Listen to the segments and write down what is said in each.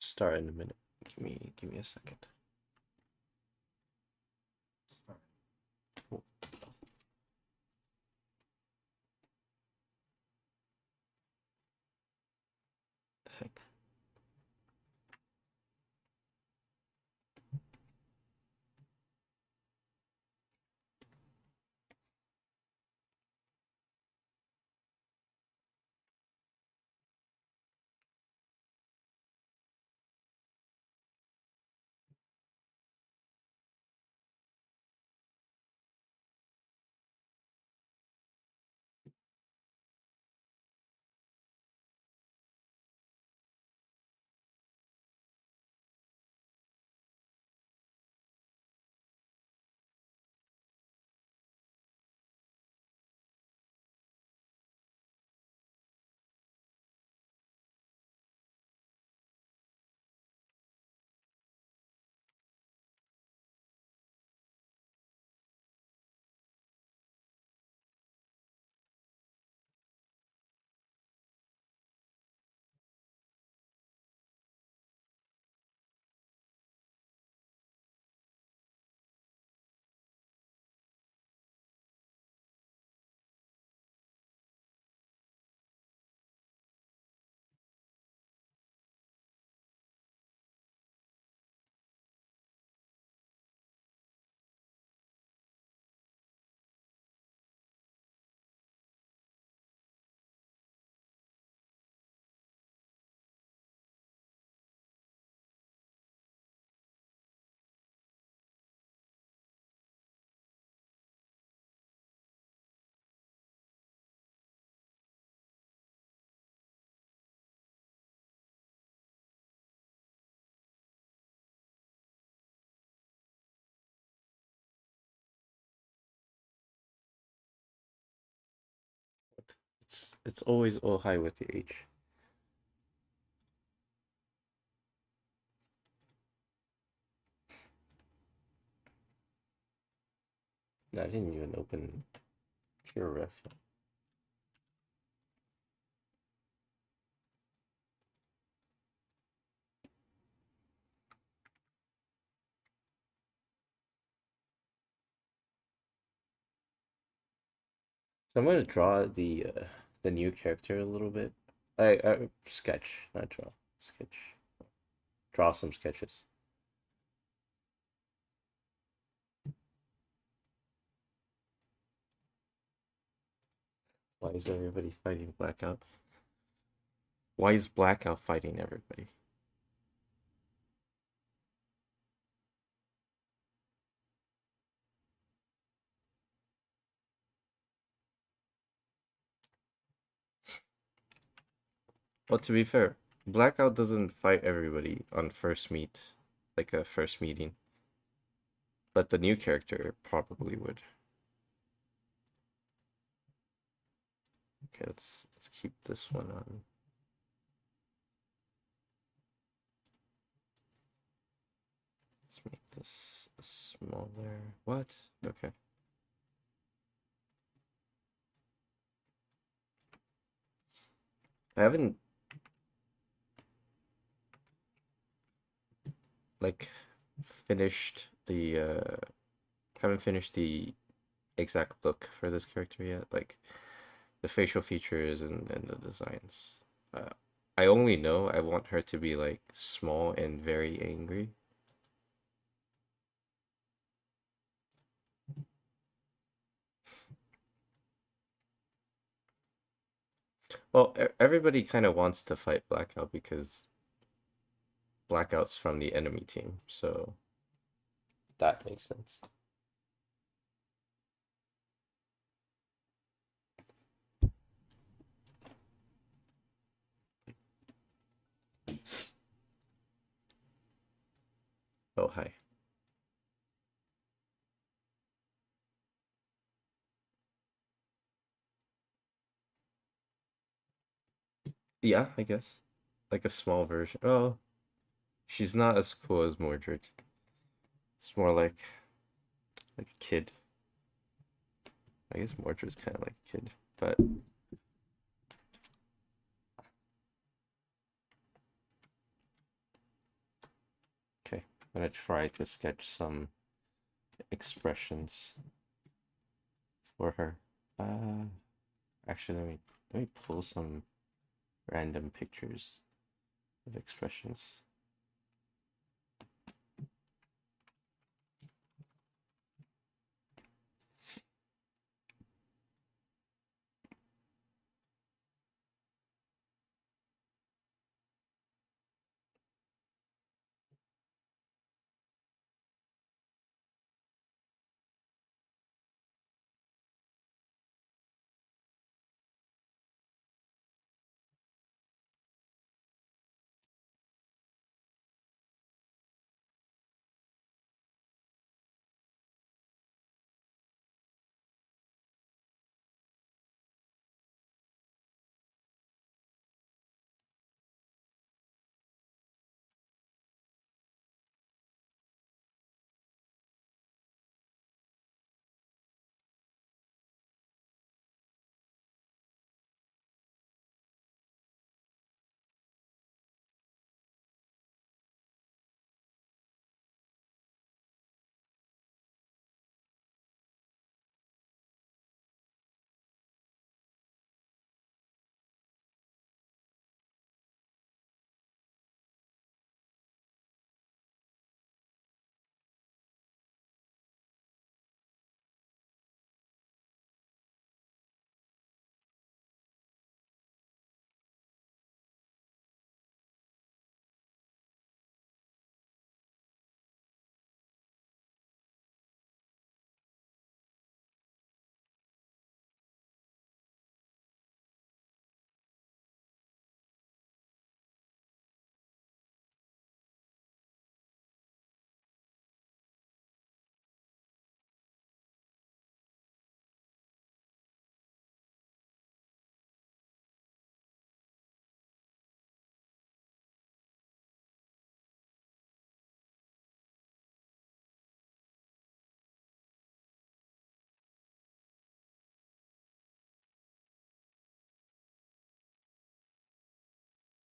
Start in a minute. Give me a second. Oh, the heck. It's always all high with the H. No, I didn't even open Pure Ref. So I'm gonna draw the new character a little bit. I sketch, not draw. Sketch. Draw some sketches. Why is everybody fighting Blackout? Why is Blackout fighting everybody? Well, to be fair, Blackout doesn't fight everybody on first meet, like a first meeting. But the new character probably would. Okay, let's keep this one on. Let's make this smaller. What? Okay. I haven't like finished the haven't finished the exact look for this character yet. Like the facial features and the designs. Uh, I only know I want her to be like small and very angry. Well, everybody kind of wants to fight Blackout because Blackout's from the enemy team, so that makes sense. Oh, hi. Yeah, I guess. Like a small version. Oh, she's not as cool as Mordred. It's more like a kid. I guess Mordred's kind of like a kid, but I'm gonna try to sketch some expressions for her. Uh, Actually, let me pull some random pictures of expressions.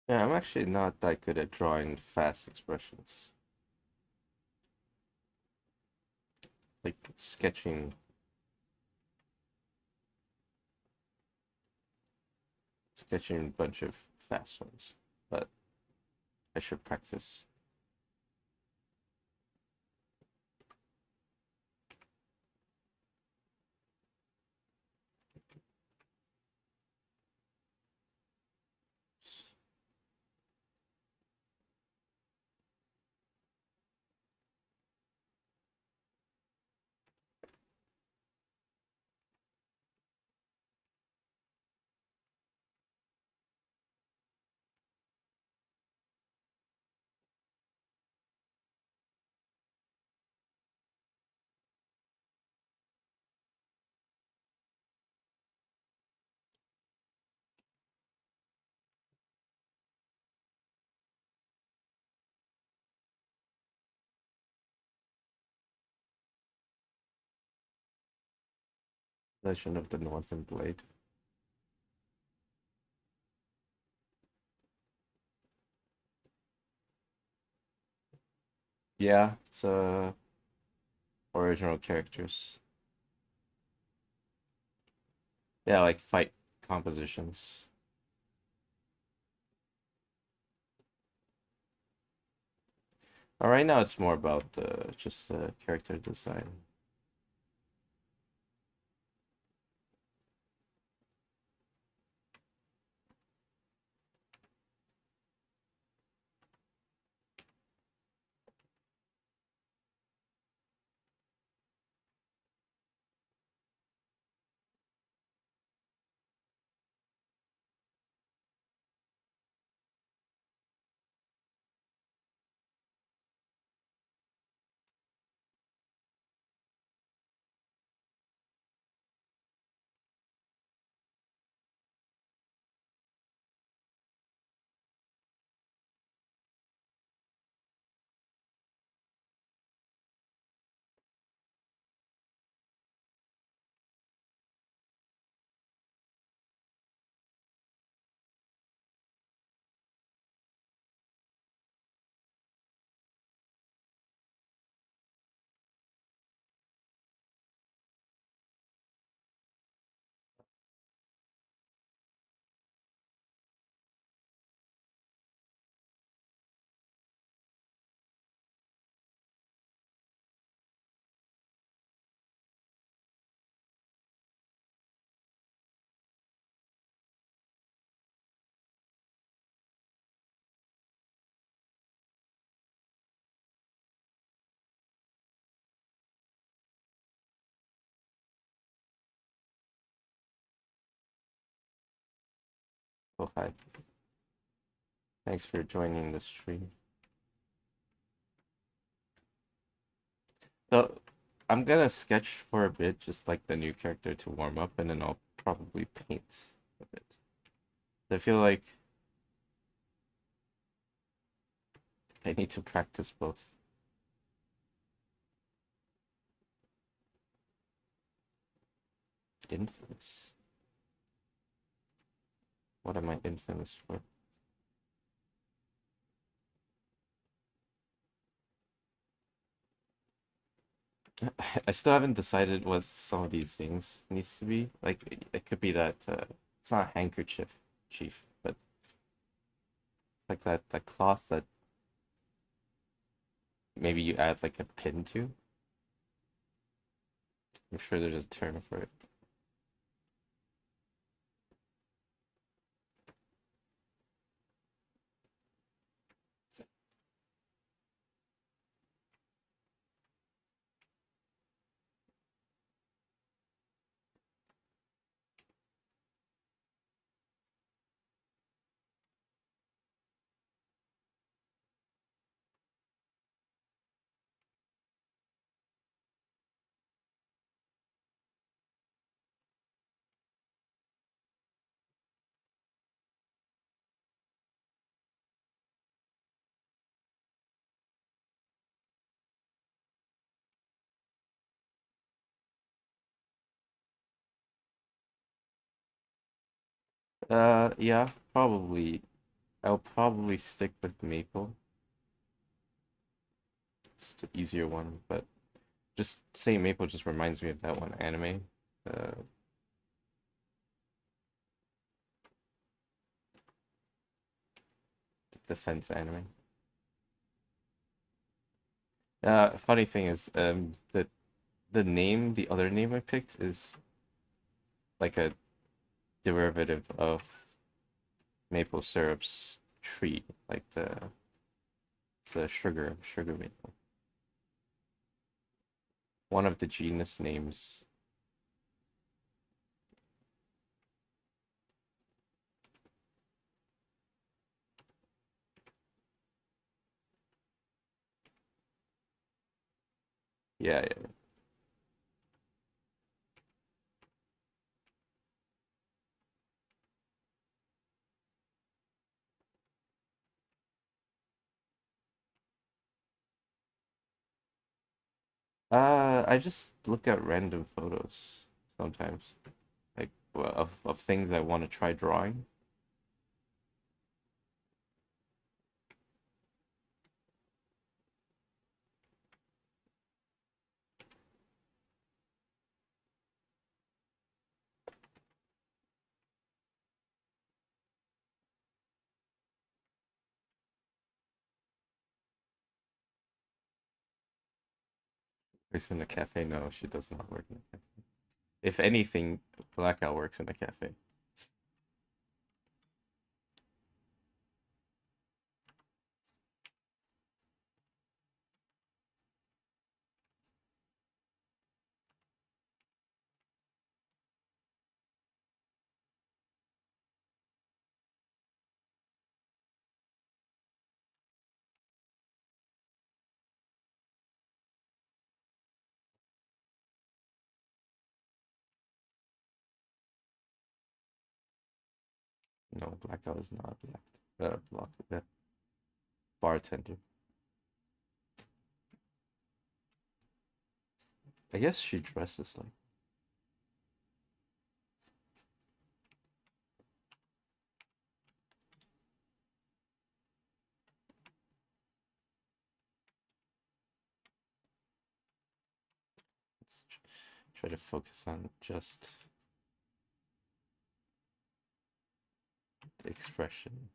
Yeah, I'm actually not that good at drawing fast expressions. Like sketching a bunch of fast ones, but I should practice. Legend of the Northern Blade. Yeah, it's original characters. Yeah, like fight compositions. Right now it's more about just character design. Oh, hi. Thanks for joining the stream. So, I'm gonna sketch for a bit, just like the new character to warm up, and then I'll probably paint a bit. I feel like I need to practice both. Infamous. What am I infamous for? I still haven't decided what some of these things needs to be. Like it could be that it's not handkerchief, chief, but like that cloth that maybe you add like a pin to. I'm sure there's a term for it. Yeah, probably. I'll probably stick with maple. It's an easier one, but just saying maple just reminds me of that one anime. Uh, the defense anime. Funny thing is, the name, the other name I picked is like a derivative of maple syrup's tree, like it's a sugar maple. One of the genus names. Yeah, yeah. I just look at random photos sometimes, like of things I want to try drawing. Works in a cafe? No, she does not work in a cafe. If anything, Blackout works in a cafe. No, Blackout is not a bartender. I guess she dresses like. Let's try to focus on just the expression.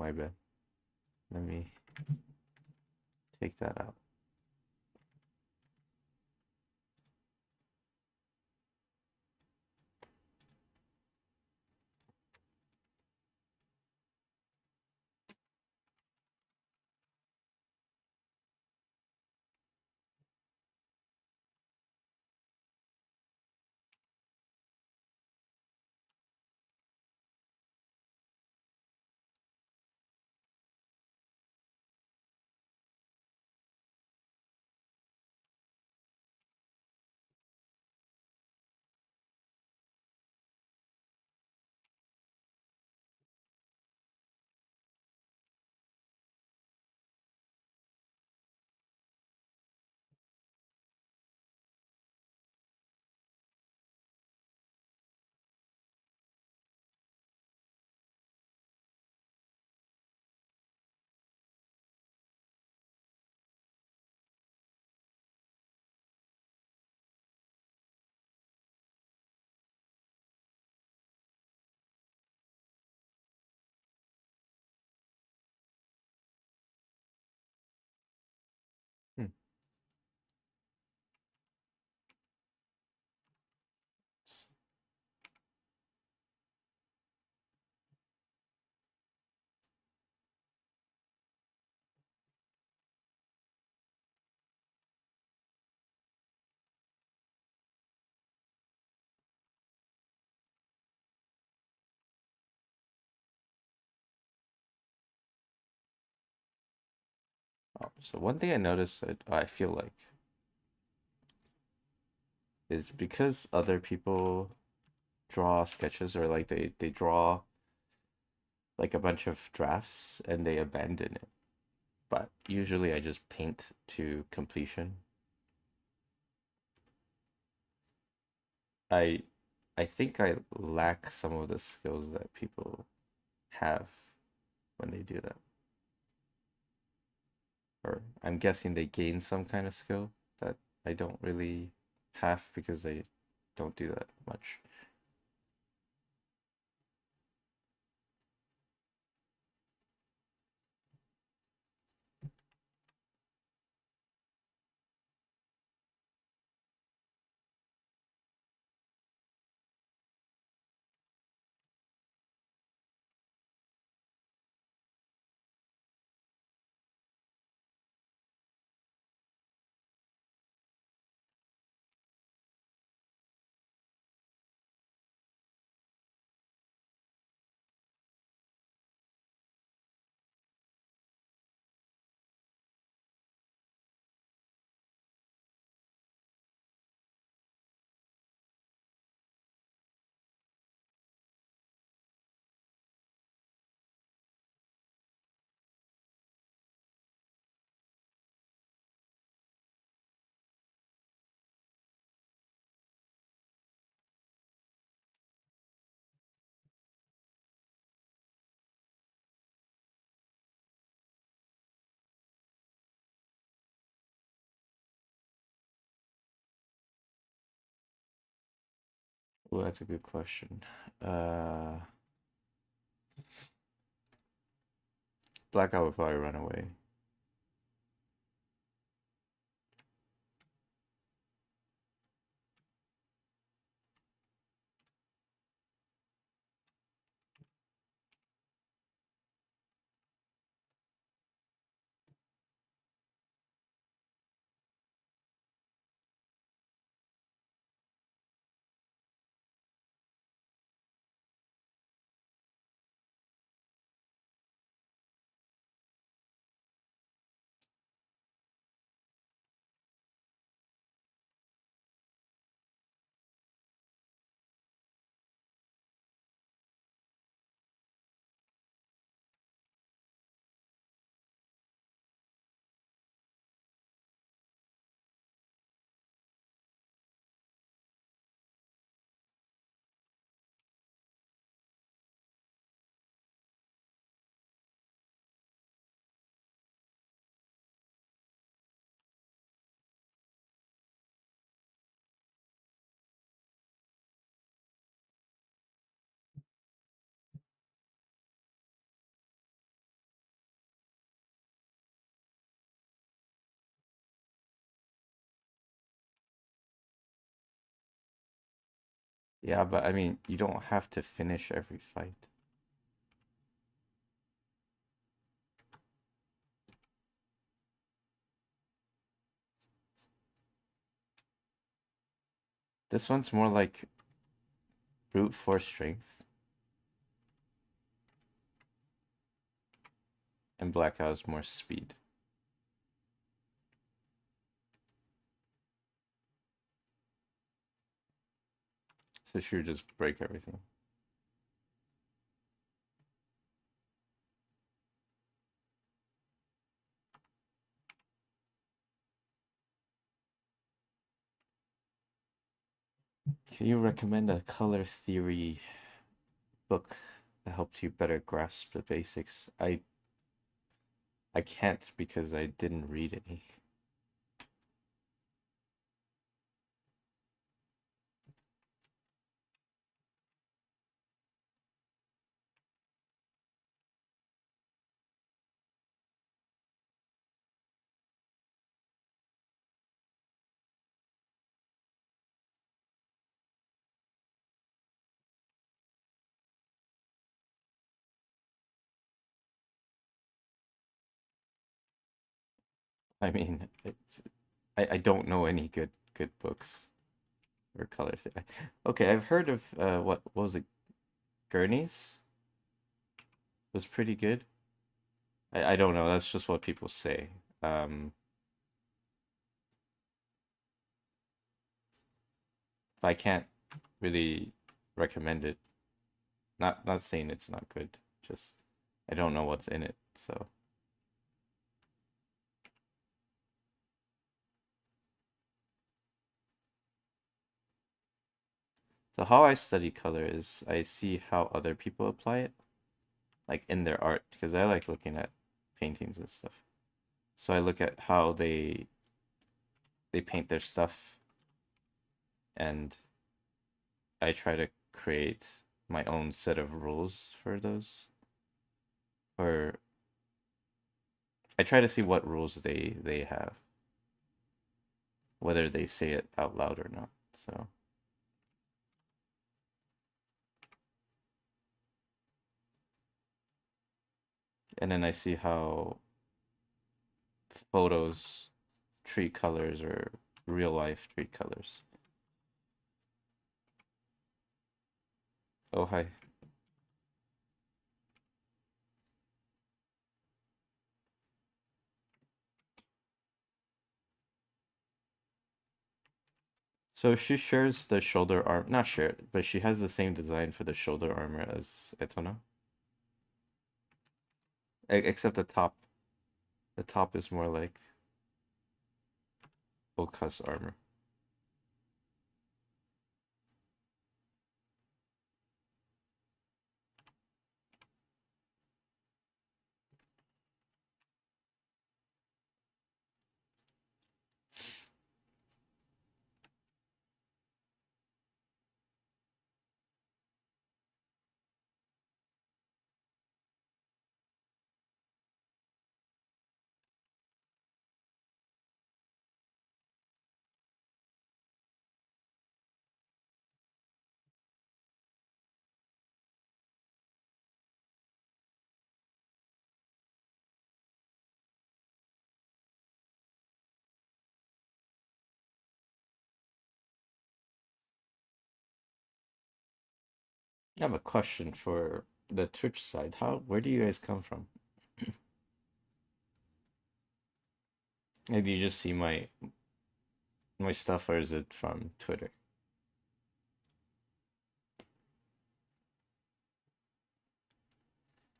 my bad. Let me take that out. Hmm. Oh, so one thing I noticed, I feel like, is because other people draw sketches or like they draw like a bunch of drafts and they abandon it. But usually I just paint to completion. I I think I lack some of the skills that people have when they do that. Or I'm guessing they gain some kind of skill that I don't really have because I don't do that much. Well, that's a good question. Uh, Blackout would probably run away. Yeah, but I mean, you don't have to finish every fight. This one's more like brute force strength, and Blackout is more speed. So she would just break everything. Can you recommend a color theory book that helps you better grasp the basics? I can't because I didn't read any. I mean, I don't know any good books or color theory. Okay, I've heard of what was it? Gurney's was pretty good. I don't know. That's just what people say. Um, I can't really recommend it. Not saying it's not good. Just I don't know what's in it. So how I study color is I see how other people apply it, like in their art, because I like looking at paintings and stuff. So I look at how they paint their stuff, and I try to create my own set of rules for those. Or I try to see what rules they have, whether they say it out loud or not. So, and then I see how photos treat colors or real life treat colors. Oh, hi. So she shares the shoulder arm, not share, but she has the same design for the shoulder armor as Etona. Except the top. The top is more like Oka's armor. I have a question for the Twitch side. Where do you guys come from? And do you just see my stuff, or is it from Twitter?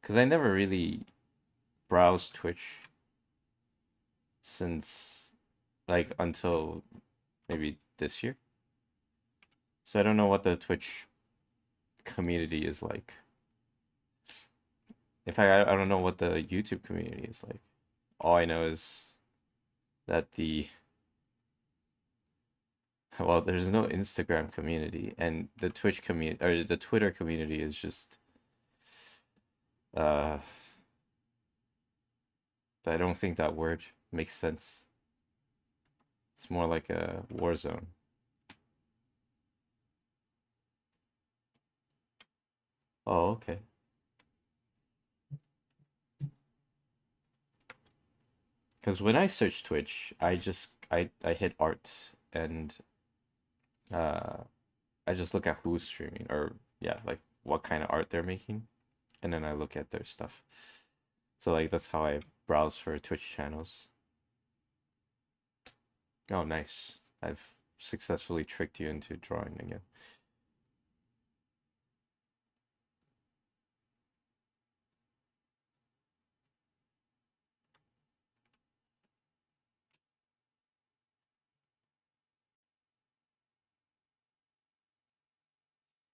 Because I never really browsed Twitch since, like, until maybe this year. So I don't know what the Twitch community is like. In fact, I don't know what the YouTube community is like. All I know is that well, there's no Instagram community, and the Twitch community or the Twitter community is just uh I don't think that word makes sense. It's more like a war zone. Oh, okay. Because when I search Twitch, I hit art and uh I just look at who's streaming or yeah, like what kind of art they're making, and then I look at their stuff. So like that's how I browse for Twitch channels. Oh, nice. I've successfully tricked you into drawing again.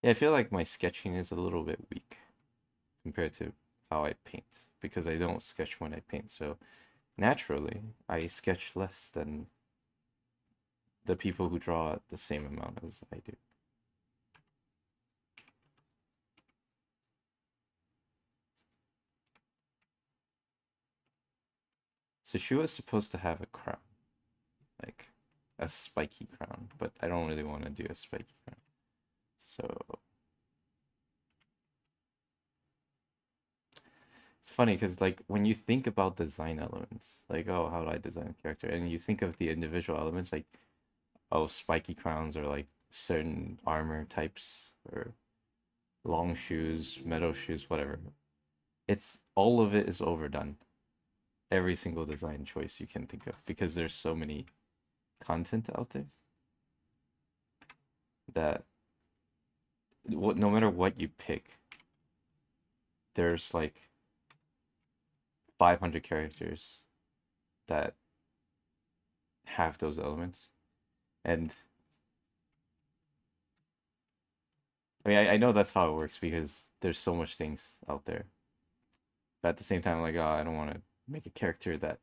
Yeah, I feel like my sketching is a little bit weak compared to how I paint because I don't sketch when I paint. So naturally, I sketch less than the people who draw the same amount as I do. So she was supposed to have a crown, like a spiky crown, but I don't really want to do a spiky crown. So it's funny because like when you think about design elements, like oh, how do I design a character? And you think of the individual elements, like oh, spiky crowns or like certain armor types or long shoes, metal shoes, whatever. It's all of it is overdone. Every single design choice you can think of because there's so many content out there that no matter what you pick, there's like 500 characters that have those elements. And I mean, I know that's how it works because there's so much things out there. But at the same time, like, oh, I don't want to make a character that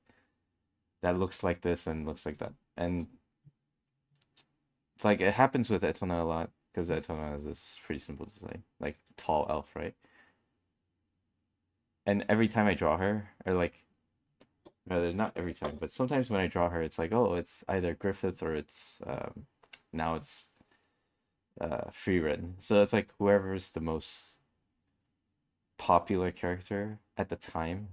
looks like this and looks like that. And it's like it happens with Etona a lot because Etona has this pretty simple design, like tall elf, right? And every time I draw her, or like rather not every time, but sometimes when I draw her, it's like, oh, it's either Griffith or it's now it's free written. So it's like whoever's the most popular character at the time,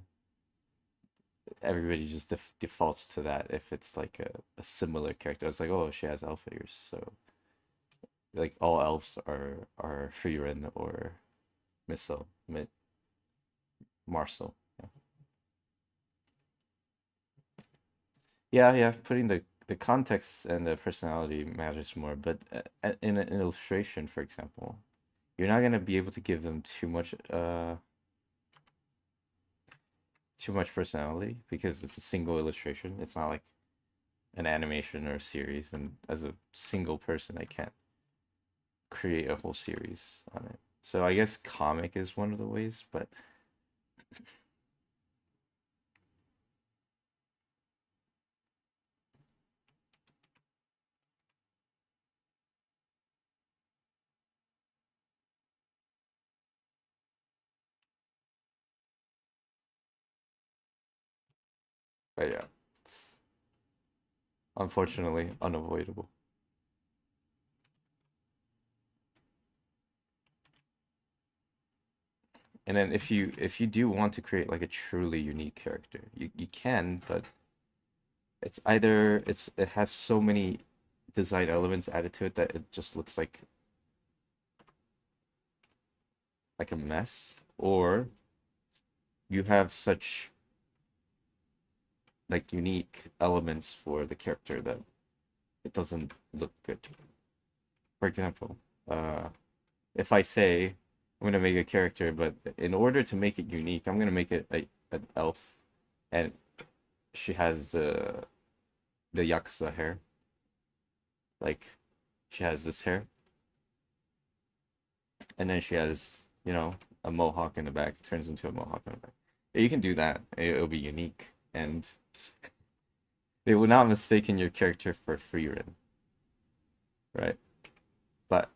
everybody just defaults to that if it's like a similar character. It's like, oh, she has elf ears, so like all elves are Frieren or Missile, Marcel. Yeah. Yeah. Putting the context and the personality matters more, but in an illustration, for example, you're not gonna be able to give them too much personality because it's a single illustration. It's not like an animation or a series, and as a single person, I can't create a whole series on it. So I guess comic is one of the ways, but yeah, it's unfortunately unavoidable. And then if you do want to create like a truly unique character, you can, but it's either it has so many design elements added to it that it just looks like a mess, or you have such like unique elements for the character that it doesn't look good. For example, if I say I'm gonna make a character, but in order to make it unique, I'm gonna make it an elf, and she has the yakuza hair, like she has this hair, and then she has a mohawk in the back, turns into a mohawk in the back. Yeah, you can do that. It'll be unique, and they will not mistaken your character for Frieren, right? But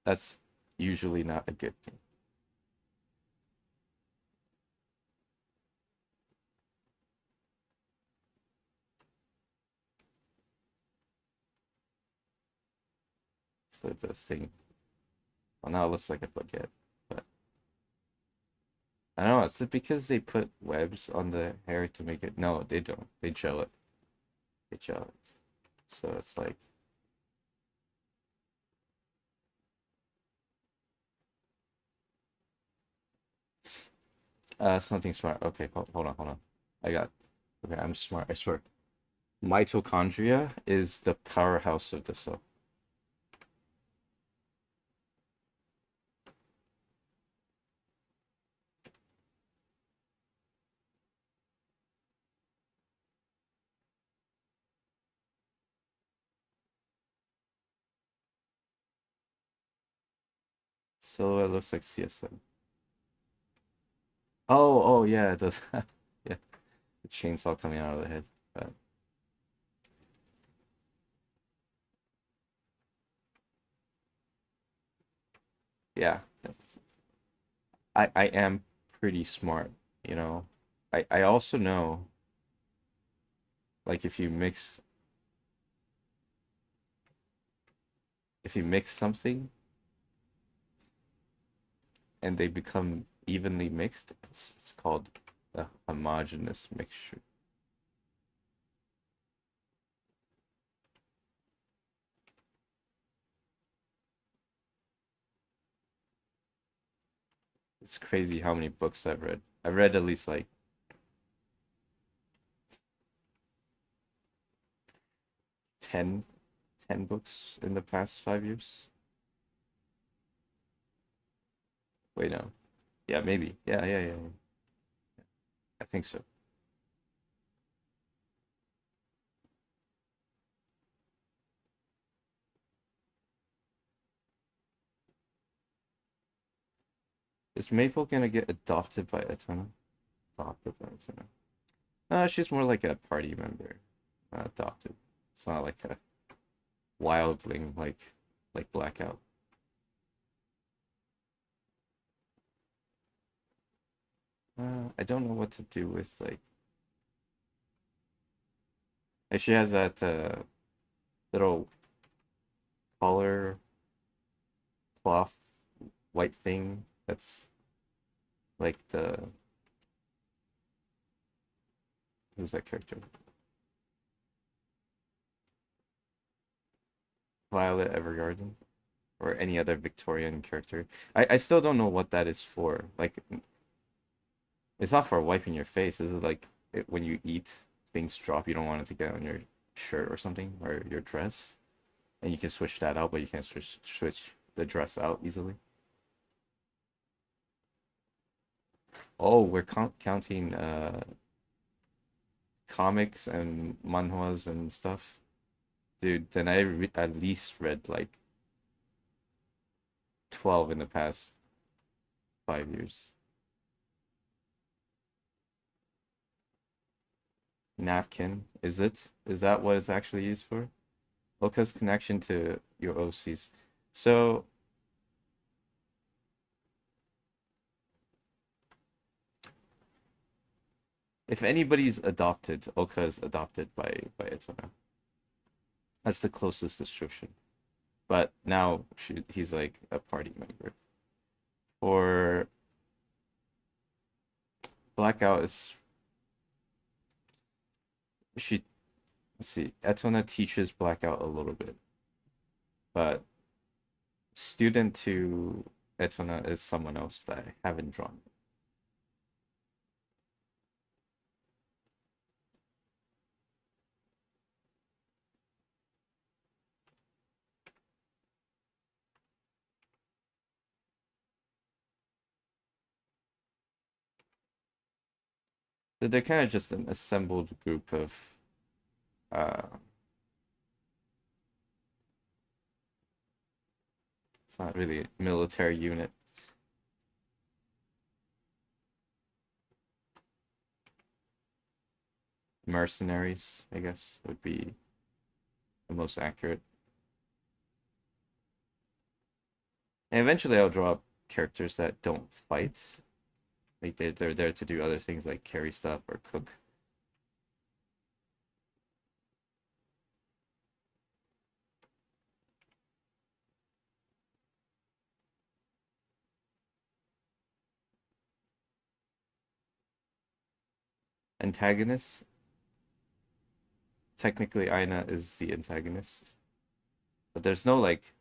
that's usually not a good thing. the thing. Well, now it looks like a baguette, but I don't know. Is it because they put webs on the hair to make it? No, they don't. They gel it. They gel it. So it's like something smart. Okay, hold on. I got. Okay, I'm smart. I swear. Mitochondria is the powerhouse of the cell. So it looks like CSM. Oh, yeah, it does. Yeah, the chainsaw coming out of the head. But yeah, I am pretty smart, you know. I also know, like, if you mix something and they become evenly mixed, it's called a homogeneous mixture. It's crazy how many books I've read. I've read at least like 10, 10 books in the past 5 years. Wait, no. Yeah, maybe. Yeah. I think so. Is Maple gonna get adopted by Etana? Adopted by Etana. She's more like a party member, not adopted. It's not like a wildling like Blackout. I don't know what to do with like. She has that little collar cloth white thing that's like the who's that character? Violet Evergarden or any other Victorian character. I still don't know what that is for. Like it's not for wiping your face. Is it like when you eat, things drop, you don't want it to get on your shirt or something or your dress? And you can switch that out, but you can't switch the dress out easily. Oh, we're counting comics and manhwas and stuff. Dude, then at least read like 12 in the past 5 years. Napkin, is it? Is that what it's actually used for? Oka's connection to your OCs. So, if anybody's adopted, Oka is adopted by Itona. That's the closest description. But now he's like a party member. For Blackout is she let's see, Etona teaches Blackout a little bit, but student to Etona is someone else that I haven't drawn. They're kind of just an assembled group of uh it's not really a military unit. Mercenaries, I guess, would be the most accurate. And eventually I'll draw up characters that don't fight. Like they're there to do other things like carry stuff or cook. antagonists. Technically, Aina is the antagonist, but there's no like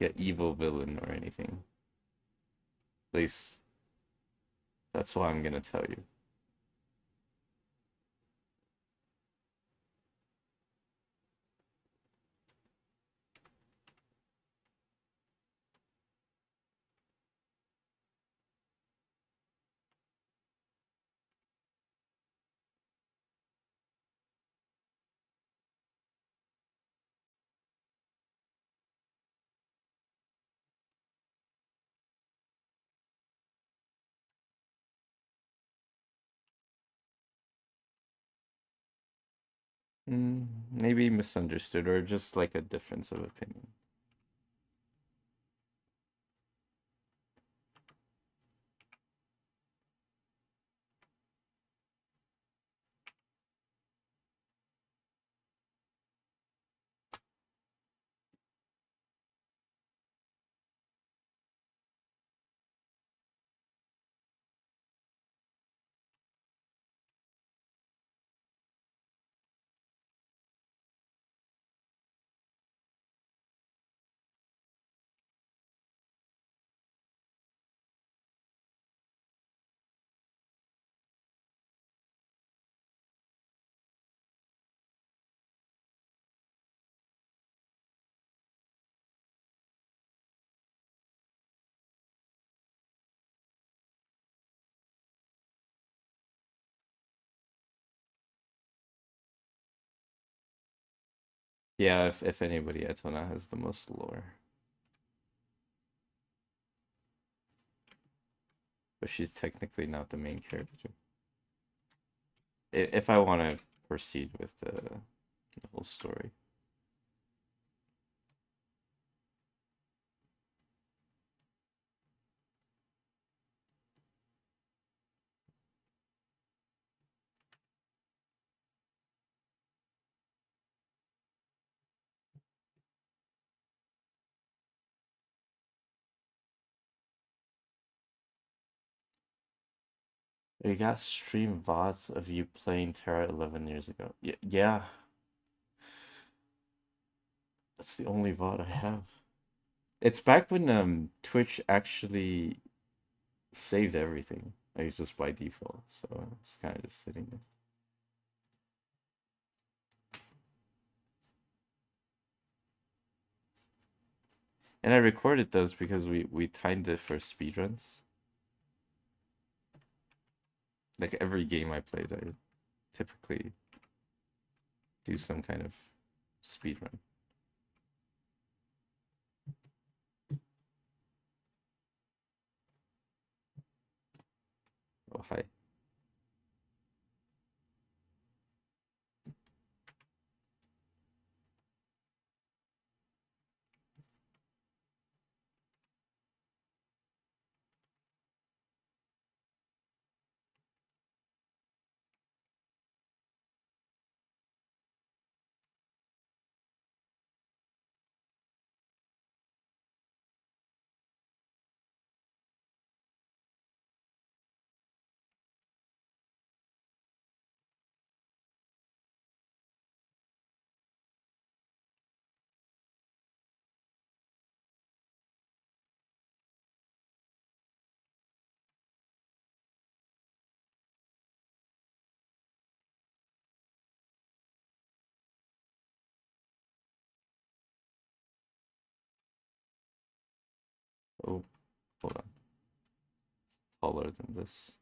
yeah, evil villain or anything. At least that's what I'm gonna tell you. Maybe misunderstood or just like a difference of opinion. Yeah, if anybody, Etona has the most lore, but she's technically not the main character. If I want to proceed with the whole story. You got stream VODs of you playing Terra 11 years ago. Yeah, that's the only VOD I have. It's back when Twitch actually saved everything. Like it's just by default, so it's kind of just sitting there. And I recorded those because we timed it for speedruns. Like every game I played, I typically do some kind of speedrun. Oh, hi. Oh, hold on. Taller than this.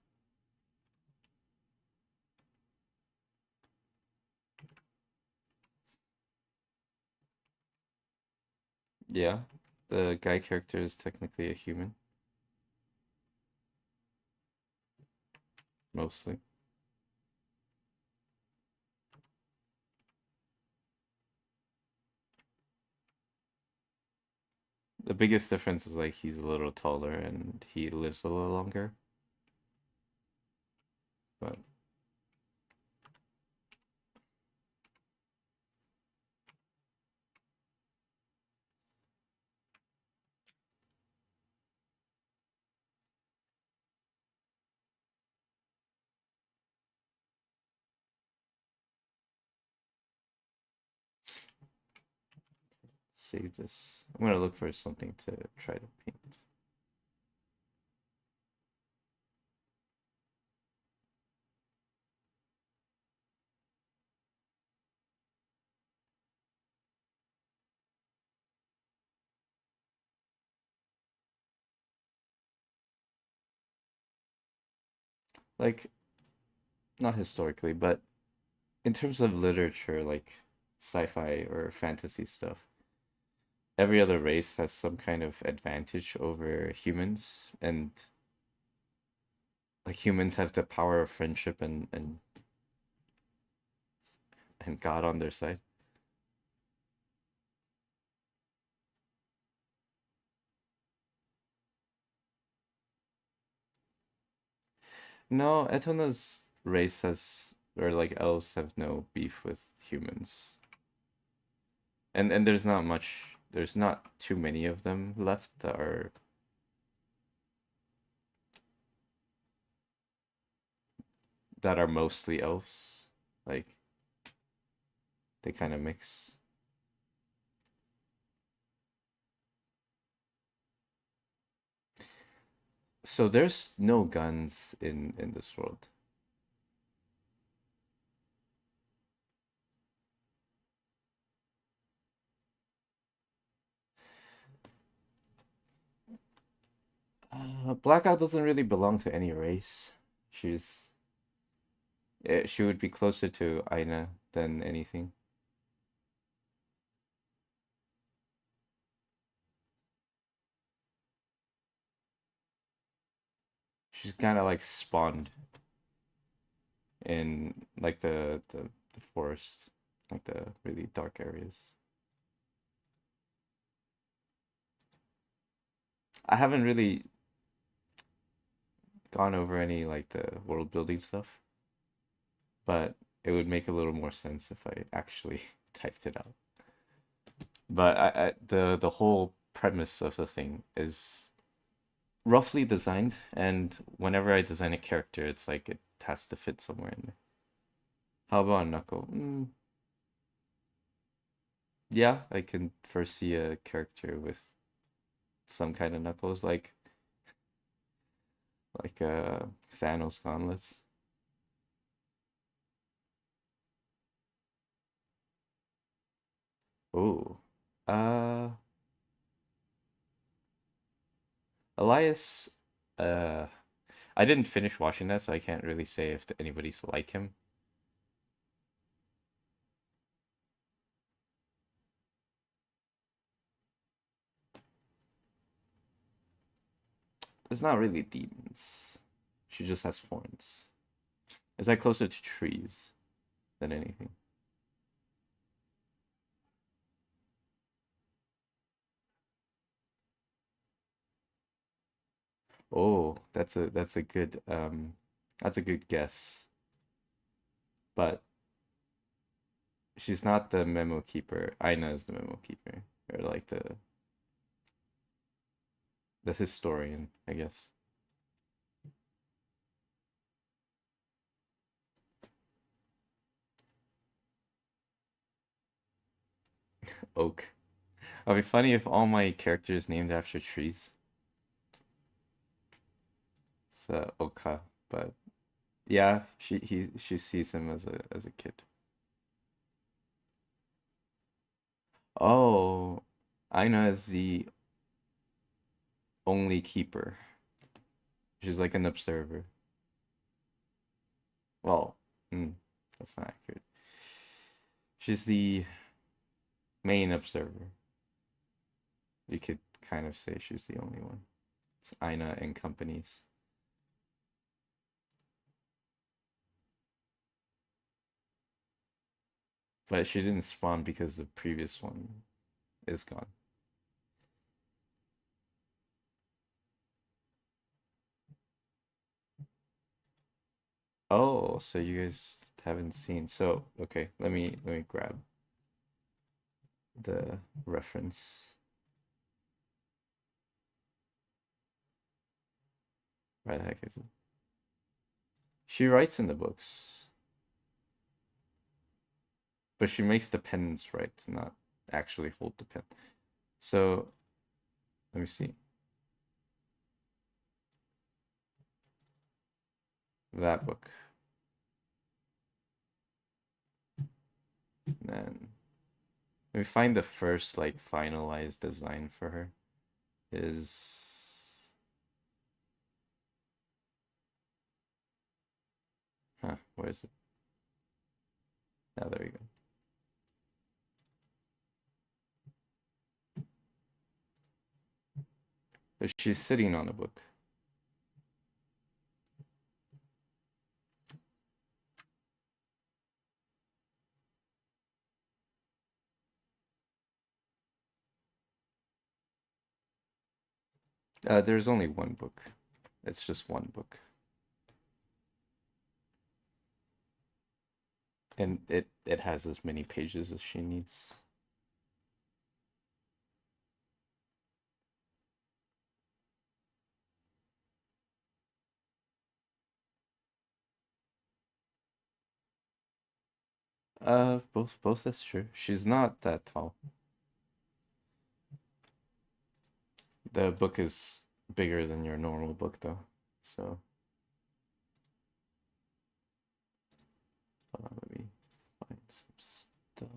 Yeah, the guy character is technically a human, mostly. The biggest difference is like he's a little taller and he lives a little longer. But save this. I'm gonna look for something to try to paint. Like, not historically, but in terms of literature, like sci-fi or fantasy stuff, every other race has some kind of advantage over humans, and like humans have the power of friendship and God on their side. No, Etona's race has, or like elves have no beef with humans. And there's not too many of them left that are mostly elves. Like they kind of mix. So there's no guns in this world. Blackout doesn't really belong to any race. She's she would be closer to Aina than anything. She's kind of like spawned in like the forest, like the really dark areas. I haven't really gone over any like the world building stuff, but it would make a little more sense if I actually typed it out. But the whole premise of the thing is roughly designed, and whenever I design a character, it's like it has to fit somewhere in there. How about Knuckle? Yeah, I can first see a character with some kind of knuckles, like Thanos gauntlets. Oh, uh, Elias. Uh, I didn't finish watching that, so I can't really say if anybody's like him. It's not really demons. She just has horns. It's like closer to trees than anything. Oh, that's a good guess. But she's not the memo keeper. Aina is the memo keeper, or like the historian, I guess. Oak. It'd be funny if all my characters named after trees. It's Oka, but yeah, she sees him as a kid. Oh, Aina is the only keeper. She's like an observer. Well, that's not accurate. She's the main observer. You could kind of say she's the only one. It's Aina and companies. But she didn't spawn because the previous one is gone. Oh, so you guys haven't seen. So, okay, let me grab the reference. Where the heck is it? She writes in the books, but she makes the pens write, not actually hold the pen. So let me see. That book. And then let me find the first like finalized design for her. Is where is it? Oh, there you go. But she's sitting on a book. There's only one book. It's just one book. And it has as many pages as she needs. Both that's true. She's not that tall. The book is bigger than your normal book though. So hold on, let me find some stuff.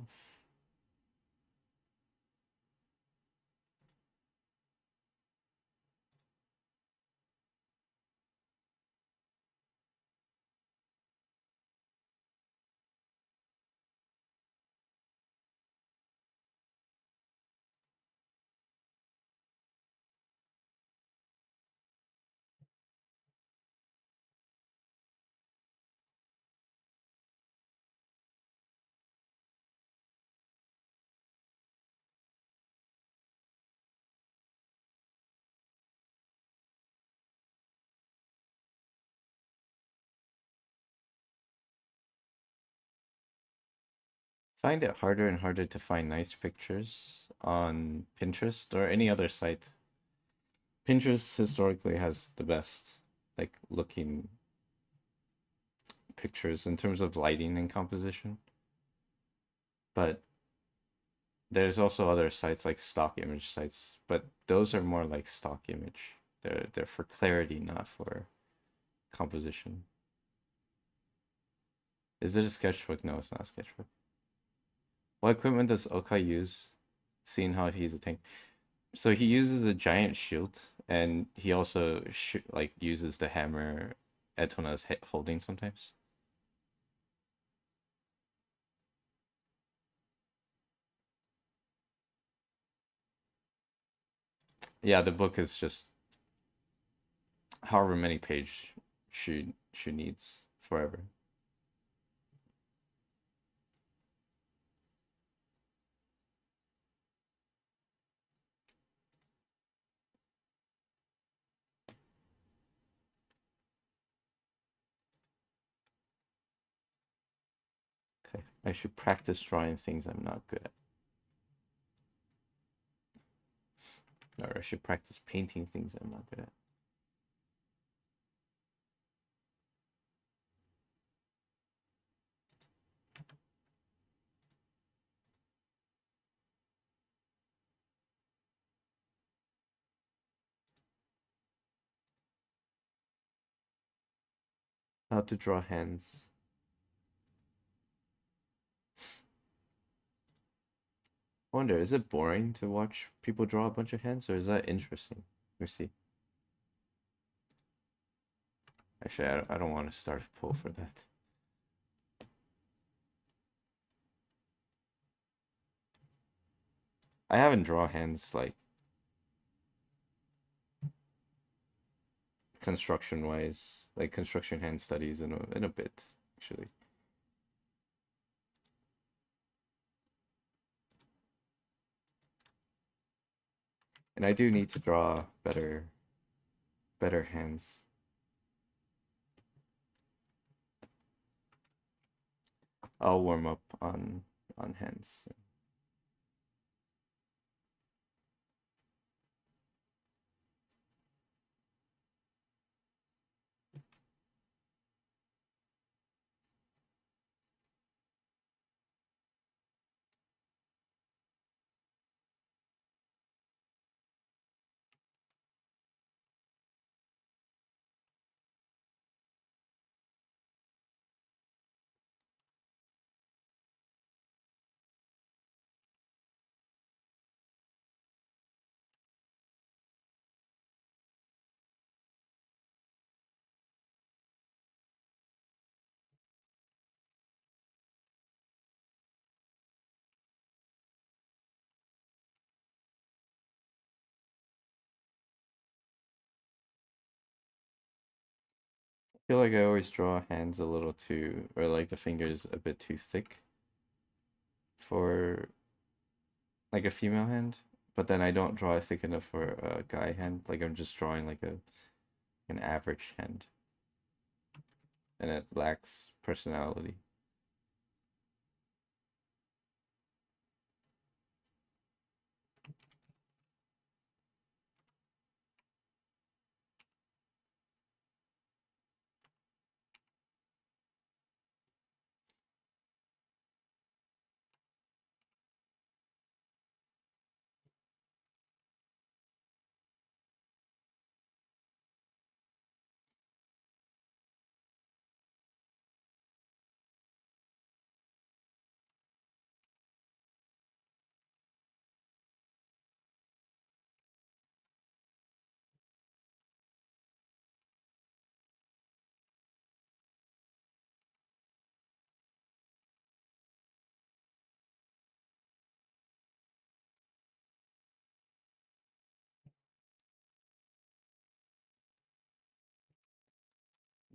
Find it harder and harder to find nice pictures on Pinterest or any other site. Pinterest historically has the best like looking pictures in terms of lighting and composition. But there's also other sites like stock image sites, but those are more like stock image. They're for clarity, not for composition. Is it a sketchbook? No, it's not a sketchbook. What equipment does Okai use? Seeing how he's a tank. So he uses a giant shield, and he also like uses the hammer Etona's holding sometimes. Yeah, the book is just however many page she needs forever. Okay, I should practice drawing things I'm not good at. Or I should practice painting things I'm not good at. How to draw hands. I wonder, is it boring to watch people draw a bunch of hands, or is that interesting? Let me see. Actually, I don't want to start a poll for that. I haven't drawn hands like construction wise, like construction hand studies in a bit, actually. And I do need to draw better hands. I'll warm up on hands. feel like I always draw hands a little too, or like the fingers a bit too thick for like a female hand, but then I don't draw thick enough for a guy hand. Like I'm just drawing like an average hand, and it lacks personality.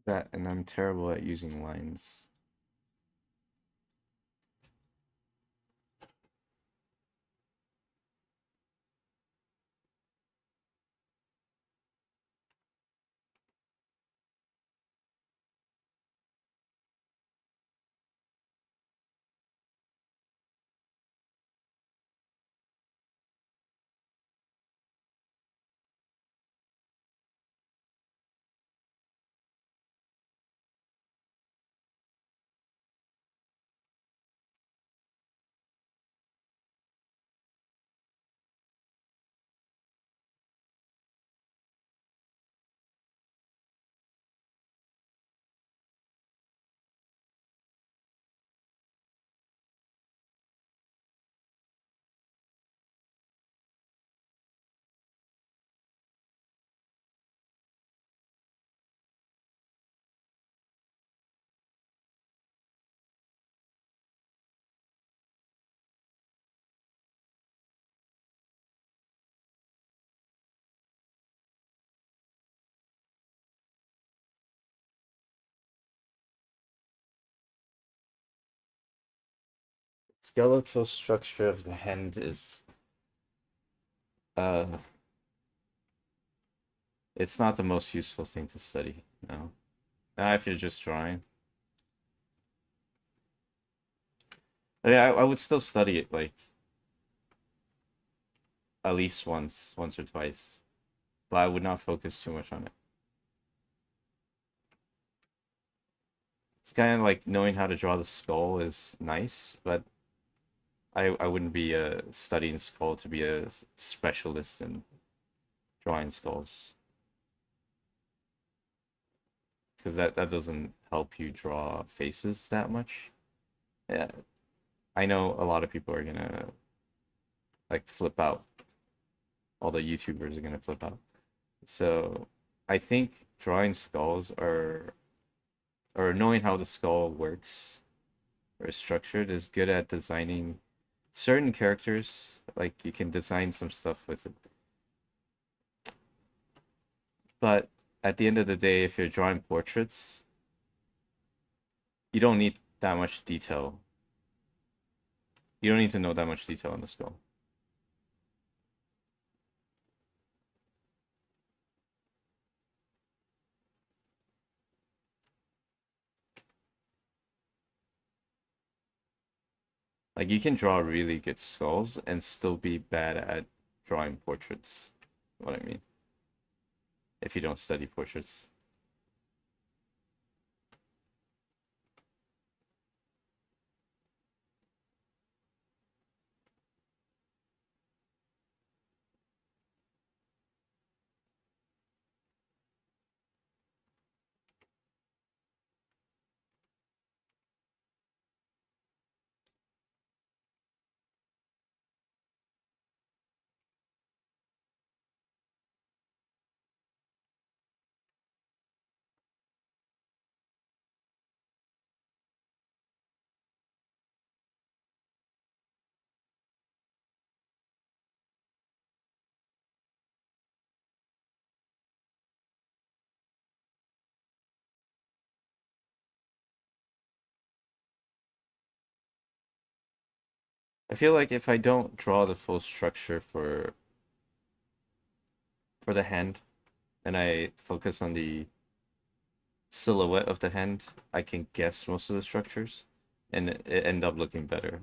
That, and I'm terrible at using lines. Skeletal structure of the hand is uh it's not the most useful thing to study, no. Not if you're just drawing. Yeah, I would still study it like at least once or twice, but I would not focus too much on it. It's kind of like knowing how to draw the skull is nice, but I wouldn't be studying skull to be a specialist in drawing skulls because that doesn't help you draw faces that much. Yeah, I know a lot of people are gonna like flip out. All the YouTubers are gonna flip out. So I think drawing skulls are or knowing how the skull works or is structured is good at designing certain characters. Like you can design some stuff with it. But at the end of the day, if you're drawing portraits, you don't need that much detail. You don't need to know that much detail on the skull. Like you can draw really good skulls and still be bad at drawing portraits. What I mean, if you don't study portraits. I feel like if I don't draw the full structure for the hand and I focus on the silhouette of the hand, I can guess most of the structures and it ends up looking better.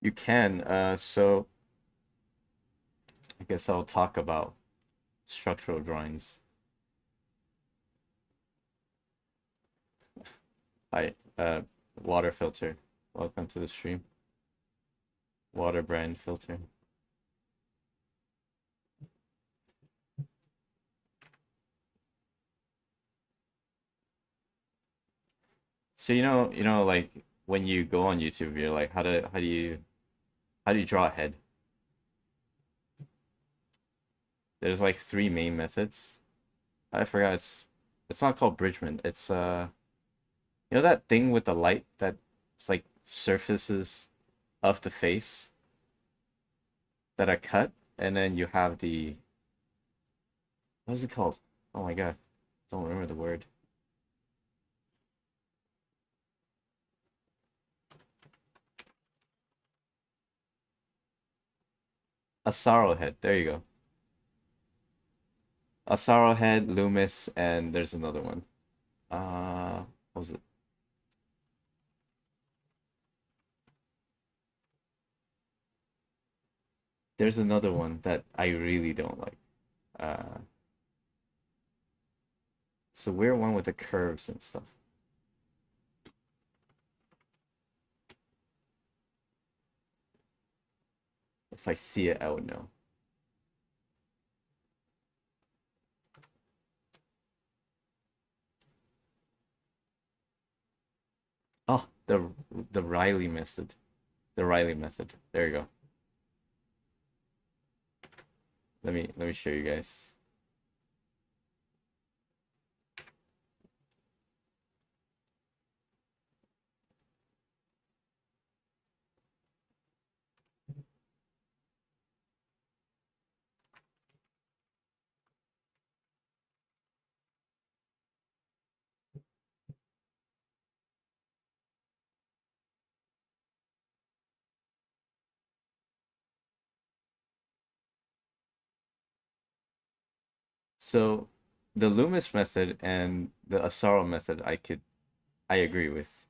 You can, so I guess I'll talk about structural drawings. Hi, water filter. Welcome to the stream. Water brand filter. So like when you go on YouTube, you're like, how do you draw a head? There's like three main methods. I forgot it's not called Bridgman. It's you know that thing with the light that's like surfaces of the face that are cut, and then you have the what is it called? Oh my God, don't remember the word. A sorrow head. There you go. A sorrow head, Lumis, and there's another one. What was it? There's another one that I really don't like. It's a weird one with the curves and stuff. If I see it, I would know. Oh, the Riley method. The Riley method. There you go. Let me show you guys. So the Loomis method and the Asaro method I agree with.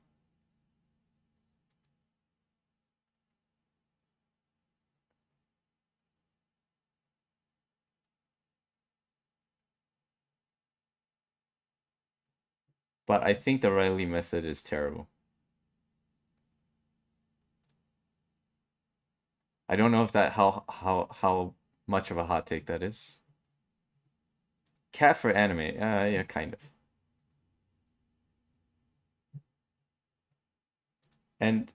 But I think the Riley method is terrible. I don't know if that how much of a hot take that is. Cat for anime, yeah, kind of. And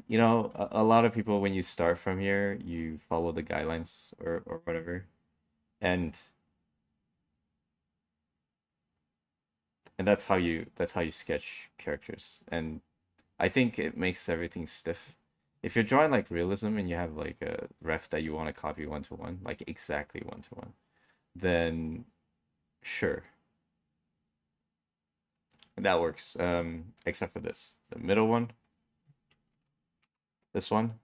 a lot of people when you start from here, you follow the guidelines or whatever, and that's how you sketch characters. And I think it makes everything stiff. If you're drawing like realism and you have like a ref that you want to copy one to one, like exactly one to one, then sure, that works. Except for this, the middle one, this one,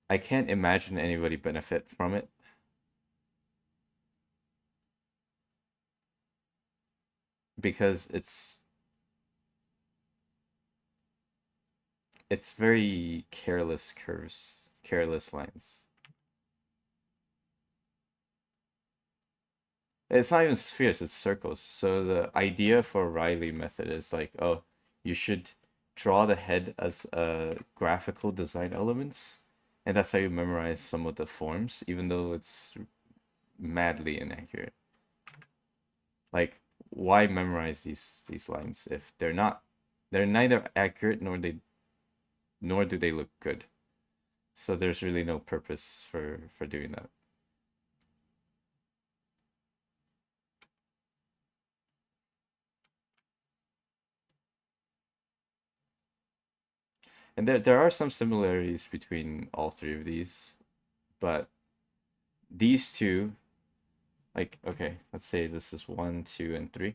I can't imagine anybody benefit from it because it's very careless curves, careless lines. It's not even spheres, it's circles. So the idea for Riley method is like, oh, you should draw the head as graphical design elements, and that's how you memorize some of the forms, even though it's madly inaccurate. Like, why memorize these lines if they're neither accurate nor do they look good. So there's really no purpose for doing that. And there are some similarities between all three of these, but these two, like, okay, let's say this is one, two, and three.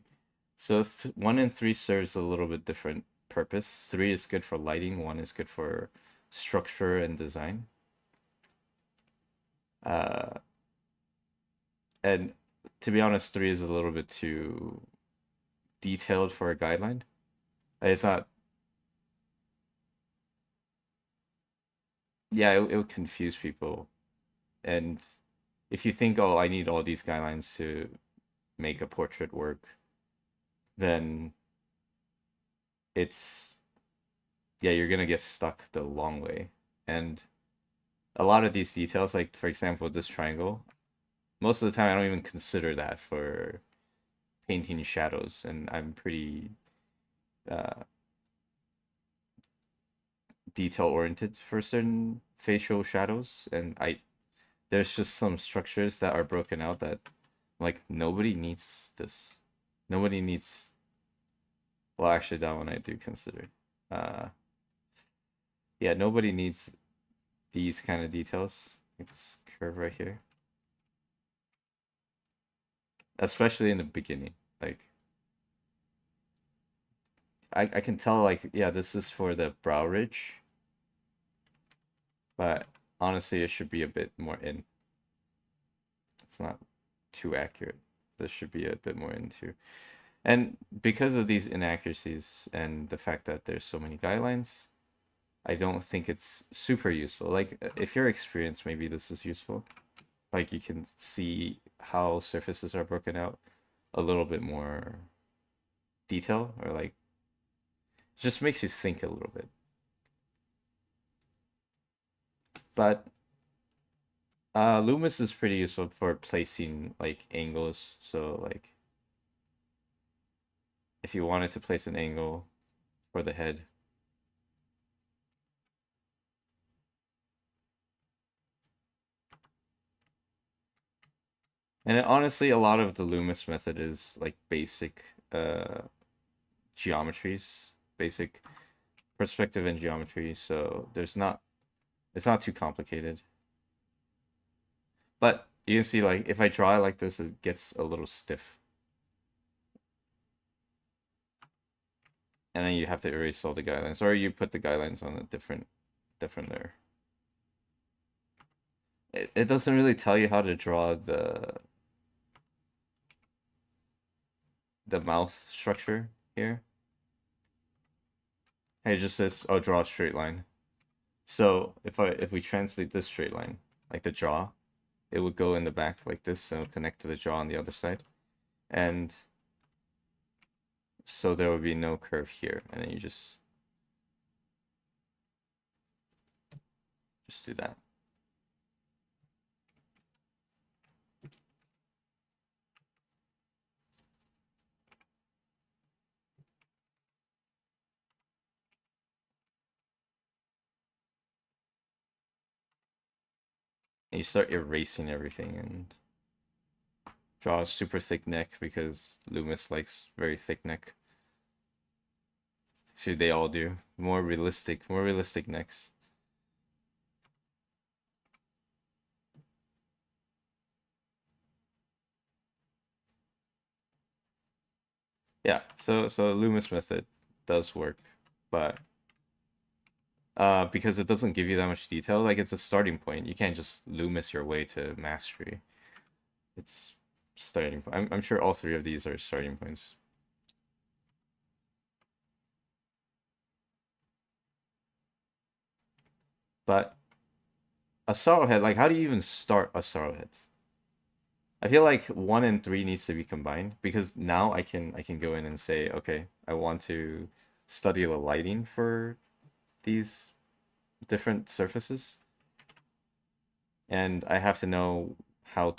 So one and three serves a little bit different purpose. Three is good for lighting, one is good for structure and design. Uh, and to be honest, three is a little bit too detailed for a guideline. It's not, yeah, it would confuse people. And if you think, oh, I need all these guidelines to make a portrait work, then it's, yeah, you're gonna get stuck the long way. And a lot of these details, like for example, this triangle, most of the time I don't even consider that for painting shadows, and I'm pretty uh, detail oriented for certain facial shadows, and I there's just some structures that are broken out that like nobody needs this. Nobody needs, well, actually that one I do consider. Uh yeah, nobody needs these kind of details. Like this curve right here. Especially in the beginning. Like I can tell like yeah, this is for the brow ridge, but honestly it should be a bit more in. It's not too accurate. This should be a bit more into. And because of these inaccuracies and the fact that there's so many guidelines, I don't think it's super useful. Like if you're experienced, maybe this is useful. Like you can see how surfaces are broken out a little bit more detail, or like it just makes you think a little bit. But Lumis is pretty useful for placing like angles. So like if you wanted to place an angle for the head, and honestly, a lot of the Loomis method is like basic geometries, basic perspective and geometry. So it's not too complicated. But you can see like if I draw it like this, it gets a little stiff. And then you have to erase all the guidelines, or you put the guidelines on a different layer. It doesn't really tell you how to draw the mouth structure here. It just says, oh, draw a straight line. So if we translate this straight line, like the jaw, it would go in the back like this, so connect to the jaw on the other side. And so there would be no curve here, and then you just do that. And you start erasing everything and draw a super thick neck because Loomis likes very thick neck. Actually, they all do. More realistic necks. Yeah, so Loomis method does work, but because it doesn't give you that much detail, like it's a starting point. You can't just Loomis your way to mastery. It's starting point. I'm sure all three of these are starting points. But a sorrow head, like how do you even start a sorrow head? I feel like one and three needs to be combined because now I can go in and say, okay, I want to study the lighting for these different surfaces, and I have to know how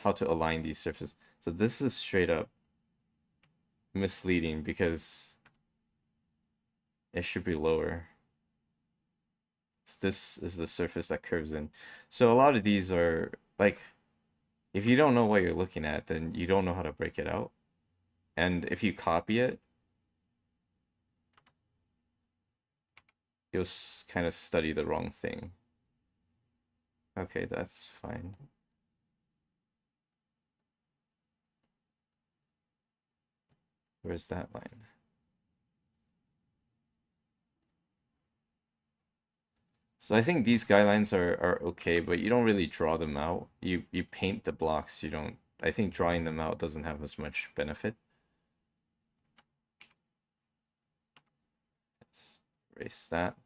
how to align these surfaces. So this is straight up misleading because it should be lower. So this is the surface that curves in. So a lot of these are like, if you don't know what you're looking at, then you don't know how to break it out. And if you copy it, you'll kind of study the wrong thing. Okay, that's fine. Where's that line? So I think these guidelines are okay, but you don't really draw them out. You paint the blocks. You don't. I think drawing them out doesn't have as much benefit. Let's erase that.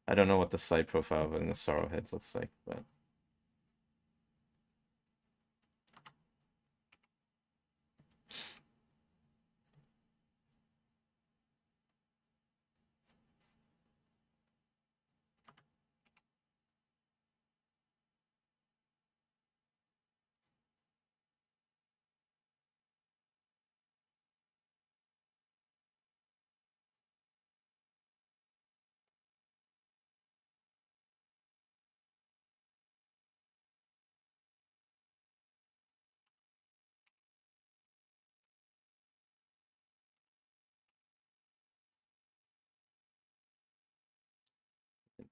I don't know what the side profile of an Asaro head looks like, but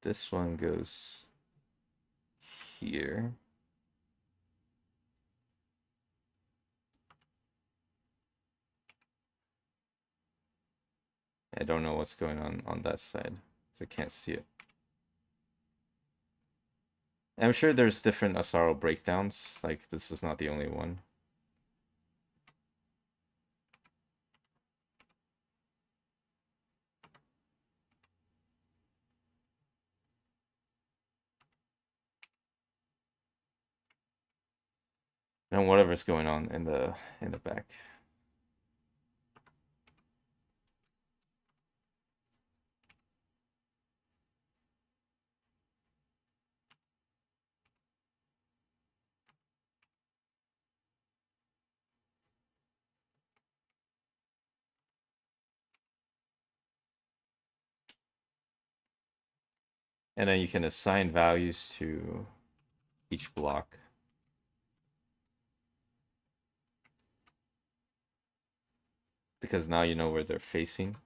this one goes here. I don't know what's going on that side, so I can't see it. I'm sure there's different Asaro breakdowns, like this is not the only one. And whatever's going on in the back. And then you can assign values to each block. Because now you know where they're facing.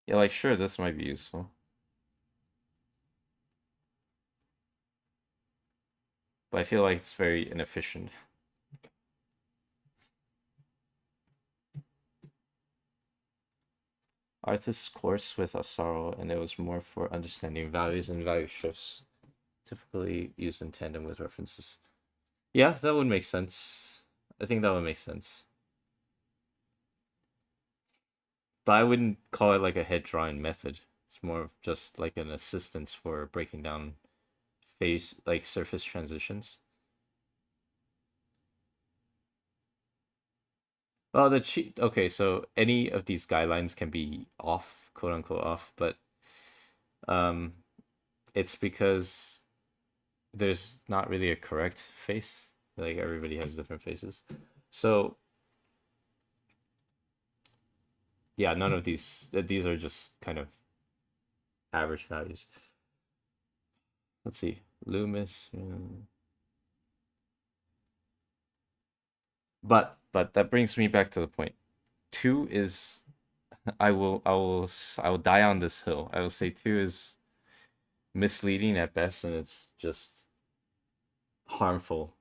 Yeah, like sure, this might be useful. But I feel like it's very inefficient. Arthur's course with Asaro, and it was more for understanding values and value shifts, typically used in tandem with references. Yeah, that would make sense. I think that would make sense. But I wouldn't call it like a head drawing method. It's more of just like an assistance for breaking down face, like surface transitions. Well, the cheat. Okay, so any of these guidelines can be off, quote unquote off, but um, it's because there's not really a correct face. Like everybody has different faces. So yeah, none of these are just kind of average values. Let's see, Lumis. But that brings me back to the point. Two is I will die on this hill. I will say two is misleading at best, and it's just harmful,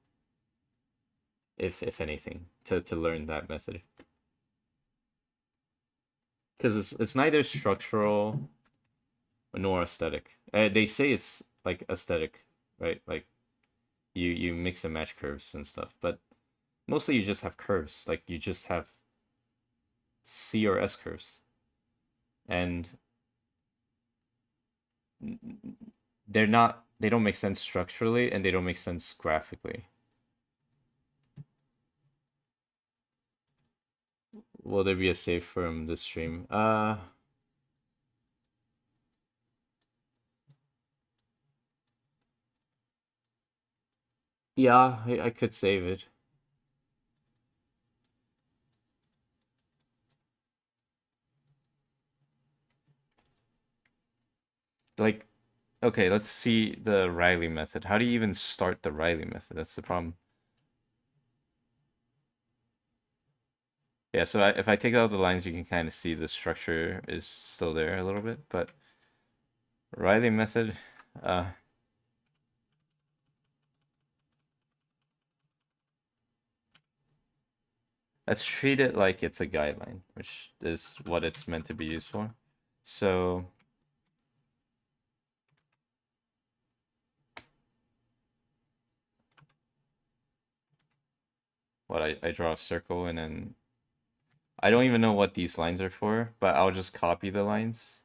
if anything, to learn that method. Because it's neither structural nor aesthetic. They say it's like aesthetic, right? Like you mix and match curves and stuff, but mostly you just have curves. Like you just have C or S curves, and they don't make sense structurally, and they don't make sense graphically. Will there be a save from this stream? Yeah, I could save it. Like, okay, let's see the Riley method. How do you even start the Riley method? That's the problem. Yeah, so if I take out the lines, you can kind of see the structure is still there a little bit, but Riley method, let's treat it like it's a guideline, which is what it's meant to be used for. So what I draw a circle, and then I don't even know what these lines are for, but I'll just copy the lines.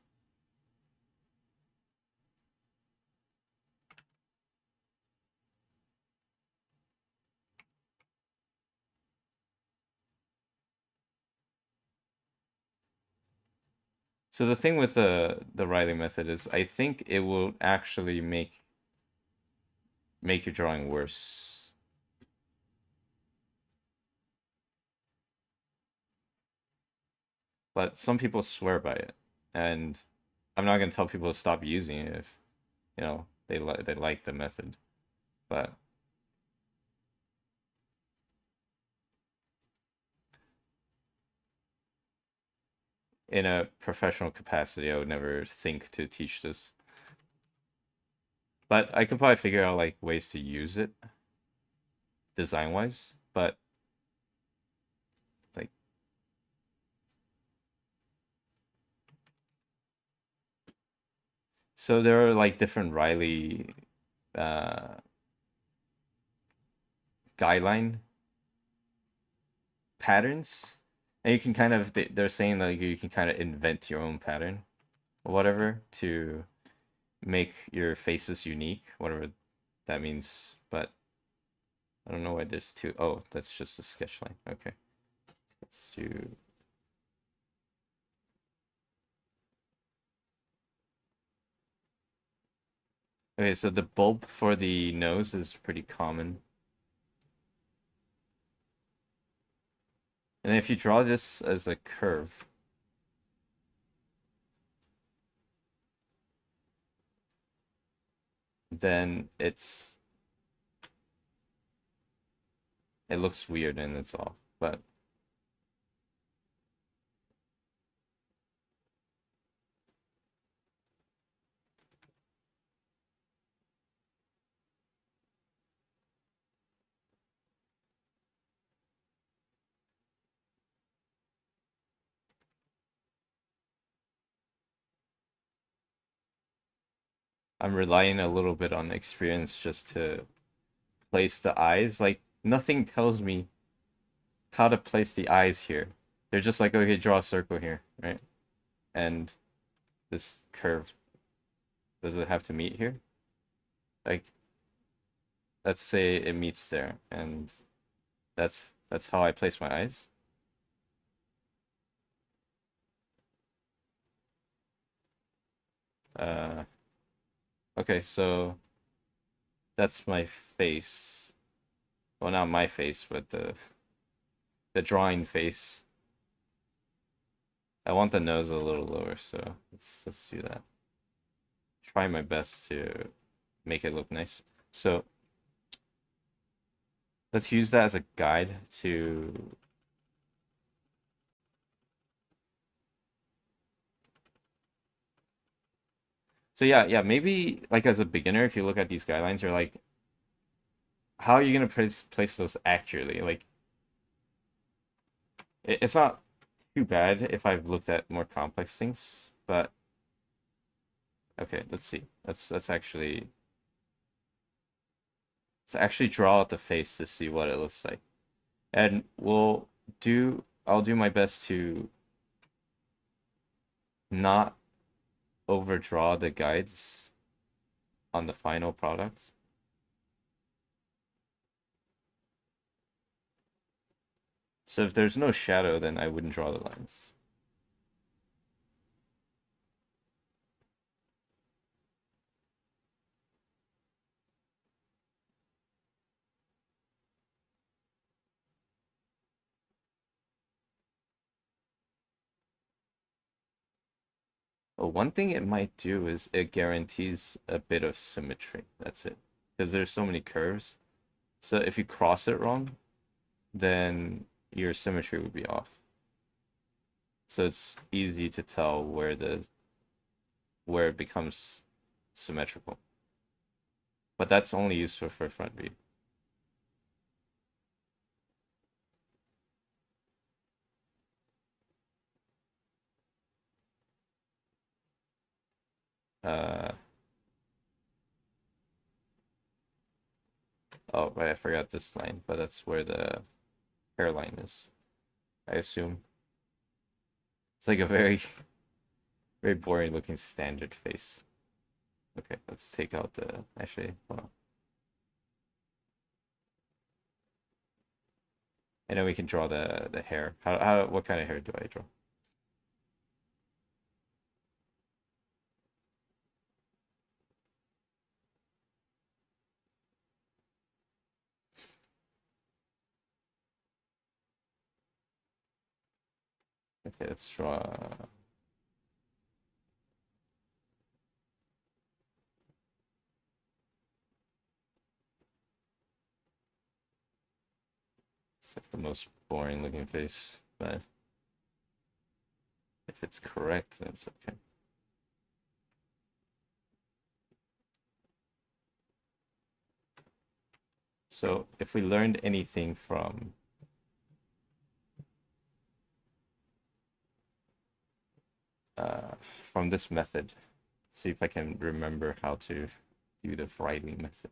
So the thing with the Riley method is I think it will actually make your drawing worse. But some people swear by it, and I'm not gonna tell people to stop using it if, you know, they like the method. But in a professional capacity, I would never think to teach this. But I could probably figure out like ways to use it design wise. But like, so there are like different Riley uh guideline patterns, and you can kind of they're saying like you can kind of invent your own pattern or whatever to make your faces unique, whatever that means. But I don't know why there's two. Oh, that's just a sketch line. Okay, let's do. Okay, so the bulb for the nose is pretty common. And if you draw this as a curve, then it looks weird and it's off. But I'm relying a little bit on experience just to place the eyes. Like nothing tells me how to place the eyes here. They're just like, okay, draw a circle here, right? And this curve, does it have to meet here? Like, let's say it meets there, and that's how I place my eyes. Uh, okay, so that's my face. Well, not my face, but the drawing face. I want the nose a little lower, so let's do that. Try my best to make it look nice. So let's use that as a guide to So yeah, maybe like as a beginner, if you look at these guidelines, you're like, how are you gonna place those accurately? Like, it's not too bad if I've looked at more complex things, but okay, let's see. Let's actually draw out the face to see what it looks like. And I'll do my best to not overdraw the guides on the final product. So if there's no shadow, then I wouldn't draw the lines. But one thing it might do is it guarantees a bit of symmetry. That's it. Because there's so many curves. So if you cross it wrong, then your symmetry would be off. So it's easy to tell where it becomes symmetrical. But that's only useful for front view. Uh, oh, right, I forgot this line, but that's where the hairline is, I assume. It's like a very, very boring looking standard face. Okay, let's take out the, actually, hold on. And then we can draw the hair. What kind of hair do I draw? Okay, let's draw. It's like the most boring looking face, but if it's correct, then it's okay. So if we learned anything from this method, let's see if I can remember how to do the Riley method.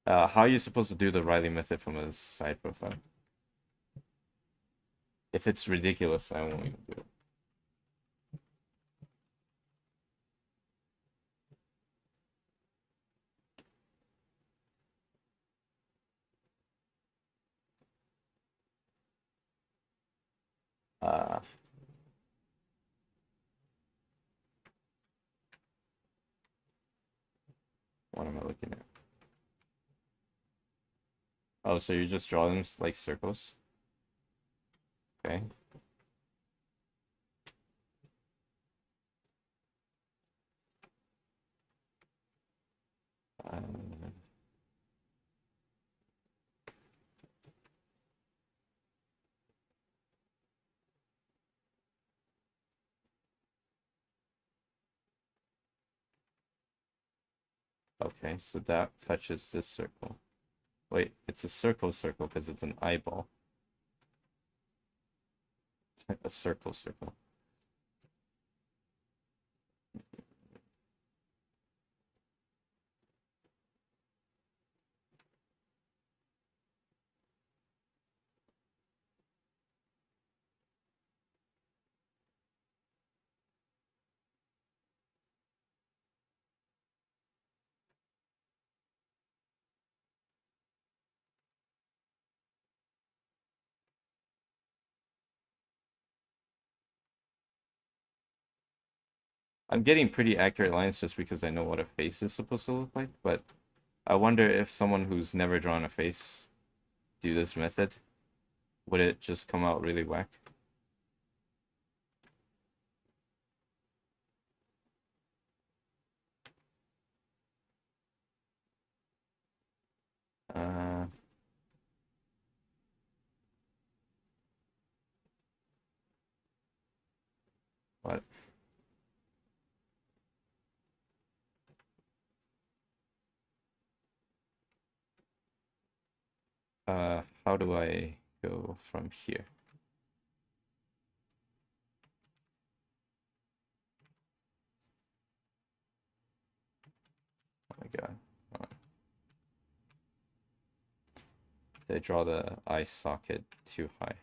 How are you supposed to do the Riley method from a side profile? If it's ridiculous, I won't even do it. Uh, what am I looking at? Oh, so you just draw them like circles? Okay. Um, okay, so that touches this circle. Wait, it's a circle because it's an eyeball. A circle. I'm getting pretty accurate lines just because I know what a face is supposed to look like, but I wonder if someone who's never drawn a face do this method, would it just come out really whack? Uh, what? How do I go from here? Oh my god. Did I draw the eye socket too high?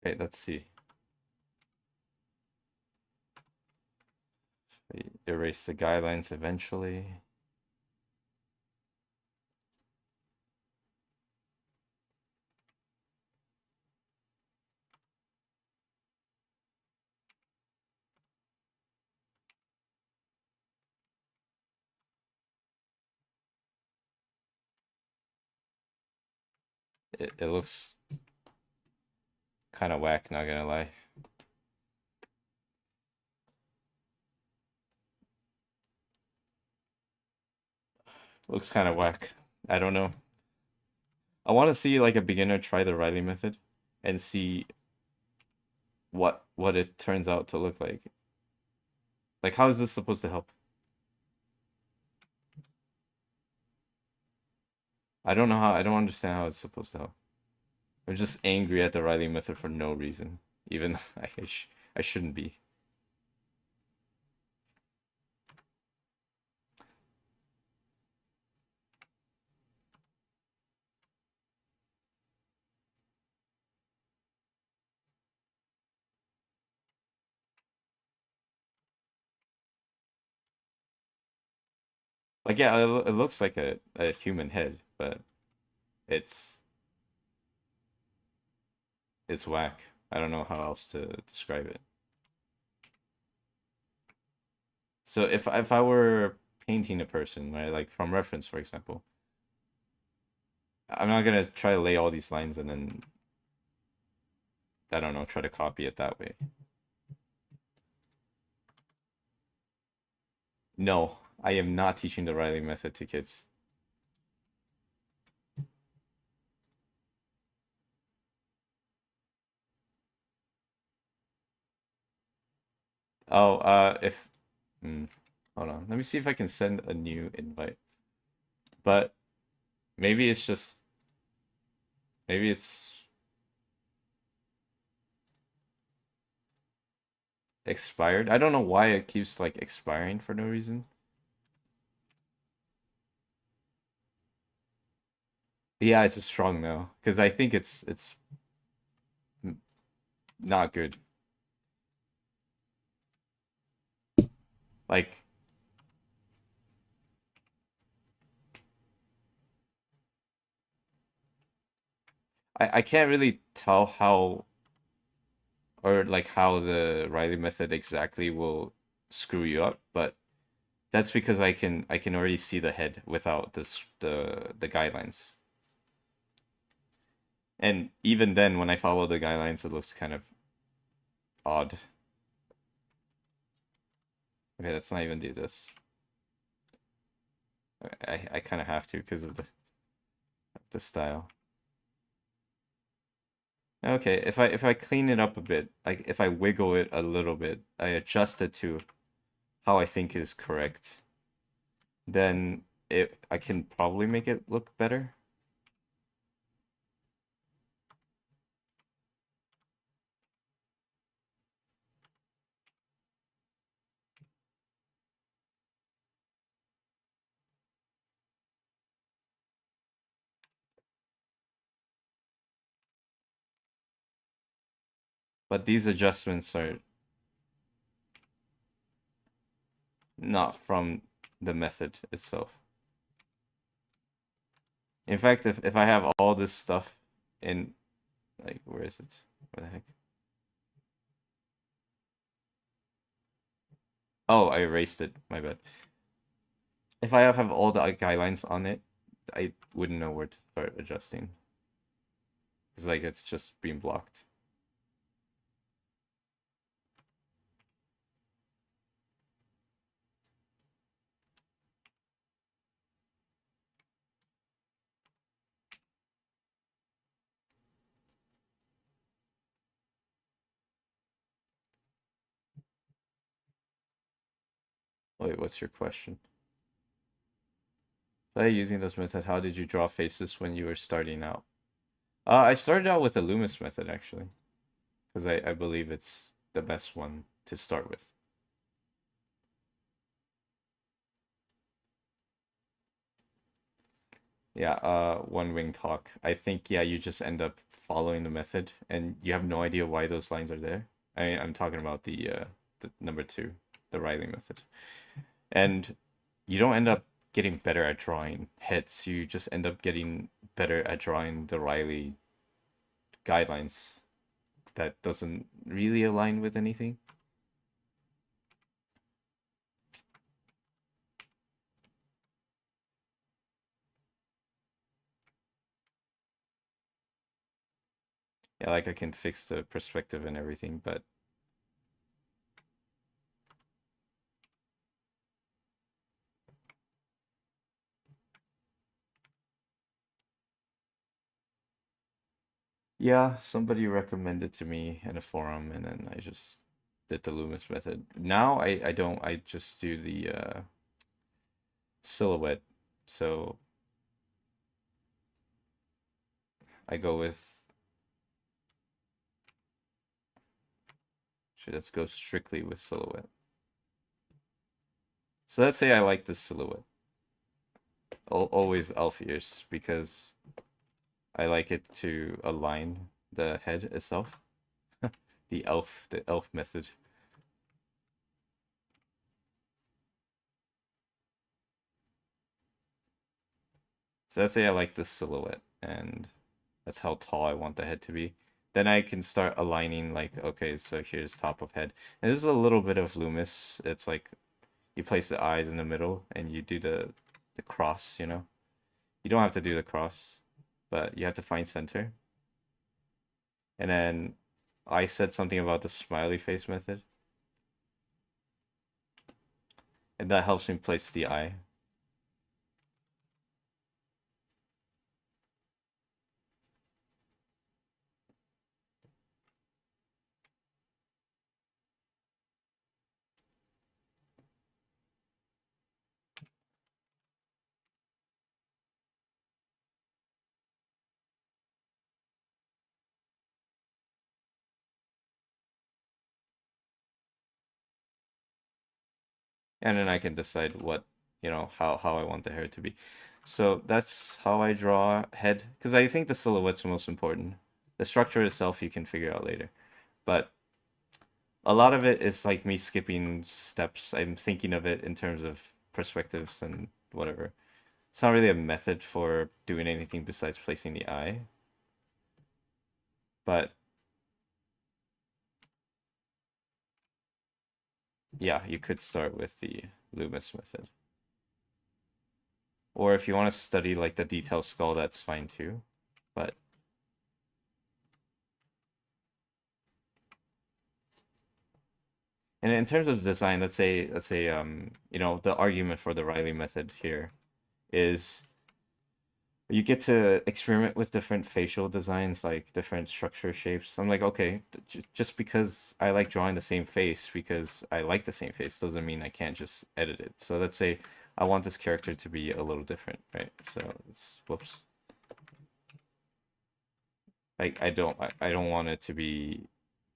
Okay, let's see. Erase the guidelines eventually. It looks kind of whack, not gonna lie. Looks kind of whack. I don't know. I want to see like a beginner try the Riley method and see what it turns out to look like. Like, how is this supposed to help? I don't know how. I don't understand how it's supposed to help. I'm just angry at the Riley method for no reason, even I shouldn't be. Like, yeah, it looks like a human head, but it's it's whack. I don't know how else to describe it. So if I were painting a person, right, like from reference, for example, I'm not gonna try to lay all these lines and then I don't know, try to copy it that way. No, I am not teaching the Riley method to kids. Oh, if hold on, let me see if I can send a new invite. But maybe it's just maybe it's expired. I don't know why it keeps like expiring for no reason. Yeah, it's a strong no because I think it's not good. Like I can't really tell how or like how the Riley method exactly will screw you up, but that's because I can already see the head without the guidelines. And even then when I follow the guidelines it looks kind of odd. Okay, let's not even do this. I kind of have to because of the style. Okay, if I clean it up a bit, like if I wiggle it a little bit, I adjust it to how I think is correct, then I can probably make it look better. But these adjustments are not from the method itself. In fact, if I have all this stuff in, like, where is it? Where the heck? Oh, I erased it. My bad. If I have all the guidelines on it, I wouldn't know where to start adjusting. It's like it's just being blocked. Wait, what's your question? By using this method, how did you draw faces when you were starting out? I started out with the Lumis method actually, because I believe it's the best one to start with. Yeah, one wing talk. I think yeah, you just end up following the method, and you have no idea why those lines are there. I'm talking about the number two, the Riley method, and you don't end up getting better at drawing heads. You just end up getting better at drawing the Riley guidelines. That doesn't really align with anything. Yeah, like I can fix the perspective and everything, but yeah, somebody recommended to me in a forum, and then I just did the Loomis method. Now I don't. I just do the silhouette. So I go with. Let's go strictly with silhouette. So let's say I like this silhouette. Always elf ears because I like it to align the head itself. The elf method. So let's say I like this silhouette, and that's how tall I want the head to be. Then I can start aligning like, okay, so here's top of head. And this is a little bit of Loomis. It's like you place the eyes in the middle and you do the cross, you know? You don't have to do the cross, but you have to find center. And then I said something about the smiley face method. And that helps me place the eye. And then I can decide what, how I want the hair to be. So that's how I draw head, because I think the silhouette's most important. The structure itself you can figure out later. But a lot of it is like me skipping steps. I'm thinking of it in terms of perspectives and whatever. It's not really a method for doing anything besides placing the eye. But yeah, you could start with the Loomis method. Or if you want to study like the detailed skull, that's fine too. But and in terms of design, let's say the argument for the Riley method here is you get to experiment with different facial designs, like different structure shapes. I'm like, okay, just because I like drawing the same face, because I like the same face, doesn't mean I can't just edit it. So let's say I want this character to be a little different, right? So it's whoops. I don't want it to be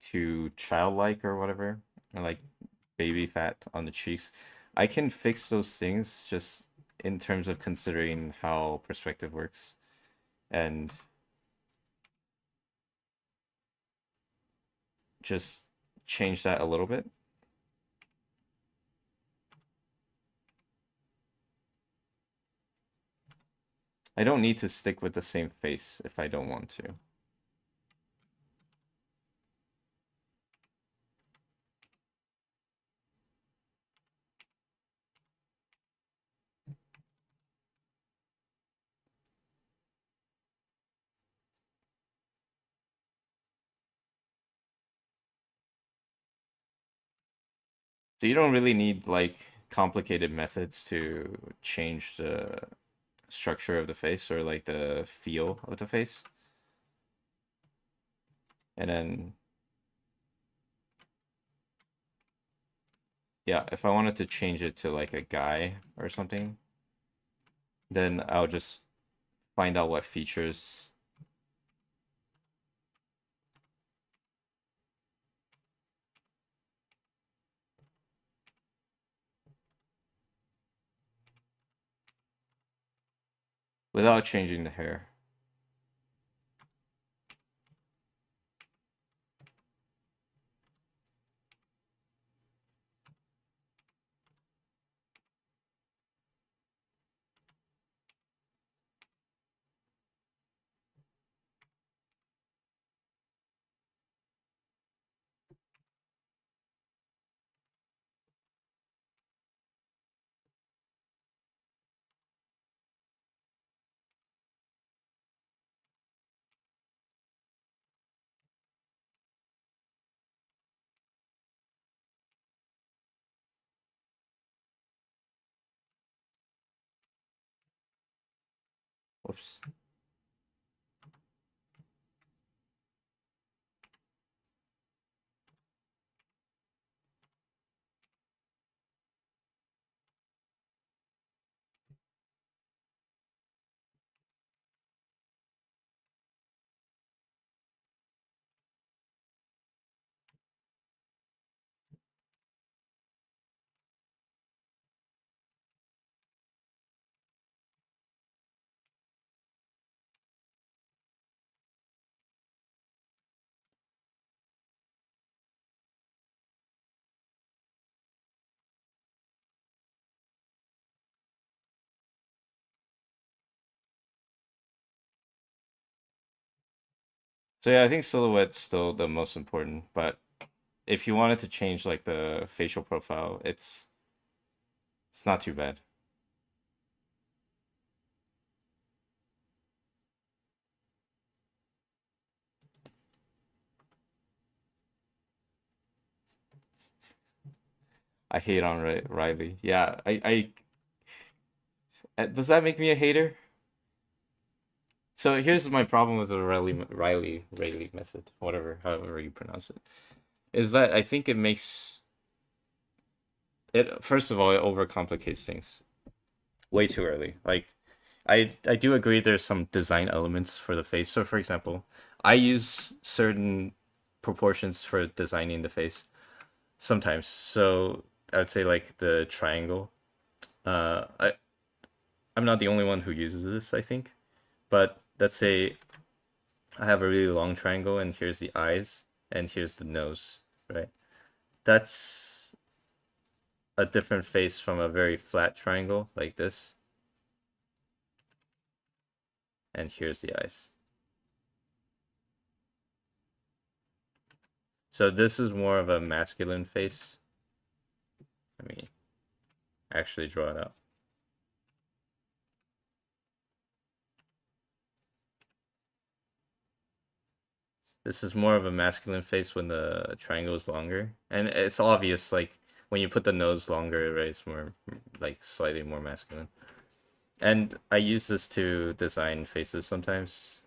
too childlike or whatever, or like baby fat on the cheeks. I can fix those things just in terms of considering how perspective works and just change that a little bit. I don't need to stick with the same face if I don't want to. So you don't really need like complicated methods to change the structure of the face or like the feel of the face. And then, yeah, if I wanted to change it to like a guy or something, then I'll just find out what features without changing the hair. Whoops. So yeah, I think silhouette's still the most important, but if you wanted to change like the facial profile, it's not too bad. I hate on Riley. Yeah, does that make me a hater? So here's my problem with the Riley method, whatever, however you pronounce it, is that I think it makes it, first of all, it overcomplicates things way too early. Like, I do agree there's some design elements for the face. So for example, I use certain proportions for designing the face sometimes. So I would say like the triangle. I'm not the only one who uses this, I think. But let's say I have a really long triangle and here's the eyes and here's the nose, right? That's a different face from a very flat triangle like this. And here's the eyes. So this is more of a masculine face. Let me actually draw it out. This is more of a masculine face when the triangle is longer. And it's obvious, like, when you put the nose longer, right, it's more, like, slightly more masculine. And I use this to design faces sometimes.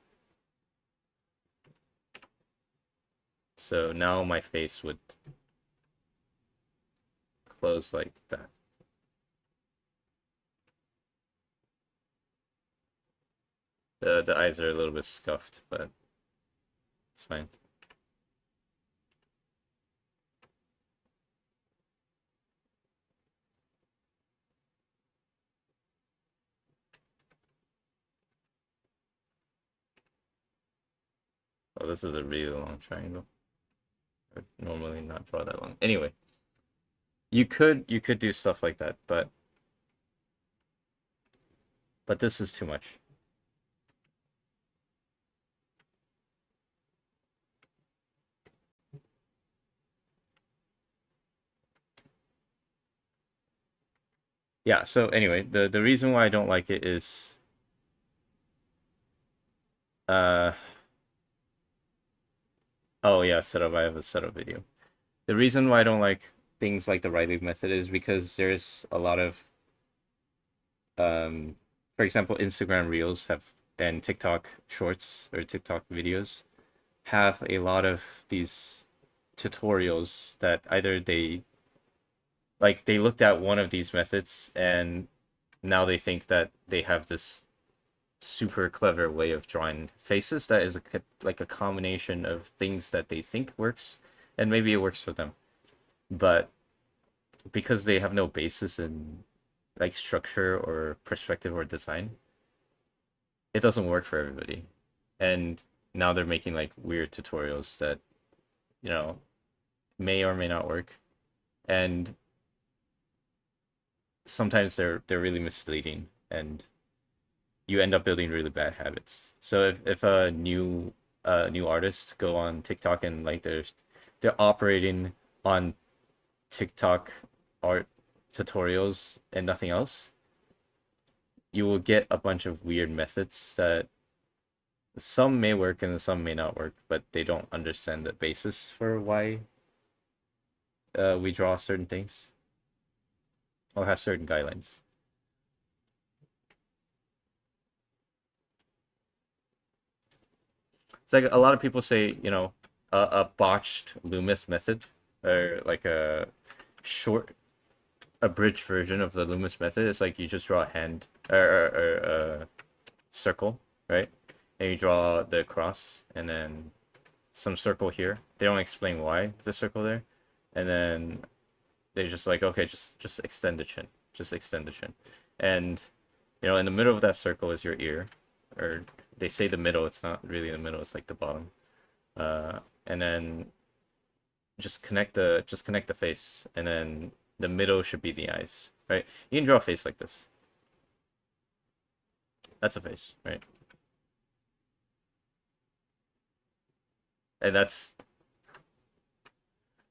So now my face would close like that. The eyes are a little bit scuffed, but it's fine. Oh, this is a really long triangle. I would normally not draw that long. Anyway, you could do stuff like that, but this is too much. Yeah, so anyway, the reason why I don't like it is uh oh yeah, setup. I have a setup video. The reason why I don't like things like the Riley method is because there's a lot of um for example, Instagram Reels have and TikTok Shorts or TikTok videos have a lot of these tutorials that either they looked at one of these methods and now they think that they have this super clever way of drawing faces that is like a combination of things that they think works, and maybe it works for them, but because they have no basis in like structure or perspective or design, it doesn't work for everybody. And now they're making like weird tutorials that, you know, may or may not work. And sometimes they're really misleading and you end up building really bad habits. So if a new artist go on TikTok and like they're operating on TikTok art tutorials and nothing else, you will get a bunch of weird methods that some may work and some may not work, but they don't understand the basis for why we draw certain things or have certain guidelines. It's like a lot of people say, you know, a botched Lumis method or like a short abridged version of the Lumis method. It's like you just draw a hand or a circle, right? And you draw the cross and then some circle here. They don't explain why the circle there. And then they just like, okay, just extend the chin. Just extend the chin. And you know, in the middle of that circle is your ear. Or they say the middle, it's not really the middle, it's like the bottom. And then just connect the face, and then the middle should be the eyes, right? You can draw a face like this. That's a face, right? And that's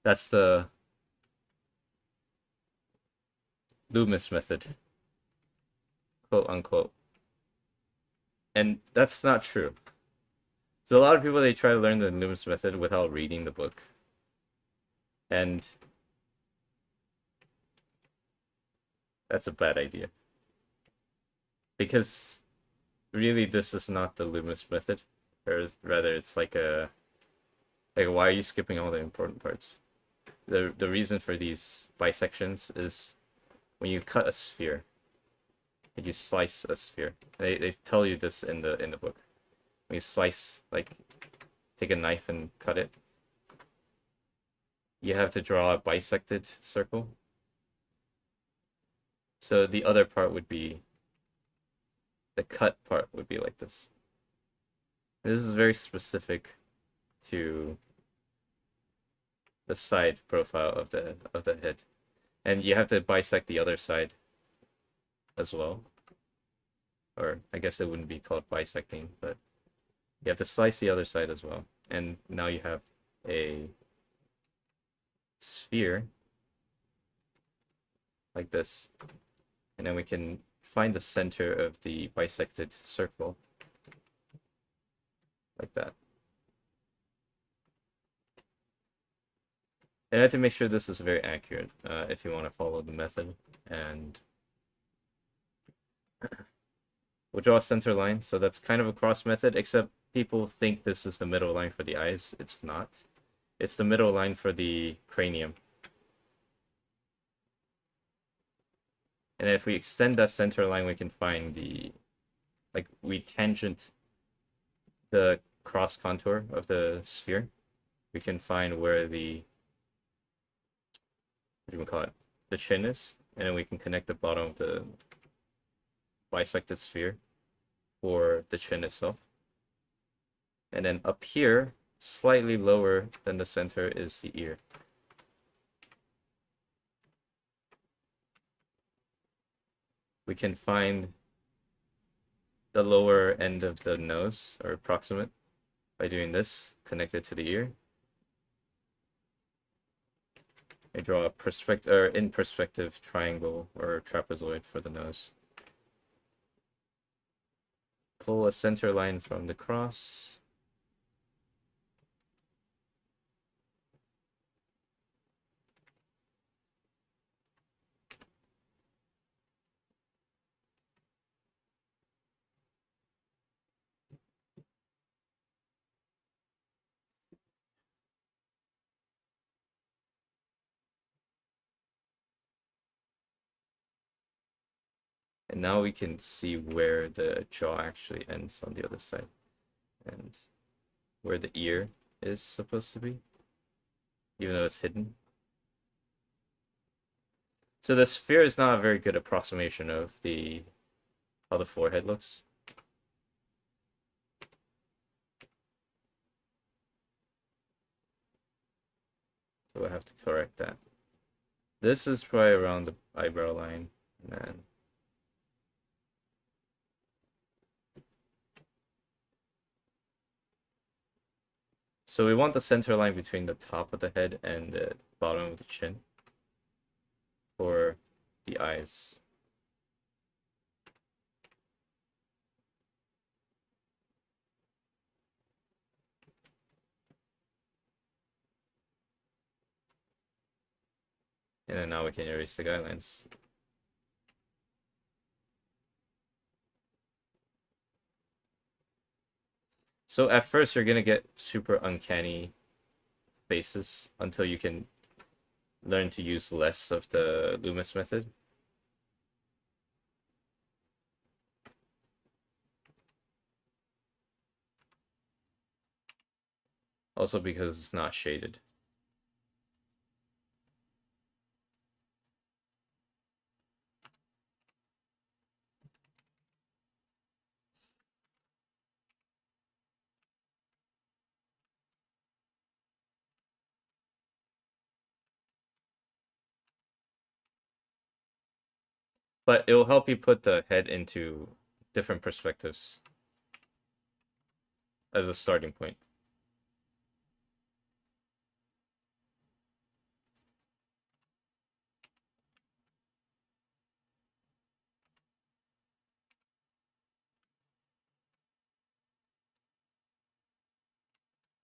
the Loomis method, quote unquote. And that's not true. So a lot of people they try to learn the Loomis method without reading the book. And that's a bad idea. Because really this is not the Loomis method. Or rather it's like why are you skipping all the important parts? The reason for these bisections is when you cut a sphere, like you slice a sphere. They tell you this in the book. When you slice, like take a knife and cut it, you have to draw a bisected circle. So the other part would be the cut part would be like this. This is very specific to the side profile of the head. And you have to bisect the other side as well. Or I guess it wouldn't be called bisecting, but you have to slice the other side as well. And now you have a sphere like this. And then we can find the center of the bisected circle like that. And I have to make sure this is very accurate if you want to follow the method. And we'll draw a center line. So that's kind of a cross method, except people think this is the middle line for the eyes. It's not. It's the middle line for the cranium. And if we extend that center line, we can find we tangent the cross contour of the sphere. We can find where the, what do we call it? The chin is. And then we can connect the bottom of the bisected sphere for the chin itself. And then up here, slightly lower than the center, is the ear. We can find the lower end of the nose, or approximate, by doing this, connected to the ear. I draw a in perspective triangle or trapezoid for the nose. Pull a center line from the cross. And now we can see where the jaw actually ends on the other side. And where the ear is supposed to be, even though it's hidden. So the sphere is not a very good approximation of how the forehead looks. So I have to correct that. This is probably around the eyebrow line, and then so we want the center line between the top of the head and the bottom of the chin for the eyes. And then now we can erase the guidelines. So at first you're gonna get super uncanny faces until you can learn to use less of the Lumis method. Also because it's not shaded. But it will help you put the head into different perspectives as a starting point.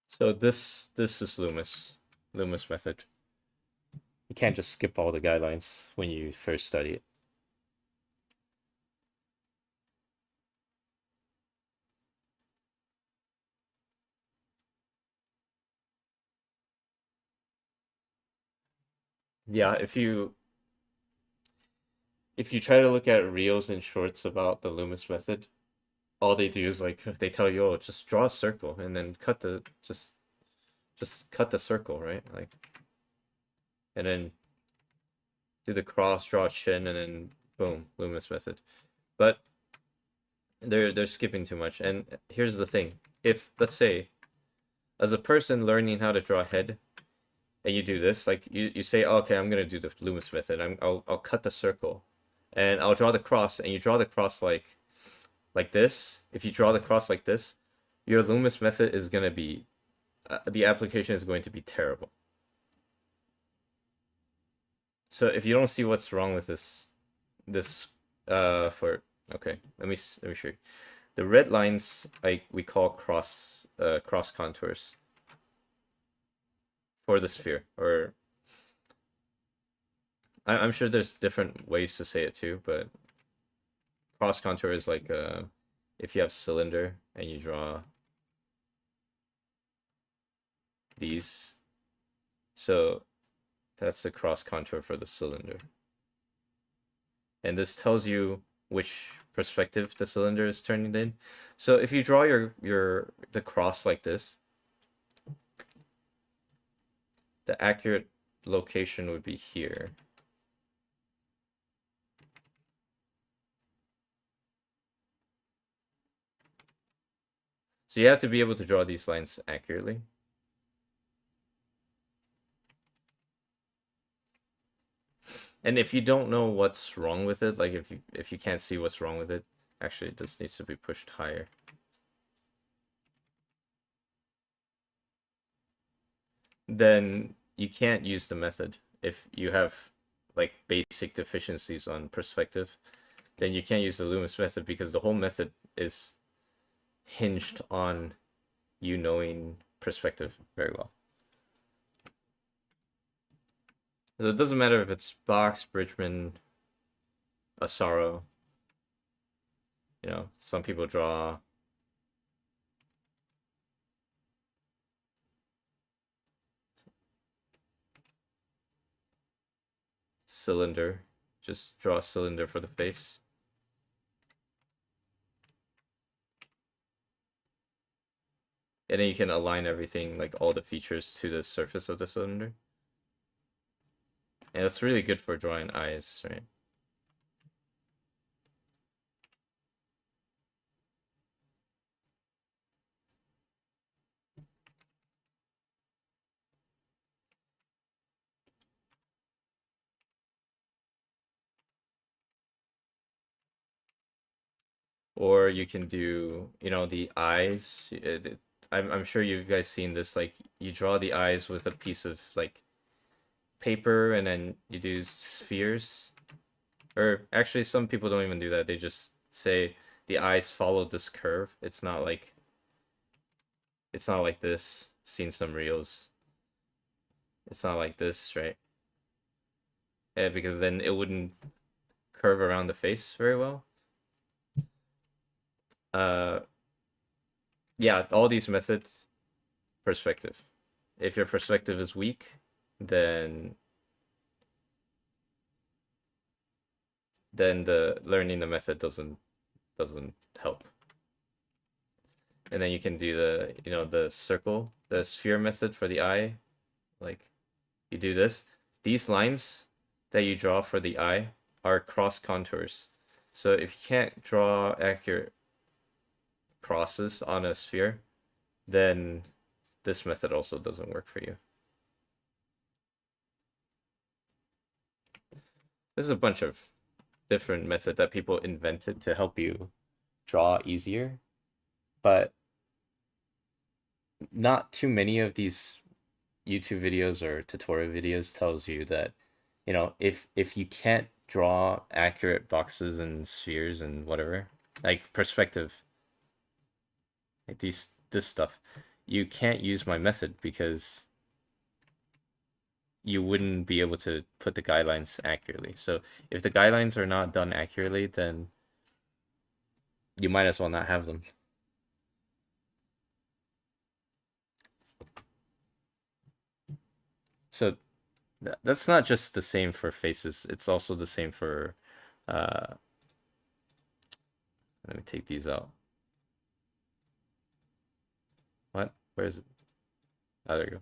So this is Lumis method. You can't just skip all the guidelines when you first study it. Yeah, if you try to look at reels and shorts about the Lumis method, all they do is like they tell you, oh, just draw a circle and then just cut the circle, right? Like, and then do the cross, draw a chin, and then boom, Lumis method. But they're skipping too much. And here's the thing: if let's say, as a person learning how to draw a head, and you do this, like you say, oh, okay, I'm gonna do the Lumis method. I'll cut the circle, and I'll draw the cross, and you draw the cross like this. If you draw the cross like this, your Lumis method is gonna be the application is going to be terrible. So if you don't see what's wrong with this for okay, let me show you. The red lines we call cross contours for the sphere, or I'm sure there's different ways to say it too, but cross contour is like if you have cylinder and you draw these, so that's the cross contour for the cylinder. And this tells you which perspective the cylinder is turning in. So if you draw the cross like this, the accurate location would be here. So you have to be able to draw these lines accurately. And if you don't know what's wrong with it, like if you can't see what's wrong with it, actually this needs to be pushed higher. Then you can't use the method. If you have like basic deficiencies on perspective, then you can't use the Lumis method because the whole method is hinged on you knowing perspective very well. So it doesn't matter if it's Box, Bridgman, Asaro. You know, some people draw cylinder. Just draw a cylinder for the face. And then you can align everything, like all the features to the surface of the cylinder. And that's really good for drawing eyes, right? Or you can do, the eyes. I'm sure you guys seen this. Like you draw the eyes with a piece of like paper, and then you do spheres. Or actually, some people don't even do that. They just say the eyes follow this curve. It's not like this. Seen some reels. It's not like this, right? Yeah, because then it wouldn't curve around the face very well. Uh, yeah, all these methods, perspective. If your perspective is weak, then the learning the method doesn't help. And then you can do the circle, the sphere method for the eye. Like you do this. These lines that you draw for the eye are cross contours. So if you can't draw accurate crosses on a sphere, then this method also doesn't work for you. This is a bunch of different methods that people invented to help you draw easier, but not too many of these YouTube videos or tutorial videos tells you that, if you can't draw accurate boxes and spheres and whatever, like perspective, like this stuff, you can't use my method because you wouldn't be able to put the guidelines accurately. So if the guidelines are not done accurately, then you might as well not have them. So that's not just the same for faces, it's also the same for uh let me take these out. What? Where is it? Oh, there you go.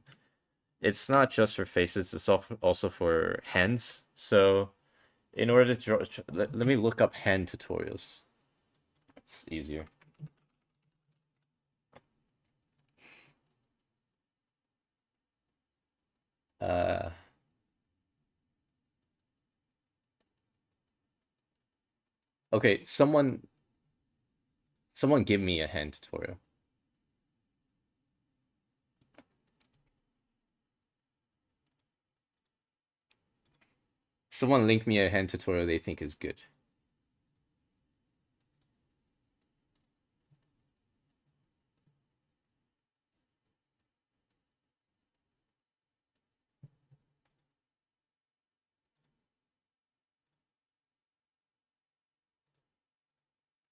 It's not just for faces, it's also for hands. So in order to draw, let me look up hand tutorials. It's easier. Uh, okay, someone give me a hand tutorial. Someone link me a hand tutorial they think is good.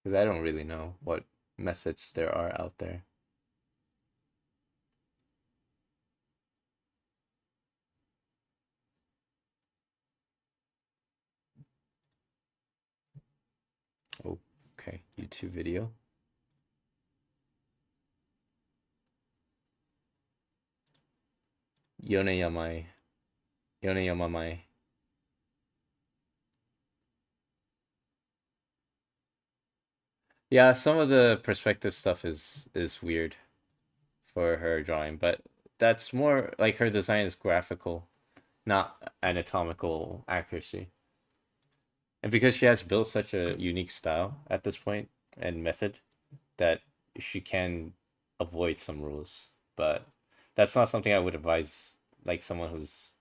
Because I don't really know what methods there are out there. Oh, okay, YouTube video. Yone Yamai. Yone Yamamai. Yeah, some of the perspective stuff is weird for her drawing, but that's more like her design is graphical, not anatomical accuracy. And because she has built such a unique style at this point and method, that she can avoid some rules. But that's not something I would advise like someone who's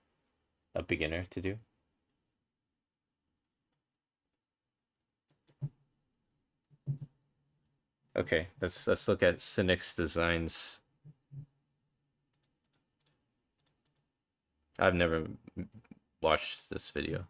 a beginner to do. Okay, let's look at Cynic's designs. I've never watched this video.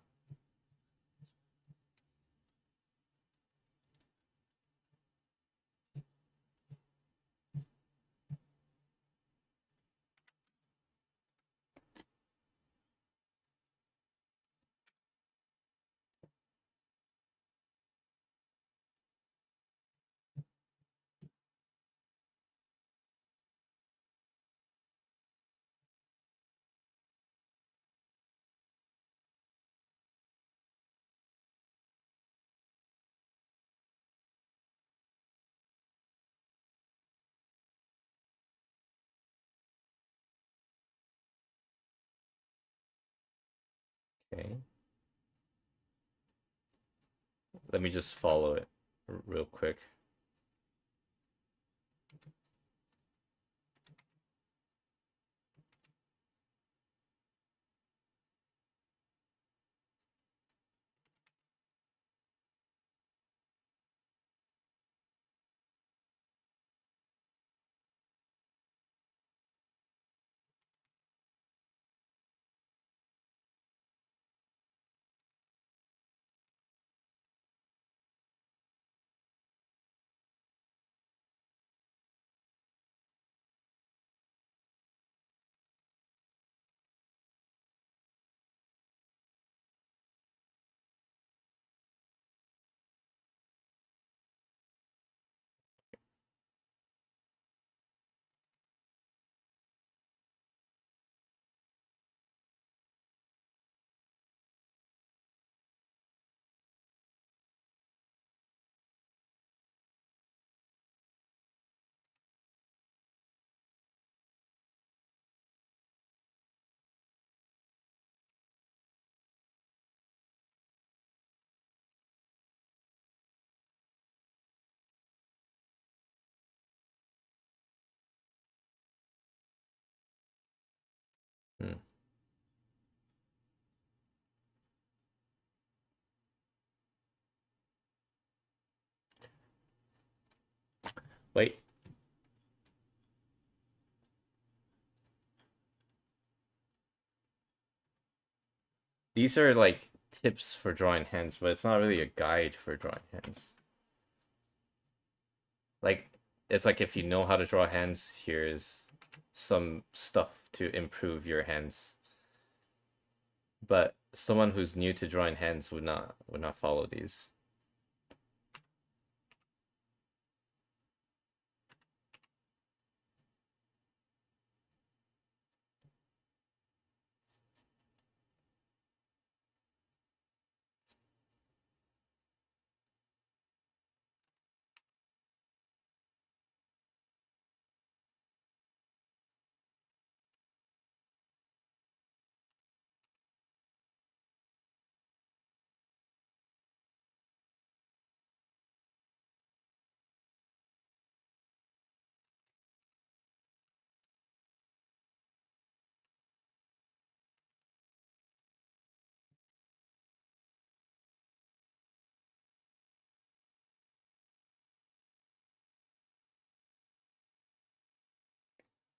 Okay. Let me just follow it real quick. Hmm. Wait, these are like tips for drawing hands, but it's not really a guide for drawing hands. Like, it's like if you know how to draw hands, here's some stuff to improve your hands. But someone who's new to drawing hands would not follow these.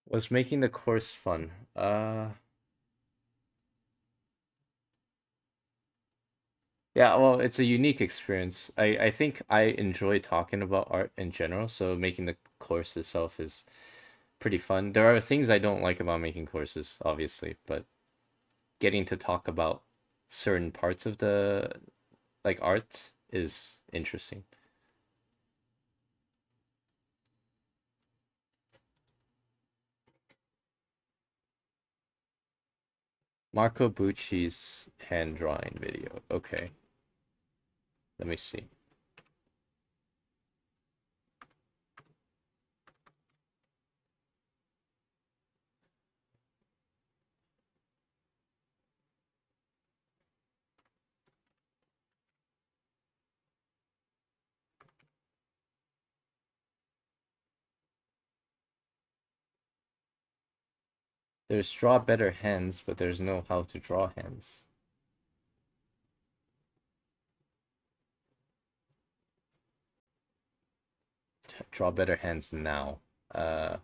Was making the course fun? Yeah, well, it's a unique experience. I think I enjoy talking about art in general, so making the course itself is pretty fun. There are things I don't like about making courses, obviously, but getting to talk about certain parts of the like art is interesting. Marco Bucci's hand drawing video. Okay, let me see. There's draw better hands, but there's no how to draw hands. Draw better hands now. Uh,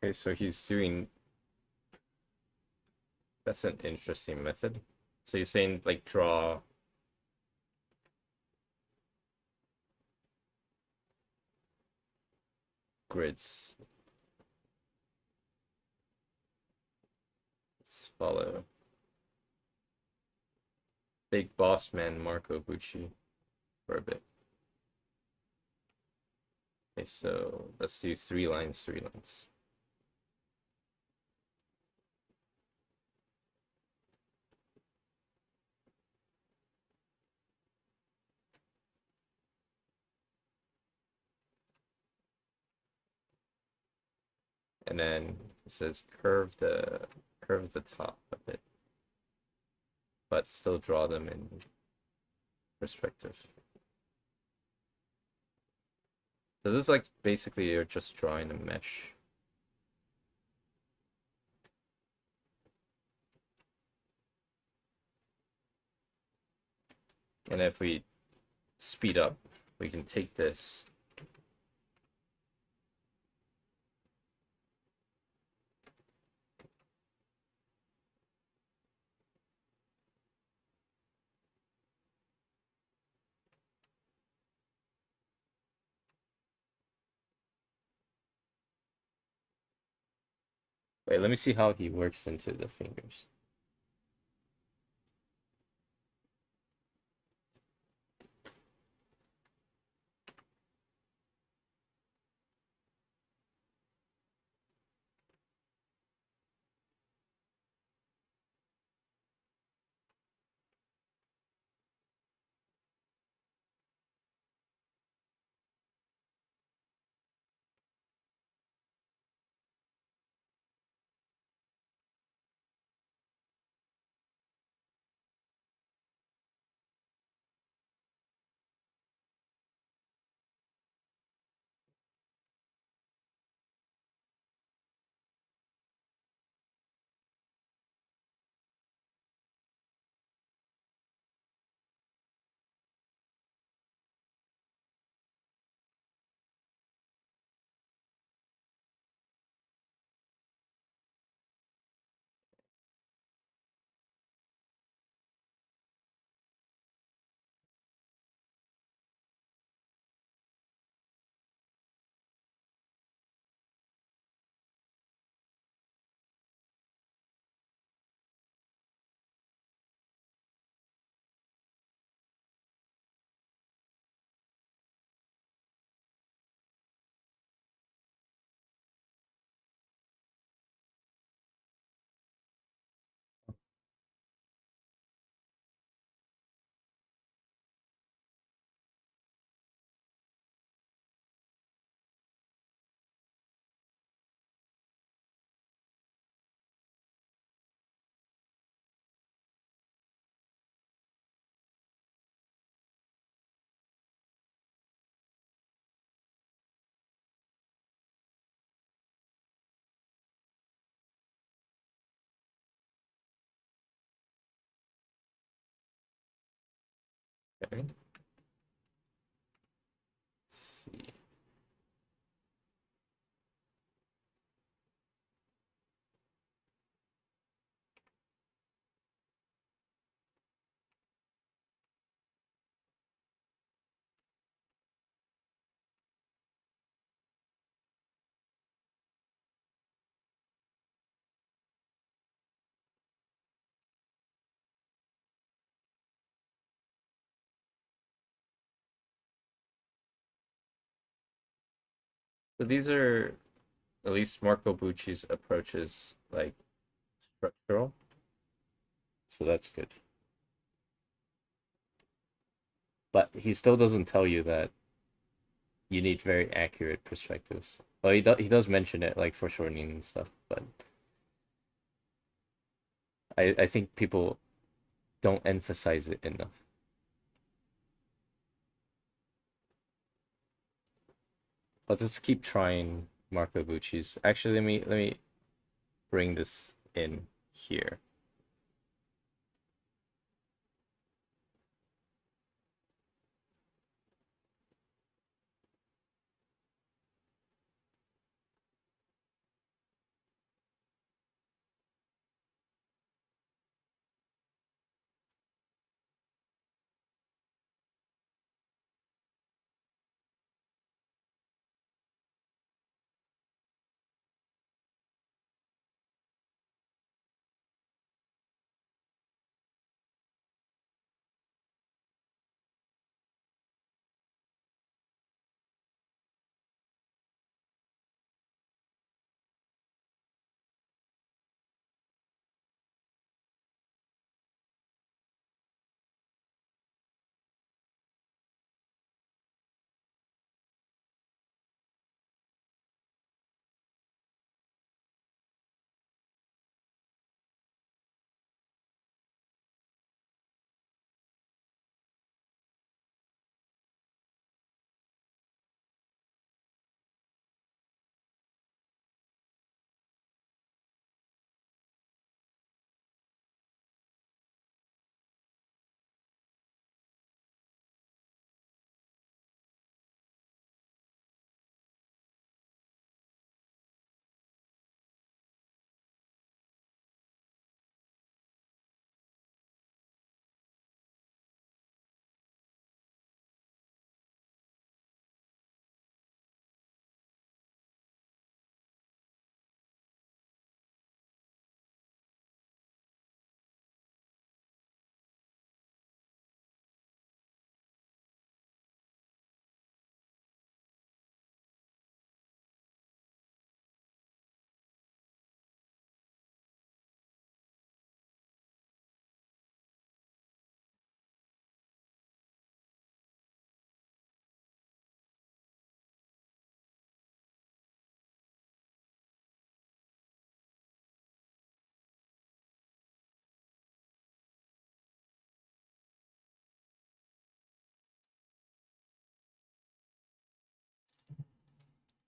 Okay, so he's doing. That's an interesting method. So you're saying like draw grids. Let's follow Big Boss Man Marco Bucci for a bit. Okay, so let's do 3 lines, 3 lines. And then it says curve the top a bit, but still draw them in perspective. So this is like basically you're just drawing a mesh. And if we speed up, we can take this wait, let me see how he works into the fingers. Okay. Let's see. So these are at least Marco Bucci's approaches like structural. So that's good. But he still doesn't tell you that you need very accurate perspectives. Well, he does mention it like foreshortening and stuff, but I think people don't emphasize it enough. But let's keep trying Marco Bucci's. Actually, let me bring this in here.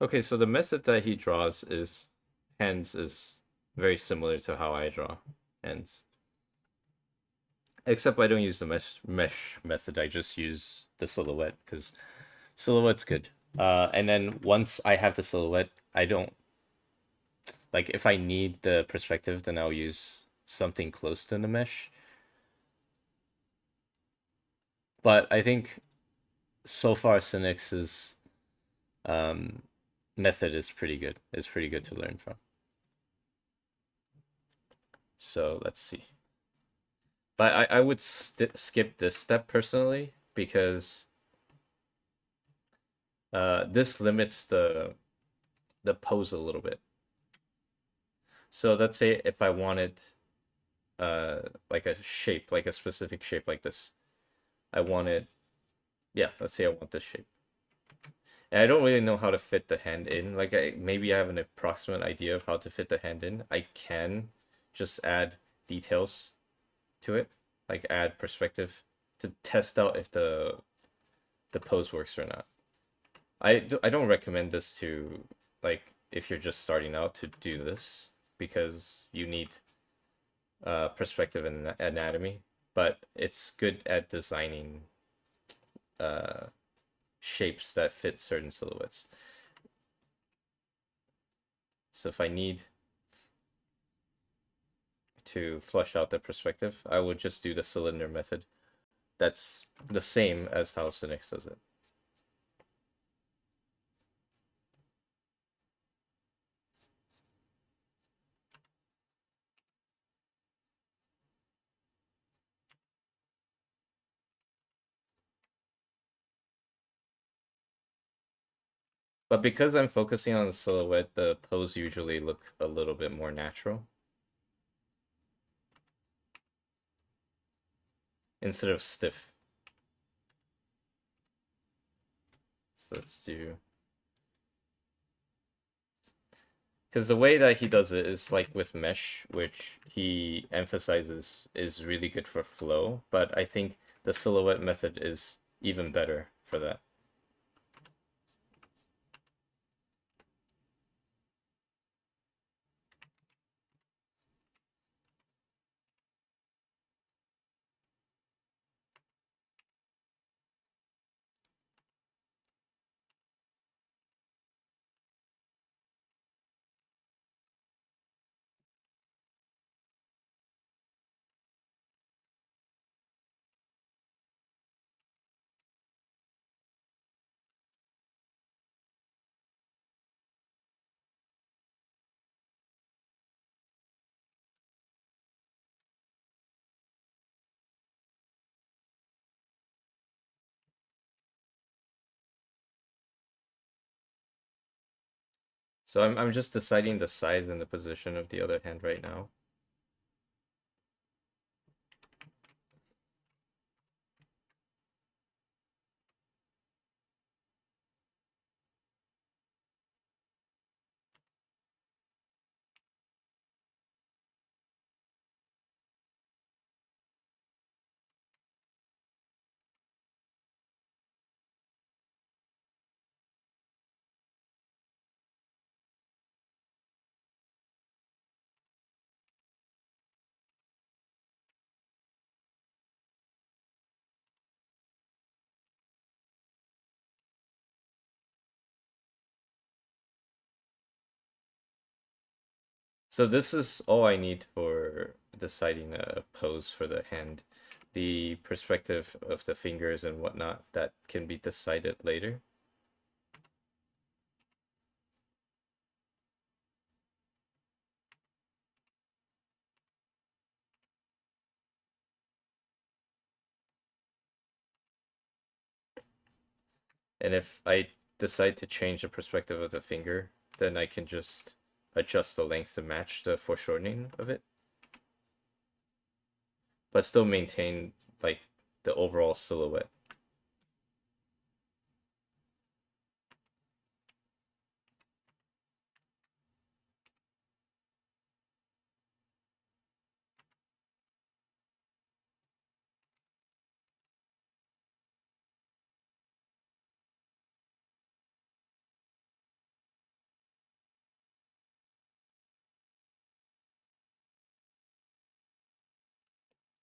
Okay, so the method that he draws is hands is very similar to how I draw hands. Except I don't use the mesh method. I just use the silhouette because silhouette's good. And then once I have the silhouette, I don't like if I need the perspective, then I'll use something close to the mesh. But I think so far Cynic's um, method is pretty good. It's pretty good to learn from. So let's see. But I would skip this step personally because this limits the pose a little bit. So let's say if I wanted like a shape, like a specific shape like this. I wanted, yeah, let's say I want this shape. And I don't really know how to fit the hand in. Like maybe I have an approximate idea of how to fit the hand in. I can just add details to it, like add perspective to test out if the pose works or not. I don't recommend this to like if you're just starting out to do this because you need perspective and anatomy, but it's good at designing uh, shapes that fit certain silhouettes. So if I need to flush out the perspective, I would just do the cylinder method. That's the same as how Cynics does it. But because I'm focusing on the silhouette, the pose usually look a little bit more natural instead of stiff. So let's do, because the way that he does it is like with mesh, which he emphasizes is really good for flow, but I think the silhouette method is even better for that. So I'm just deciding the size and the position of the other hand right now. So this is all I need for deciding a pose for the hand. The perspective of the fingers and whatnot, that can be decided later. And if I decide to change the perspective of the finger, then I can just adjust the length to match the foreshortening of it, but still maintain like the overall silhouette.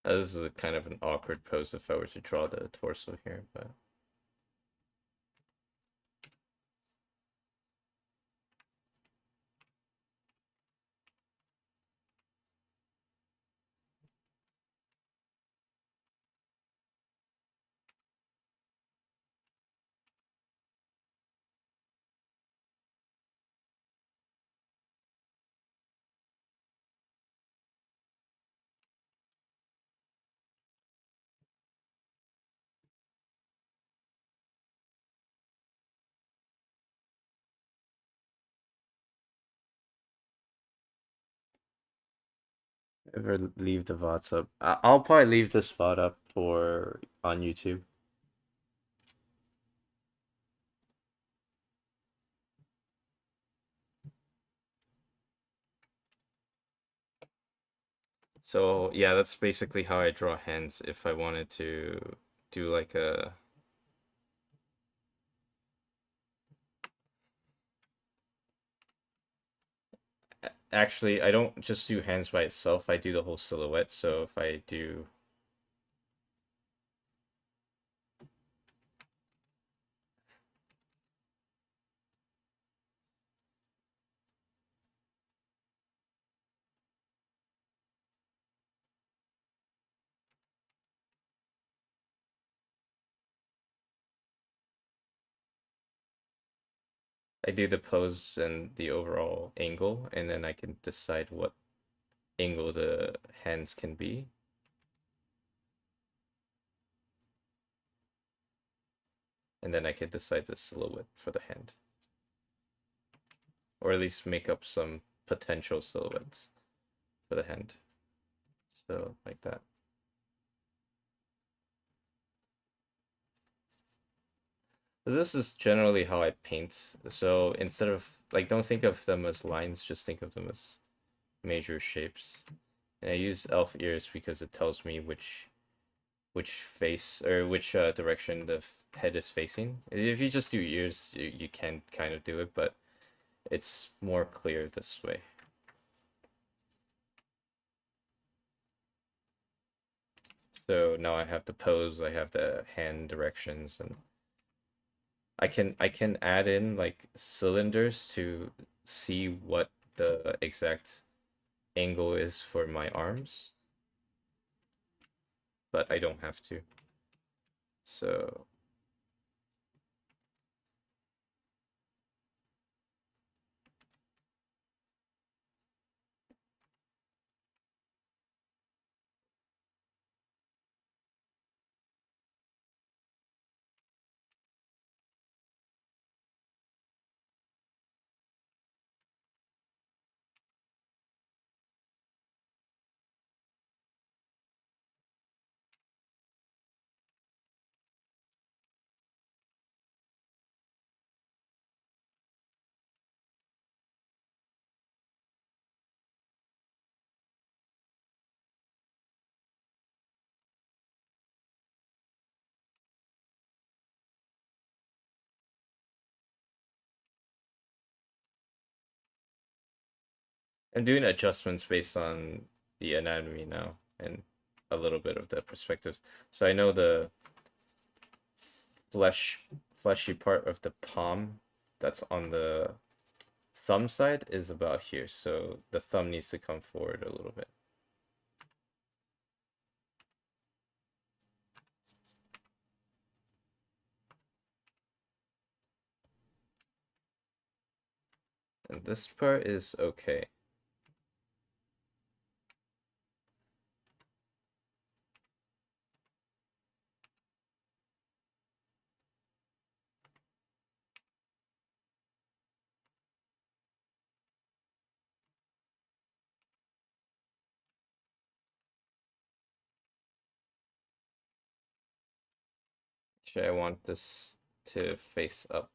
This is a kind of an awkward pose if I were to draw the torso here, but ever leave the VODs up. I'll probably leave this VOD up for on YouTube. So yeah, that's basically how I draw hands if I wanted to do like a actually I don't just do hands by itself, I do the whole silhouette. So if I do I do the pose and the overall angle, and then I can decide what angle the hands can be. And then I can decide the silhouette for the hand. Or at least make up some potential silhouettes for the hand. So like that. This is generally how I paint. So instead of like, don't think of them as lines, just think of them as major shapes. And I use elf ears because it tells me which face or which direction the head is facing. If you just do ears, you can kind of do it, but it's more clear this way. So now I have the pose, I have the hand directions, and I can add in like cylinders to see what the exact angle is for my arms, but I don't have to. So I'm doing adjustments based on the anatomy now and a little bit of the perspectives. So I know the fleshy part of the palm that's on the thumb side is about here. So the thumb needs to come forward a little bit. And this part is okay. Actually, I want this to face up.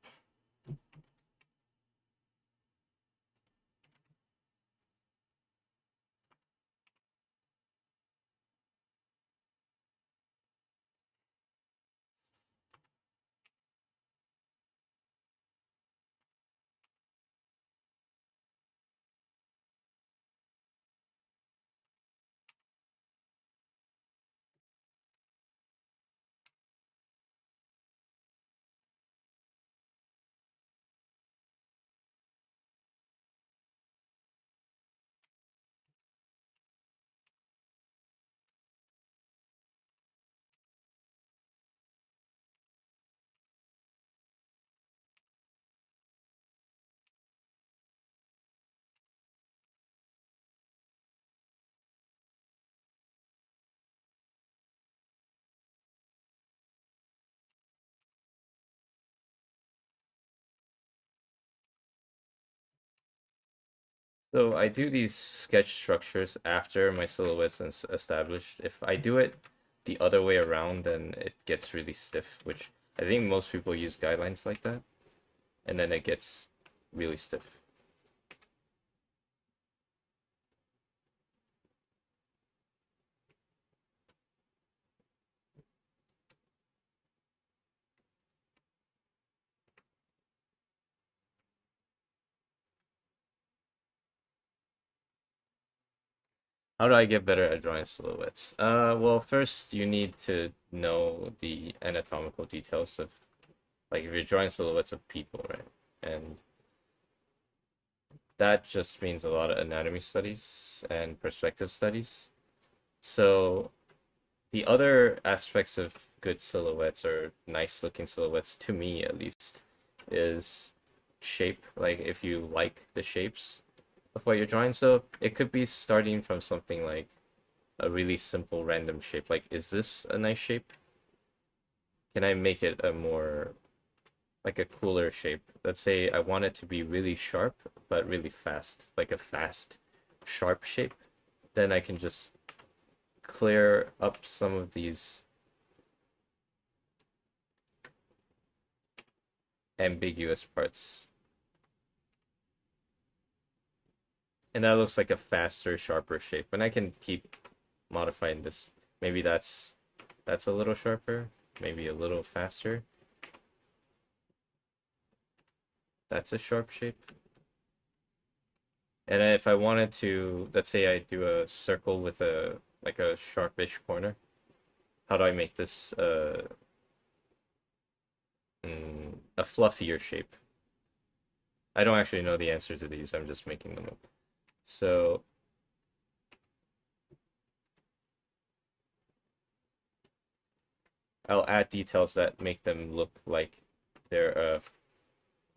So I do these sketch structures after my silhouette's established. If I do it the other way around, then it gets really stiff, which I think most people use guidelines like that, and then it gets really stiff. How do I get better at drawing silhouettes? Well, first you need to know the anatomical details of, like, if you're drawing silhouettes of people, right? And that just means a lot of anatomy studies and perspective studies. So the other aspects of good silhouettes or nice looking silhouettes, to me at least, is shape. Like if you like the shapes of what you're drawing. So it could be starting from something like a really simple random shape. Like, is this a nice shape? Can I make it a more like a cooler shape? Let's say I want it to be really sharp but really fast, like a fast, sharp shape. Then I can just clear up some of these ambiguous parts. And that looks like a faster, sharper shape. And I can keep modifying this. Maybe that's a little sharper, maybe a little faster. That's a sharp shape. And if I wanted to, let's say I do a circle with a like a sharpish corner. How do I make this a fluffier shape? I don't actually know the answer to these. I'm just making them up. So I'll add details that make them look like they're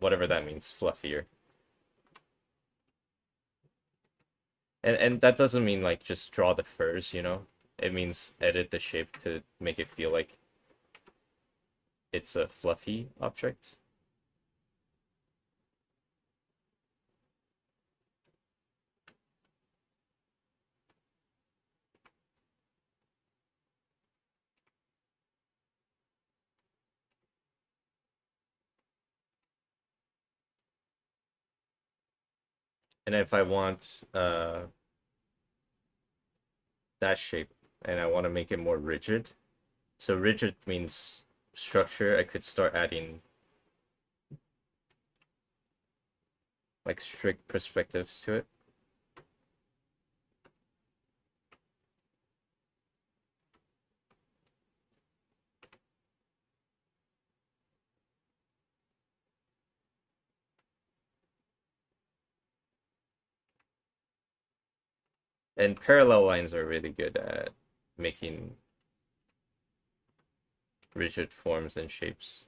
whatever that means, fluffier. And that doesn't mean like just draw the furs, you know? It means edit the shape to make it feel like it's a fluffy object. And if I want that shape and I want to make it more rigid, so rigid means structure, I could start adding like strict perspectives to it. And parallel lines are really good at making rigid forms and shapes.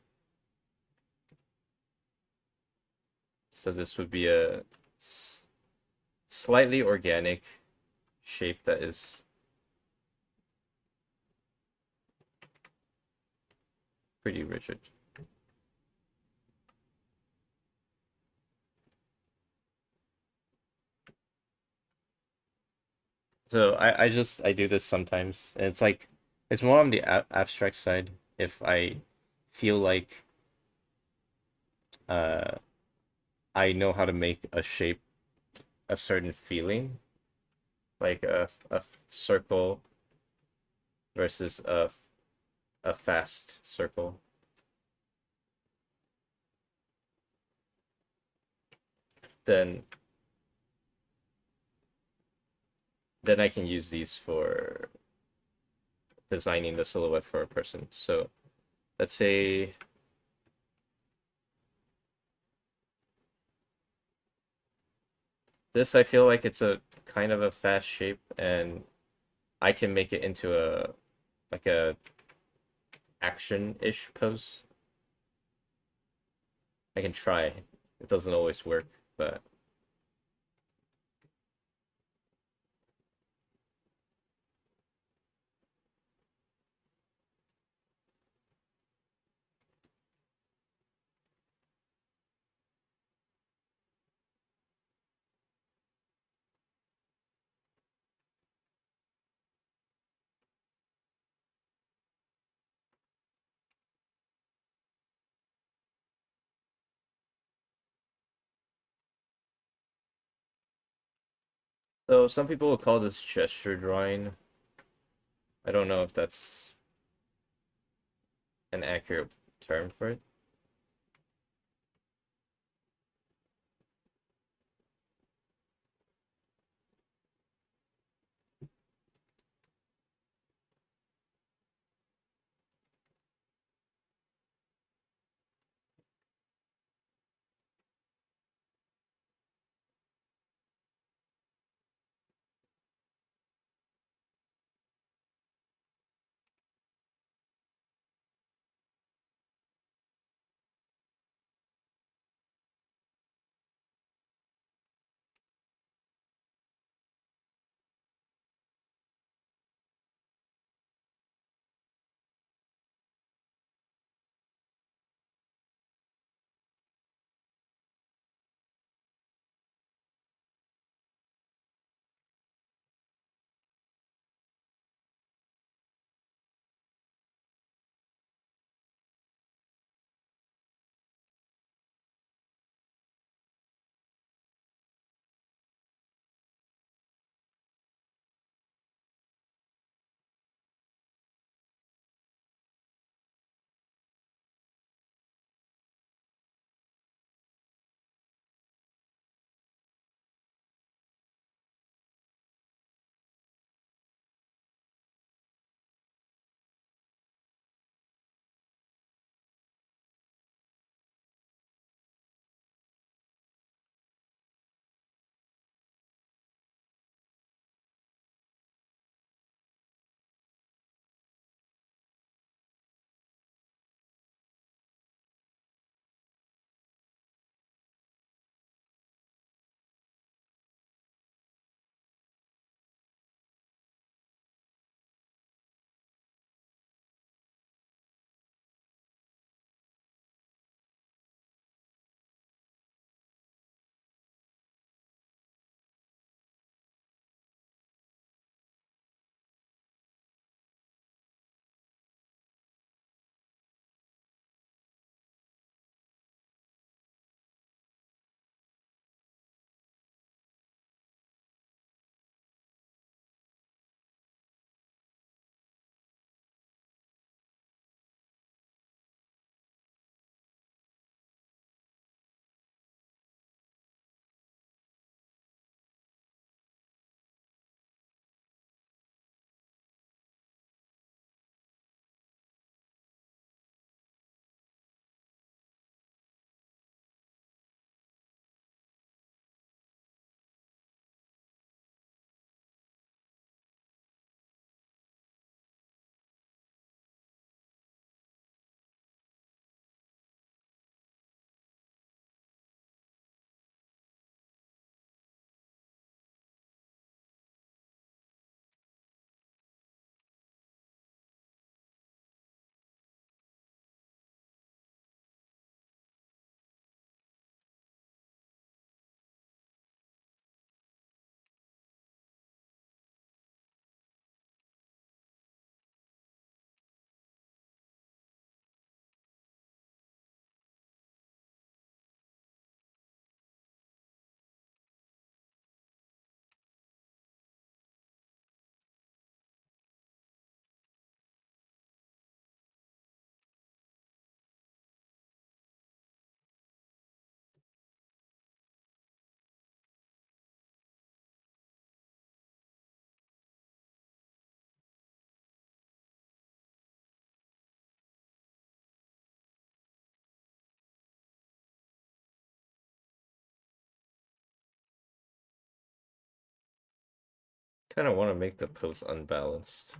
So this would be a slightly organic shape that is pretty rigid. So I do this sometimes, and it's like it's more on the abstract side. If I feel like uh I know how to make a shape a certain feeling, like a circle versus a fast circle, then I can use these for designing the silhouette for a person. So let's say this, I feel like it's a kind of a fast shape, and I can make it into a like a action-ish pose. I can try. It doesn't always work, but So some people will call this gesture drawing. I don't know if that's an accurate term for it. Kind of want to make the pose unbalanced.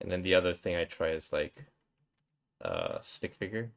And then the other thing I try is like stick figure.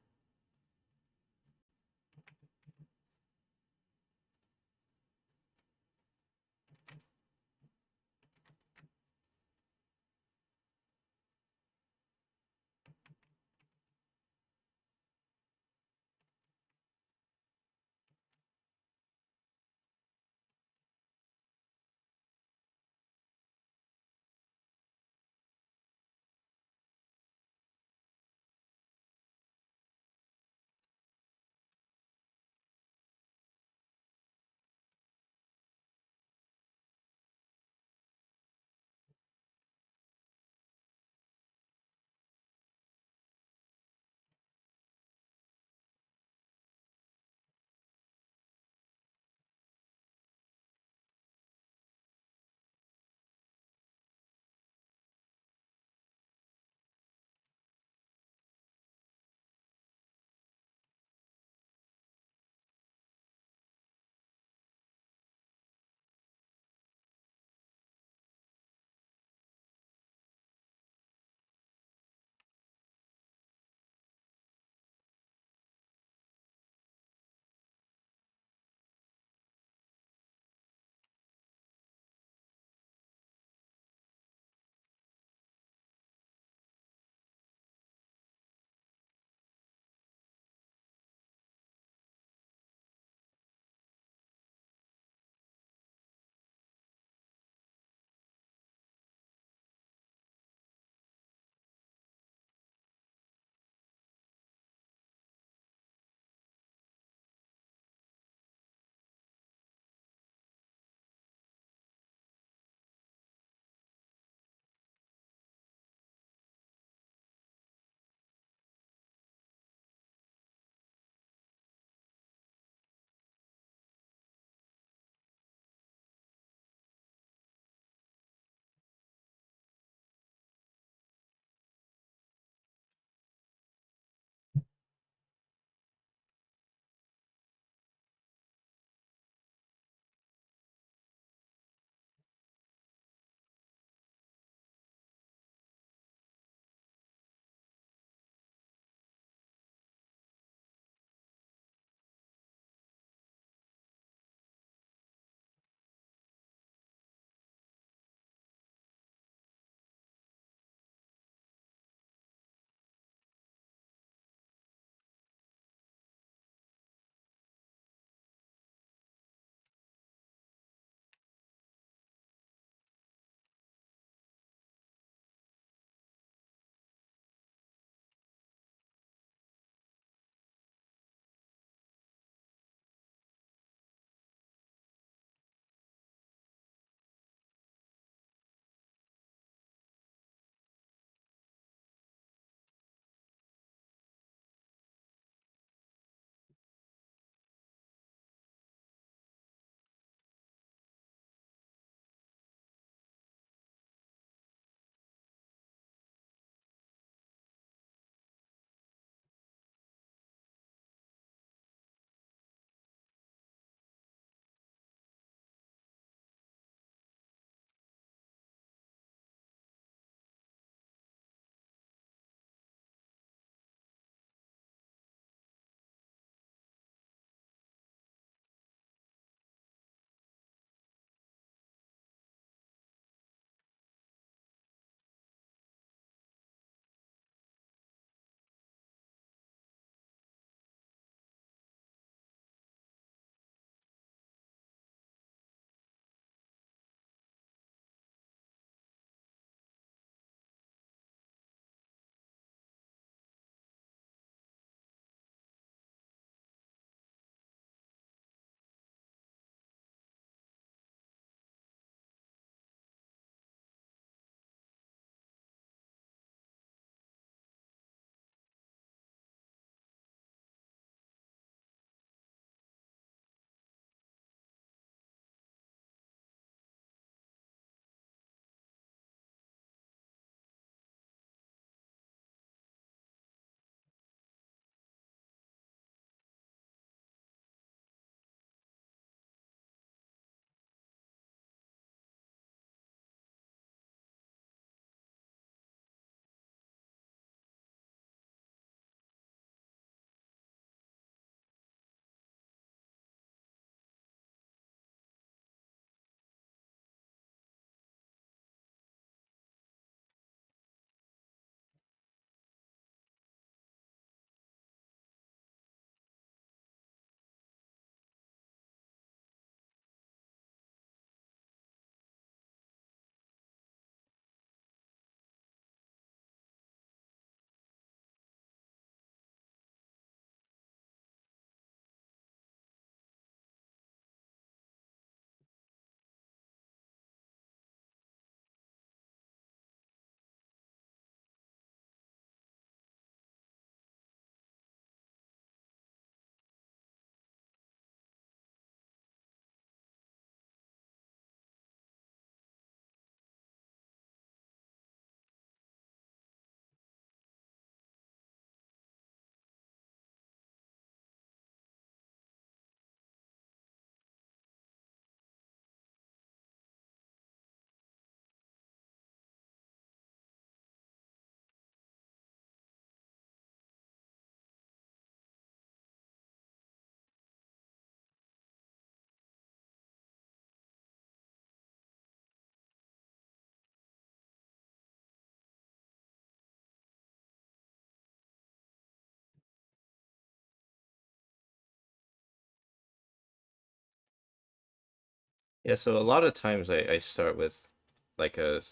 Yeah, so a lot of times I start with like a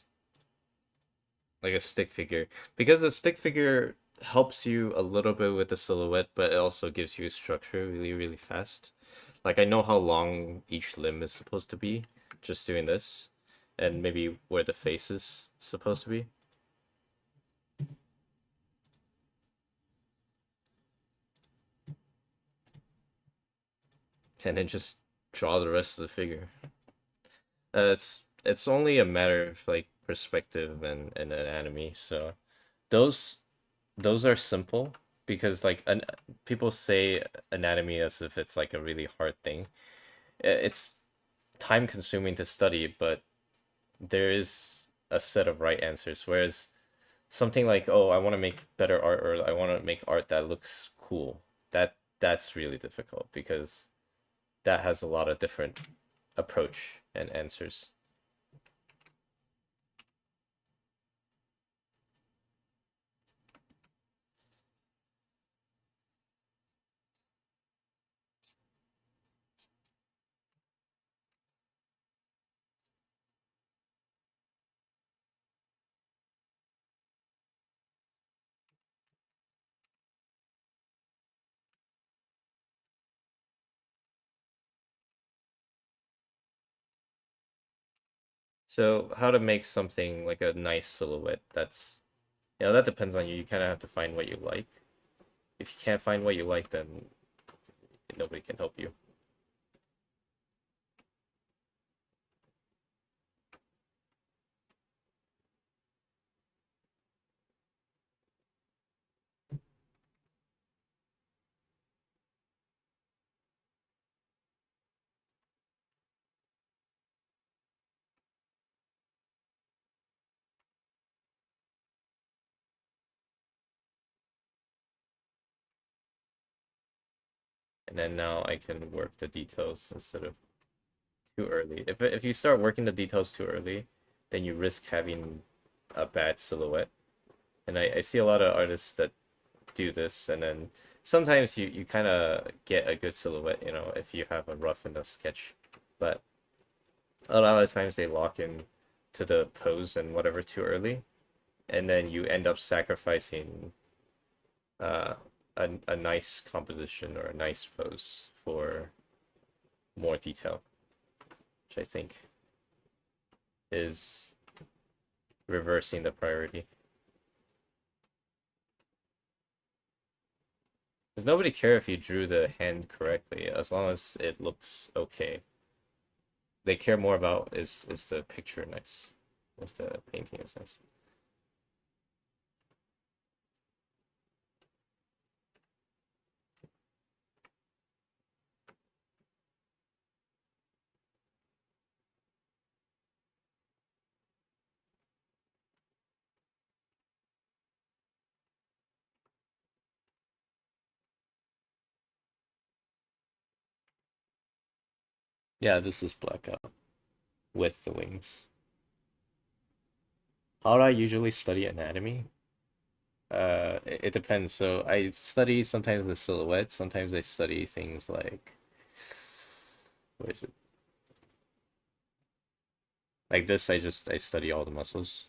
stick figure because the stick figure helps you a little bit with the silhouette, but it also gives you structure really, really fast. Like I know how long each limb is supposed to be just doing this, and maybe where the face is supposed to be, and then just draw the rest of the figure. It's only a matter of like perspective and anatomy. So those those are simple because like people say anatomy as if it's like a really hard thing. It's time consuming to study, but there is a set of right answers. Whereas something like, oh, I want to make better art or I want to make art that looks cool. That's really difficult because that has a lot of different approach and answers. So how to make something like a nice silhouette, that's that depends on you. You kind of have to find what you like. If you can't find what you like, then nobody can help you. And then now I can work the details instead of too early. If you start working the details too early, then you risk having a bad silhouette. And I see a lot of artists that do this, and then sometimes you kind of get a good silhouette, if you have a rough enough sketch. But a lot of times they lock in to the pose and whatever too early, and then you end up sacrificing uh, a nice composition or a nice pose for more detail, which I think is reversing the priority. Because nobody care if you drew the hand correctly, as long as it looks okay. They care more about is the picture nice, if the painting is nice. Yeah, this is blackout with the wings. How do I usually study anatomy? It depends. So I study sometimes the silhouette, sometimes I study things like what is it? Like this, I study all the muscles.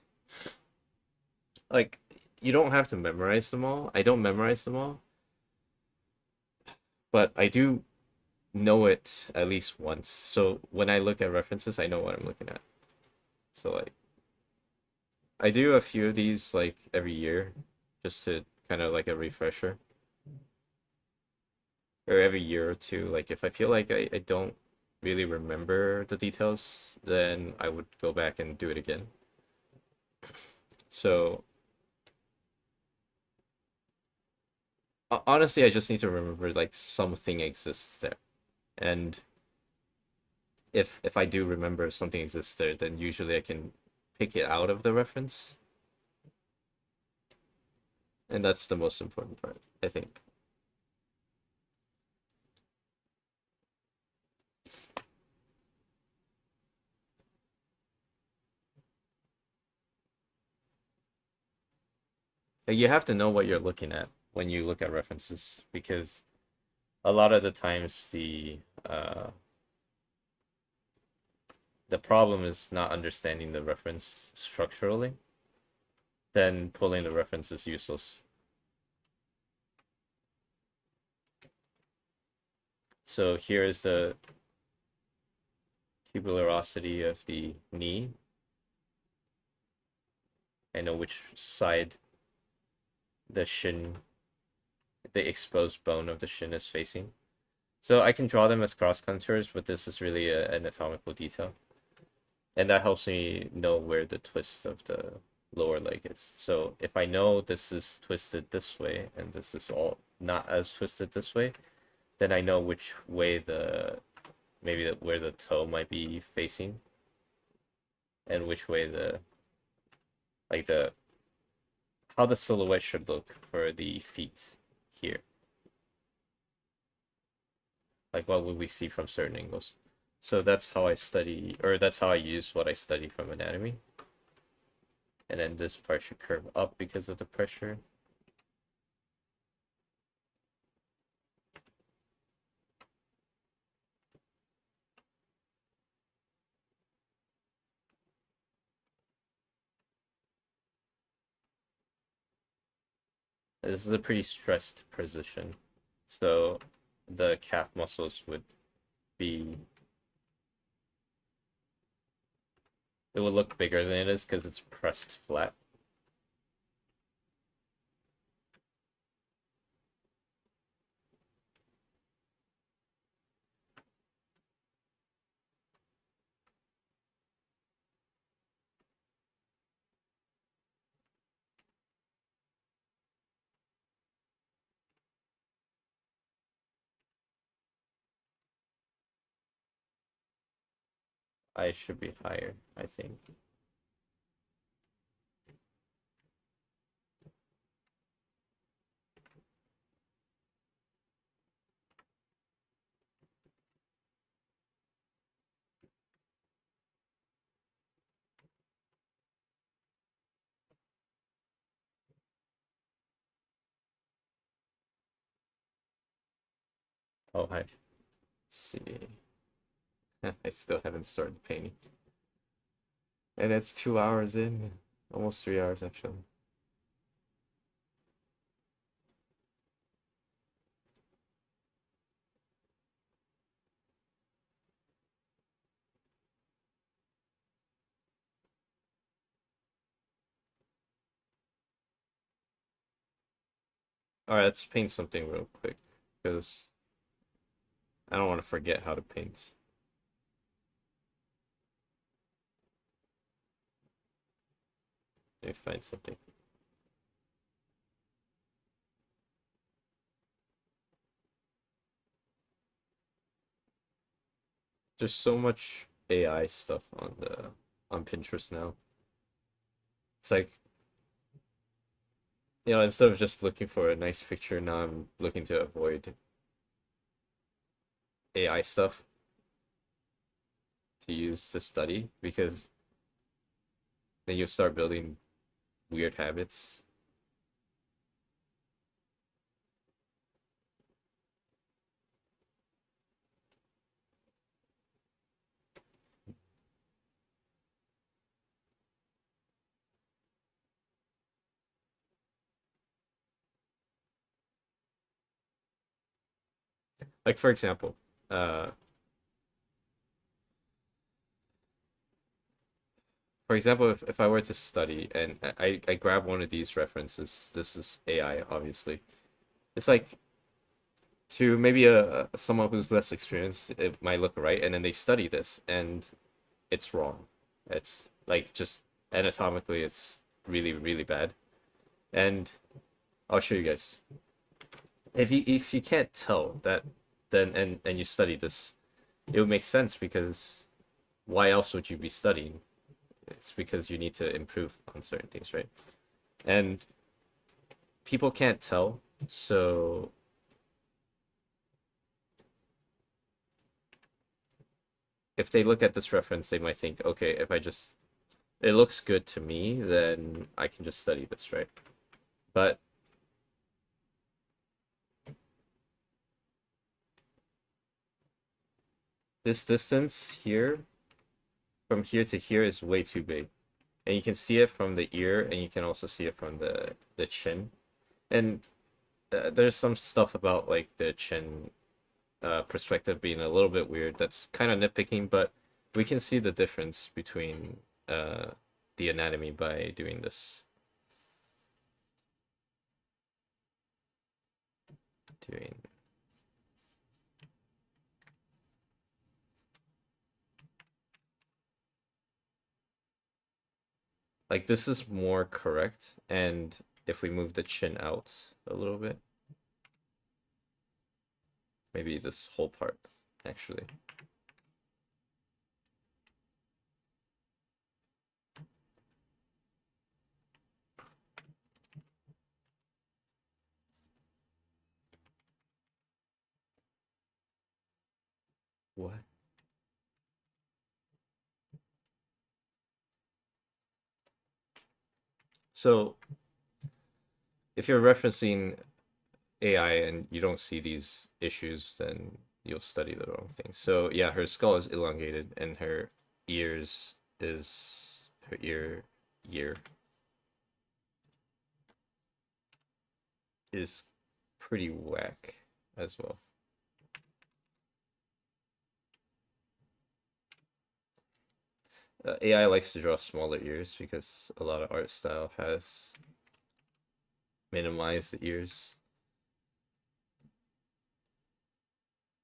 Like you don't have to memorize them all. I don't memorize them all, but I do know it at least once. So when I look at references, I know what I'm looking at. So like I do a few of these like every year just to kind of like a refresher or every year or two. Like if I feel like I don't really remember the details, then I would go back and do it again. So honestly, I just need to remember like something exists there. And if I do remember something exists there, then usually I can pick it out of the reference. And that's the most important part, I think. Like, you have to know what you're looking at when you look at references because a lot of the times the the problem is not understanding the reference structurally, then pulling the reference is useless. So here is the tubularosity of the knee. I know which side the shin, the exposed bone of the shin is facing. So I can draw them as cross contours, but this is really an anatomical detail. And that helps me know where the twist of the lower leg is. So if I know this is twisted this way and this is all not as twisted this way, then I know which way maybe where the toe might be facing and which way how the silhouette should look for the feet here. Like what would we see from certain angles? So that's how I study, or that's how I use what I study from anatomy. And then this part should curve up because of the pressure. This is a pretty stressed position. So the calf muscles would be, it would look bigger than it is because it's pressed flat. I should be higher, I think. Oh, hi. Let's see. I still haven't started painting. And it's 2 hours in. Almost 3 hours, actually. Alright, let's paint something real quick. Because I don't want to forget how to paint. Let me find something. There's so much AI stuff on Pinterest now. It's like, instead of just looking for a nice picture, now I'm looking to avoid AI stuff to use to study because then you start building weird habits. Like for example, uh if I were to study and I grab one of these references, this is AI, obviously. It's like to maybe someone who's less experienced, it might look right, and then they study this and it's wrong. It's like just anatomically, it's really, really bad. And I'll show you guys. If you can't tell that, then and you study this, it would make sense because why else would you be studying? It's because you need to improve on certain things, right? And people can't tell, so if they look at this reference, they might think, okay, if I just it looks good to me, then I can just study this, right? But this distance here from here to here is way too big. And you can see it from the ear, and you can also see it from the chin. And there's some stuff about like the chin perspective being a little bit weird. That's kind of nitpicking, but we can see the difference between uh the anatomy by doing this. Doing like this is more correct, and if we move the chin out a little bit, maybe this whole part actually. What? So if you're referencing AI and you don't see these issues, then you'll study the wrong thing. So yeah, her skull is elongated and ears her ear is pretty whack as well. AI likes to draw smaller ears because a lot of art style has minimized the ears.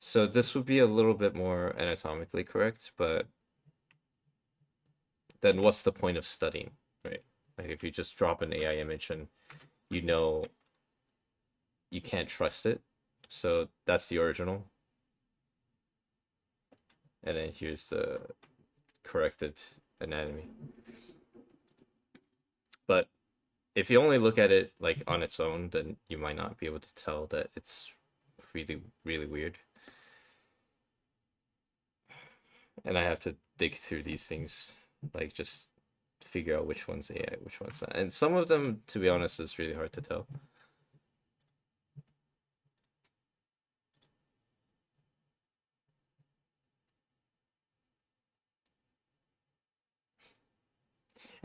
So this would be a little bit more anatomically correct, but then what's the point of studying, right? Like if you just drop an AI image and you know you can't trust it. So that's the original. And then here's the corrected anatomy. But if you only look at it like on its own, then you might not be able to tell that it's really, really weird. And I have to dig through these things, like just figure out which one's AI, which one's not. And some of them, to be honest, is really hard to tell.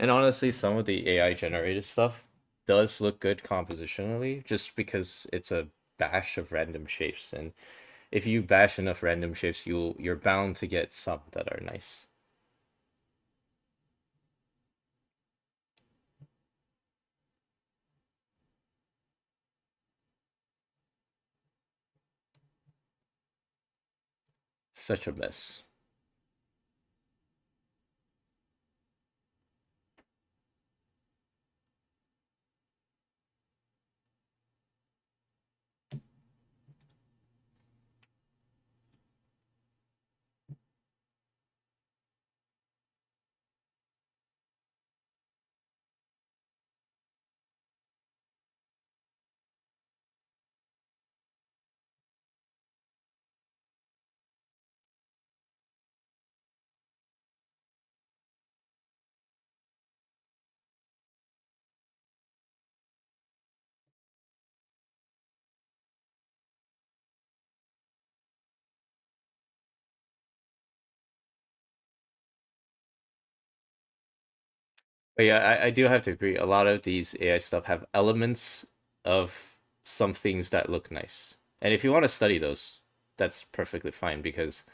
And honestly, some of the AI generated stuff does look good compositionally, just because it's a bash of random shapes. And if you bash enough random shapes, you're bound to get some that are nice. Such a mess. But yeah, I do have to agree. A lot of these AI stuff have elements of some things that look nice. And if you want to study those, that's perfectly fine because,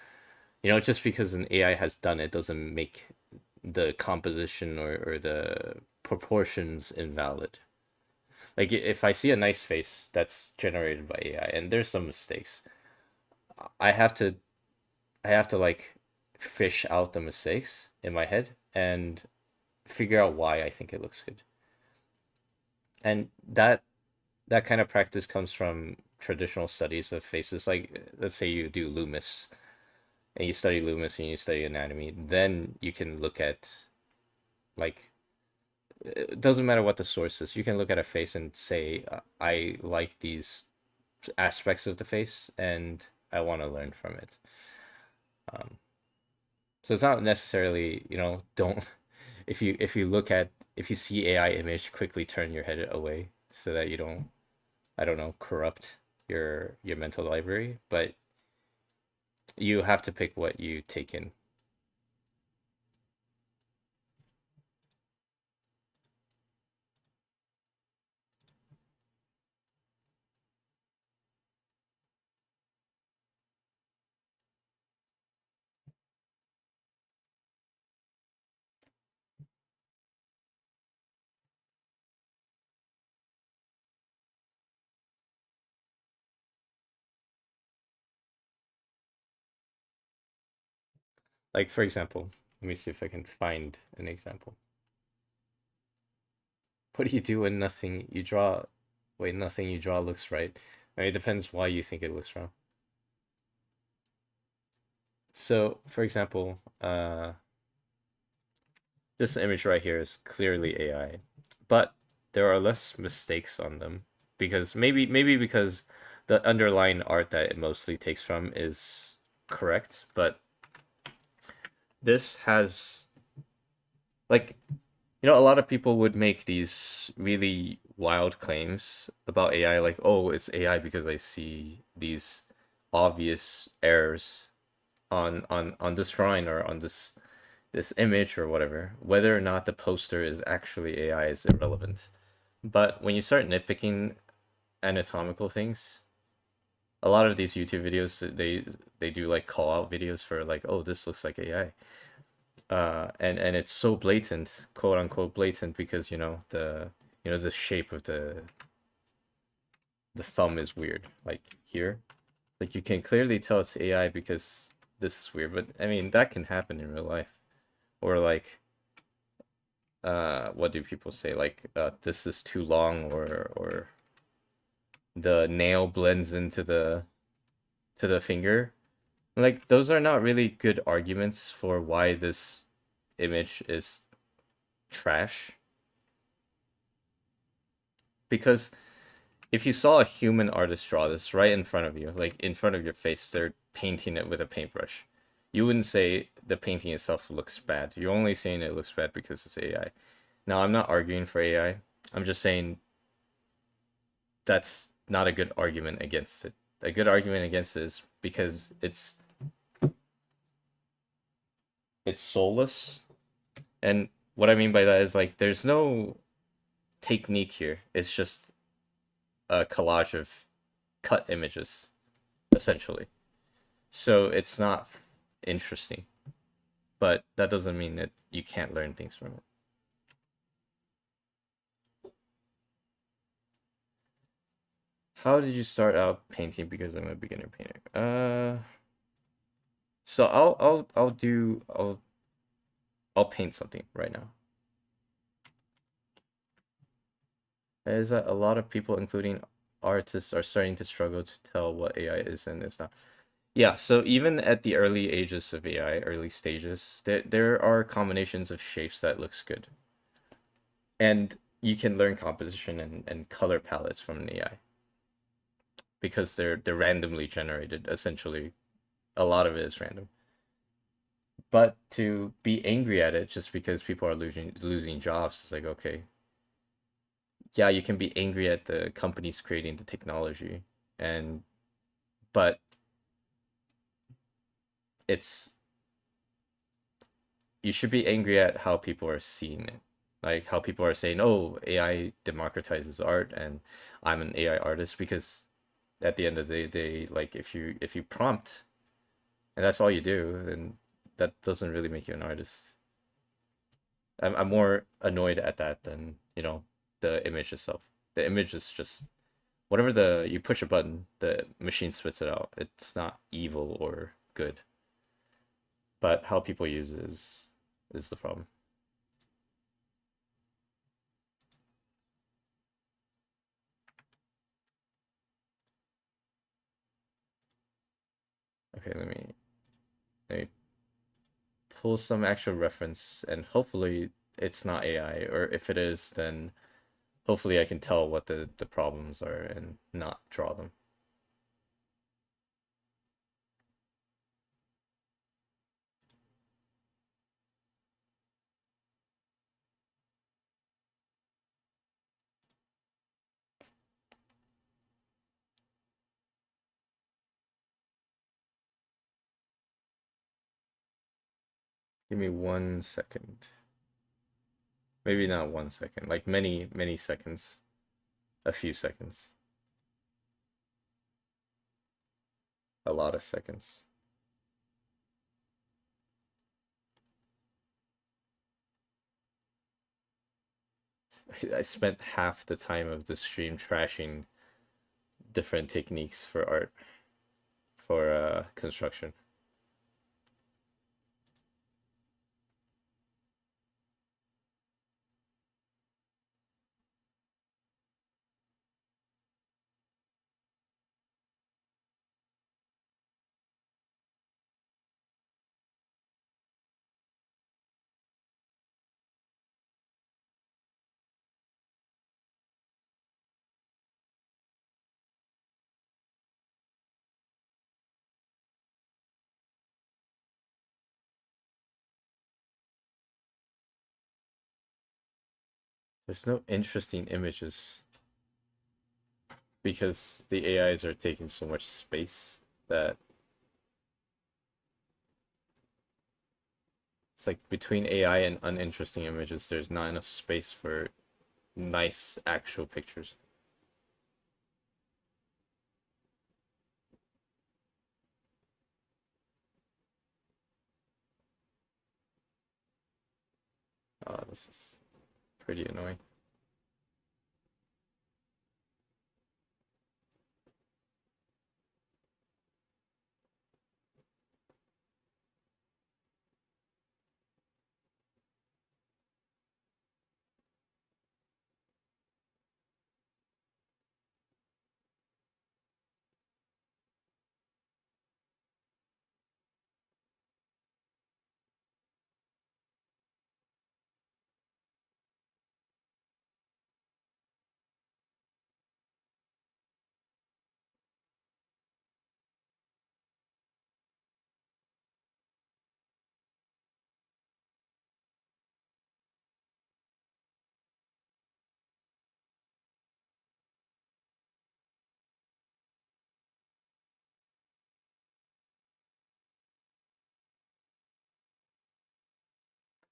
just because an AI has done it doesn't make the composition or the proportions invalid. Like if I see a nice face that's generated by AI and there's some mistakes, I have to I have to like fish out the mistakes in my head and figure out why I think it looks good. And that kind of practice comes from traditional studies of faces. Like let's say you do Lumis and you study Lumis and you study anatomy, then you can look at like it doesn't matter what the source is. You can look at a face and say, I like these aspects of the face and I want to learn from it. Um, so it's not necessarily, don't if you see AI image, quickly turn your head away so that you don't, I don't know, corrupt your mental library. But you have to pick what you take in. Like for example, let me see if I can find an example. What do you do when nothing you draw, wait, nothing you draw looks right? I mean, it depends why you think it looks wrong. So, for example, this image right here is clearly AI, but there are less mistakes on them because maybe because the underlying art that it mostly takes from is correct, but this has like a lot of people would make these really wild claims about AI, like, oh, it's AI because I see these obvious errors on this drawing or on this image or whatever. Whether or not the poster is actually AI is irrelevant. But when you start nitpicking anatomical things, a lot of these YouTube videos they do like call out videos for like, oh, this looks like AI. And it's so blatant, quote unquote blatant, because the shape of the thumb is weird. Like here, like you can clearly tell it's AI because this is weird. But I mean that can happen in real life. Or like what do people say? Like this is too long, or the nail blends into the finger. Like those are not really good arguments for why this image is trash. Because if you saw a human artist draw this right in front of you, like in front of your face, they're painting it with a paintbrush, you wouldn't say the painting itself looks bad. You're only saying it looks bad because it's AI. Now, I'm not arguing for AI. I'm just saying that's not a good argument against it. A good argument against it is because it's soulless. And what I mean by that is like there's no technique here. It's just a collage of cut images, essentially. So it's not interesting, but that doesn't mean that you can't learn things from it. How did you start out painting? Because I'm a beginner painter. So I'll paint something right now. Is that a lot of people, including artists, are starting to struggle to tell what AI is and is not. Yeah, so even at the early ages of AI, early stages, there are combinations of shapes that looks good. And you can learn composition and color palettes from an AI because they're randomly generated. Essentially, a lot of it is random. But to be angry at it just because people are losing jobs, it's like, okay, yeah, you can be angry at the companies creating the technology, and but it's you should be angry at how people are seeing it. Like how people are saying, "Oh, AI democratizes art and I'm an AI artist," because at the end of the day, like if you prompt and that's all you do, then that doesn't really make you an artist. I'm more annoyed at that than, the image itself. The image is just whatever you push a button, the machine spits it out. It's not evil or good. But how people use it is the problem. Okay, let me pull some actual reference and hopefully it's not AI, or if it is, then hopefully I can tell what the problems are and not draw them. Give me 1 second. Maybe not 1 second, like many, many seconds. A few seconds. A lot of seconds. I spent half the time of the stream trashing different techniques for art, for construction. There's no interesting images because the AIs are taking so much space that it's like between AI and uninteresting images, there's not enough space for nice actual pictures. This is pretty annoying.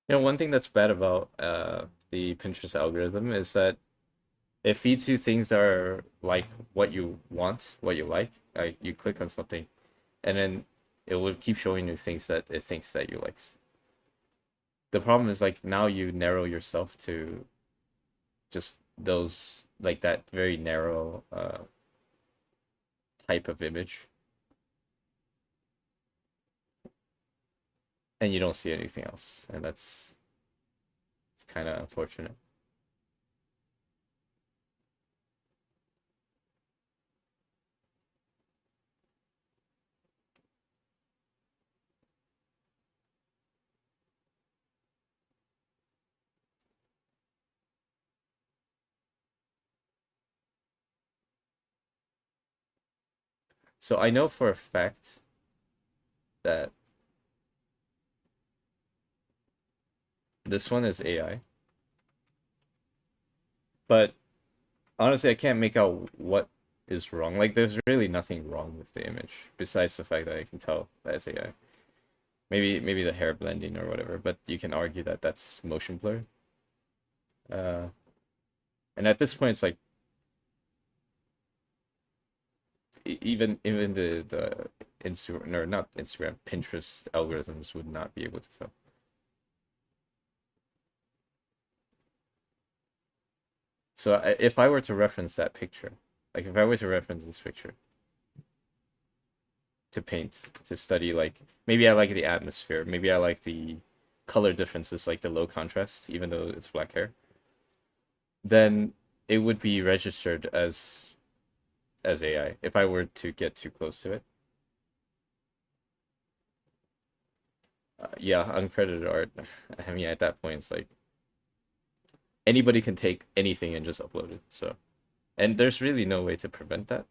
One thing that's bad about the Pinterest algorithm is that it feeds you things that are like what you want, what you like. You click on something, and then it will keep showing you things that it thinks that you like. The problem is like now you narrow yourself to just those like that very narrow type of image, and you don't see anything else, and that's it's kind of unfortunate. So I know for a fact that this one is AI, but honestly, I can't make out what is wrong. Like, there's really nothing wrong with the image besides the fact that I can tell that it's AI. Maybe the hair blending or whatever, but you can argue that that's motion blur. Uh, and at this point, it's like even the Instagram or not Instagram, Pinterest algorithms would not be able to tell. So if I were to reference that picture, like if I were to reference this picture to paint, to study, like maybe I like the atmosphere, maybe I like the color differences, like the low contrast, even though it's black hair, then it would be registered as AI if I were to get too close to it. Yeah, uncredited art. I mean, at that point, it's like anybody can take anything and just upload it. So, and there's really no way to prevent that.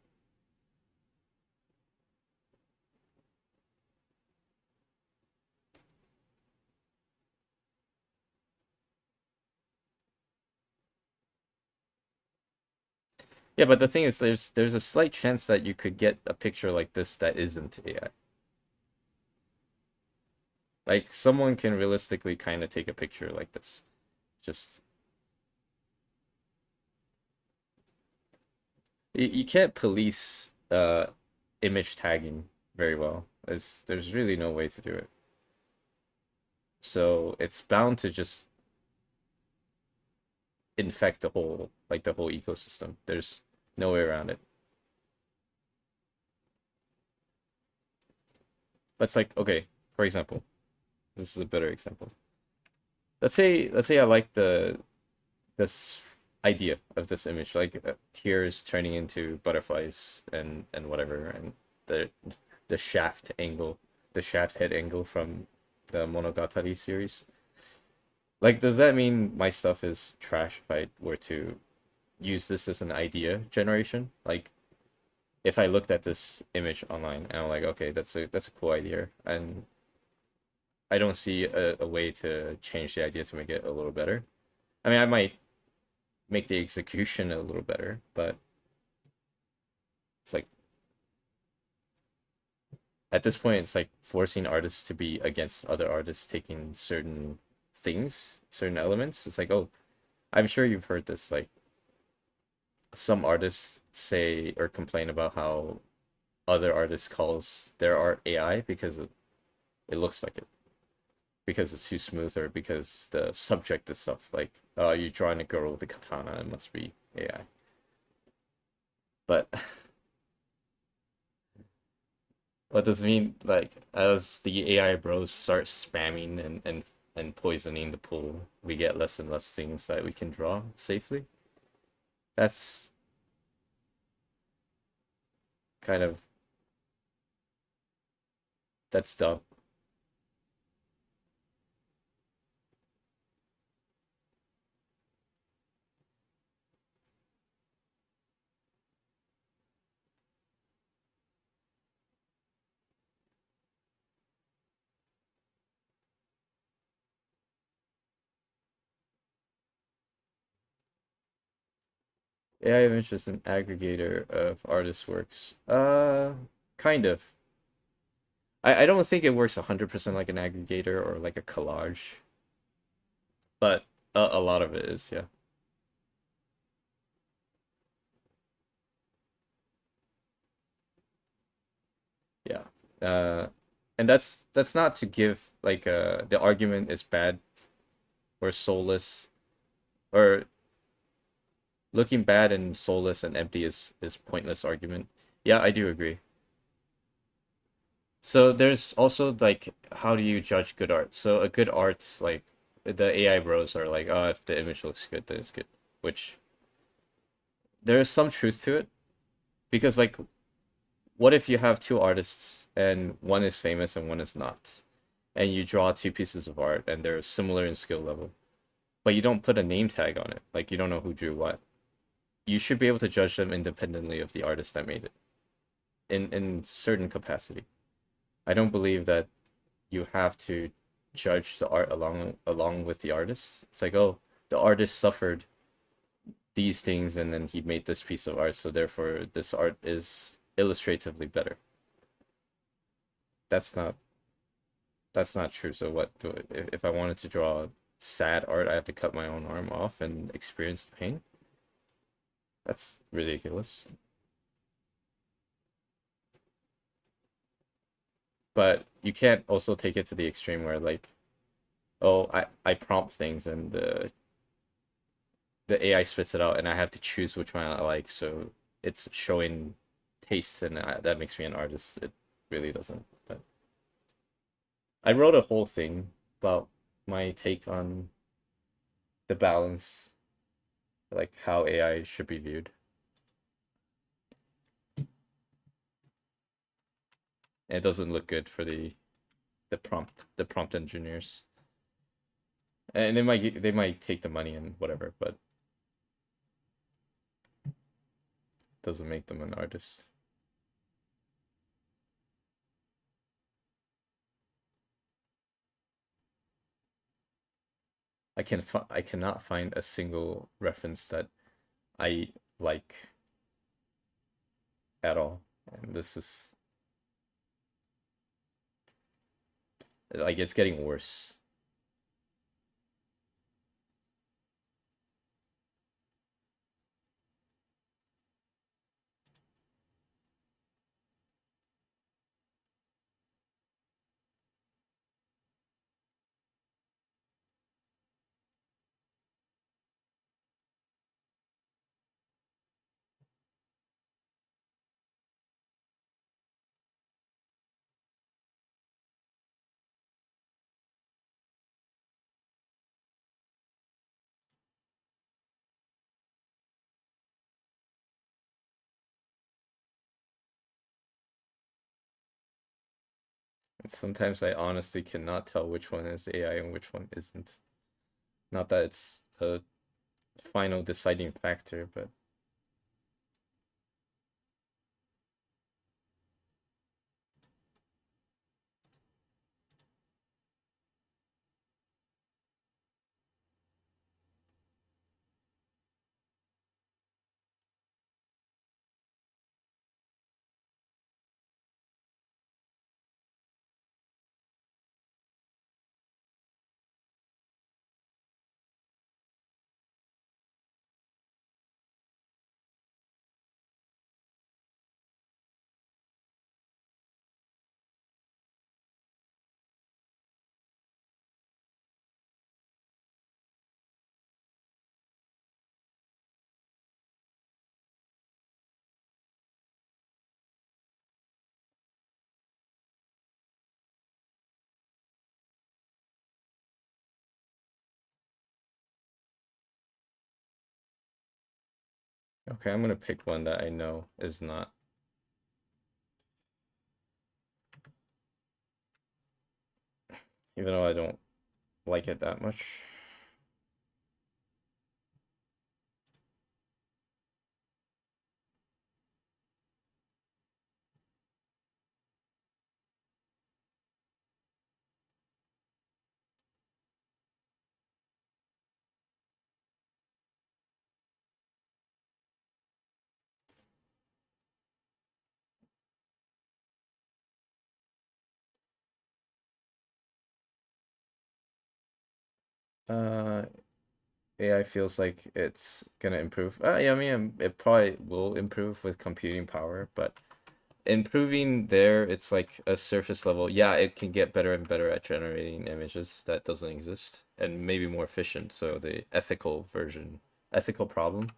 Yeah, but the thing is, there's a slight chance that you could get a picture like this that isn't AI. Like someone can realistically kind of take a picture like this. Just you can't police image tagging very well. There's really no way to do it. So it's bound to just infect the whole ecosystem. There's no way around it. That's like okay, for example, this is a better example. Let's say I like this idea of this image, like tears turning into butterflies and whatever, and the the shaft angle, the shaft head angle from the Monogatari series. Like, does that mean my stuff is trash if I were to use this as an idea generation? Like, if I looked at this image online and I'm like, okay, that's a cool idea, and I don't see a way to change the idea to make it a little better. I mean, I might make the execution a little better, but it's like at this point it's like forcing artists to be against other artists taking certain things, certain elements. It's like, oh, I'm sure you've heard this, like some artists say or complain about how other artists calls their art AI because it looks like it, because it's too smooth, or because the subject is stuff like, oh, you're drawing a girl with a katana, it must be AI. But what does it mean, like as the AI bros start spamming and poisoning the pool, we get less and less things that we can draw safely? That's kind of that's dumb. AI image is an aggregator of artist works. Kind of. I don't think it works 100% like an aggregator or like a collage, but a lot of it is, yeah. Yeah. And that's not to give like the argument is bad or soulless, or looking bad and soulless and empty is pointless argument. Yeah, I do agree. So there's also like, how do you judge good art? So a good art, like the AI bros are like, oh, if the image looks good, then it's good. Which there is some truth to it, because like, what if you have two artists and one is famous and one is not, and you draw two pieces of art and they're similar in skill level, but you don't put a name tag on it, like you don't know who drew what. You should be able to judge them independently of the artist that made it, in certain capacity. I don't believe that you have to judge the art along with the artist. It's like, oh, the artist suffered these things and then he made this piece of art, so therefore this art is illustratively better. That's not that's not true. So what do if I wanted to draw sad art, I have to cut my own arm off and experience the pain? That's ridiculous. But you can't also take it to the extreme where like, oh, I prompt things and the AI spits it out and I have to choose which one I like. So it's showing taste, and that makes me an artist. It really doesn't. But I wrote a whole thing about my take on the balance, like how AI should be viewed. And it doesn't look good for the prompt engineers. And they might take the money and whatever, but doesn't make them an artist. I cannot find a single reference that I like at all. And this is like, it's getting worse. And sometimes I honestly cannot tell which one is AI and which one isn't. Not that it's a final deciding factor, but Okay, I'm gonna pick one that I know is not. Even though I don't like it that much. Uh, AI feels like it's gonna improve. Yeah, I mean, it probably will improve with computing power, but improving there, it's like a surface level. Yeah, it can get better and better at generating images that doesn't exist and maybe more efficient. So the ethical problem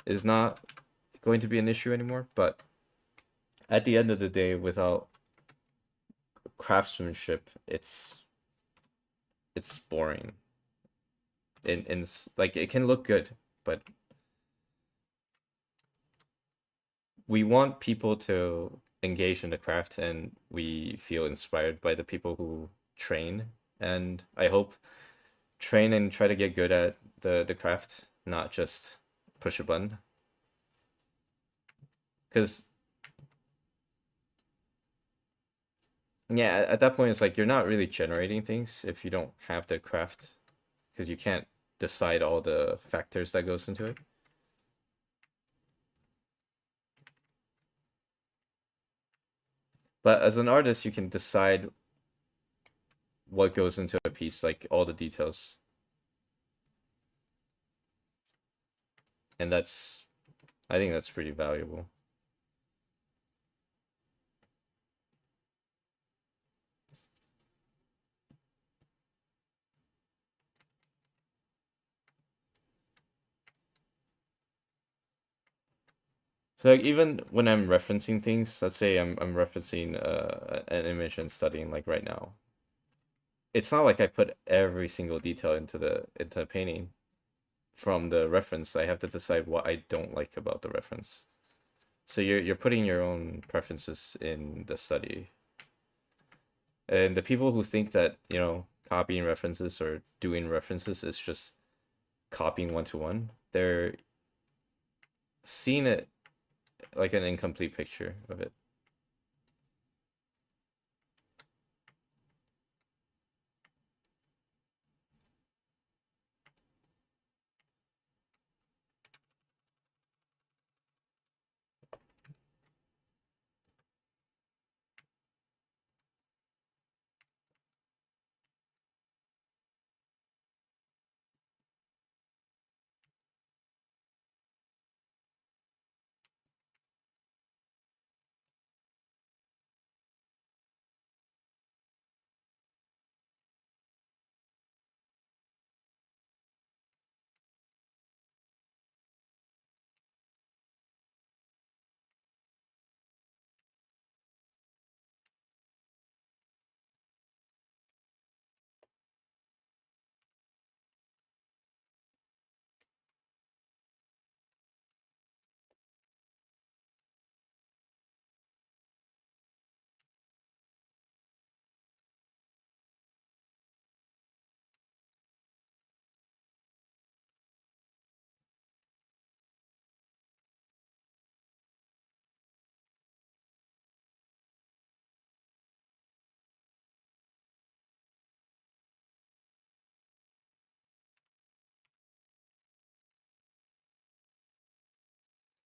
is not going to be an issue anymore. But at the end of the day, without craftsmanship, it's boring. Like it can look good, but we want people to engage in the craft and we feel inspired by the people who train, and I hope train and try to get good at the craft, not just push a button. Because yeah, at that point it's like you're not really generating things if you don't have the craft, because you can't decide all the factors that goes into it. But as an artist, you can decide what goes into a piece, like all the details, and that's I think that's pretty valuable. So like even when I'm referencing things, let's say I'm referencing an image and studying like right now. It's not like I put every single detail into the painting from the reference. I have to decide what I don't like about the reference. So you're putting your own preferences in the study. And the people who think that, copying references or doing references is just copying one to one, they're seeing it like an incomplete picture of it.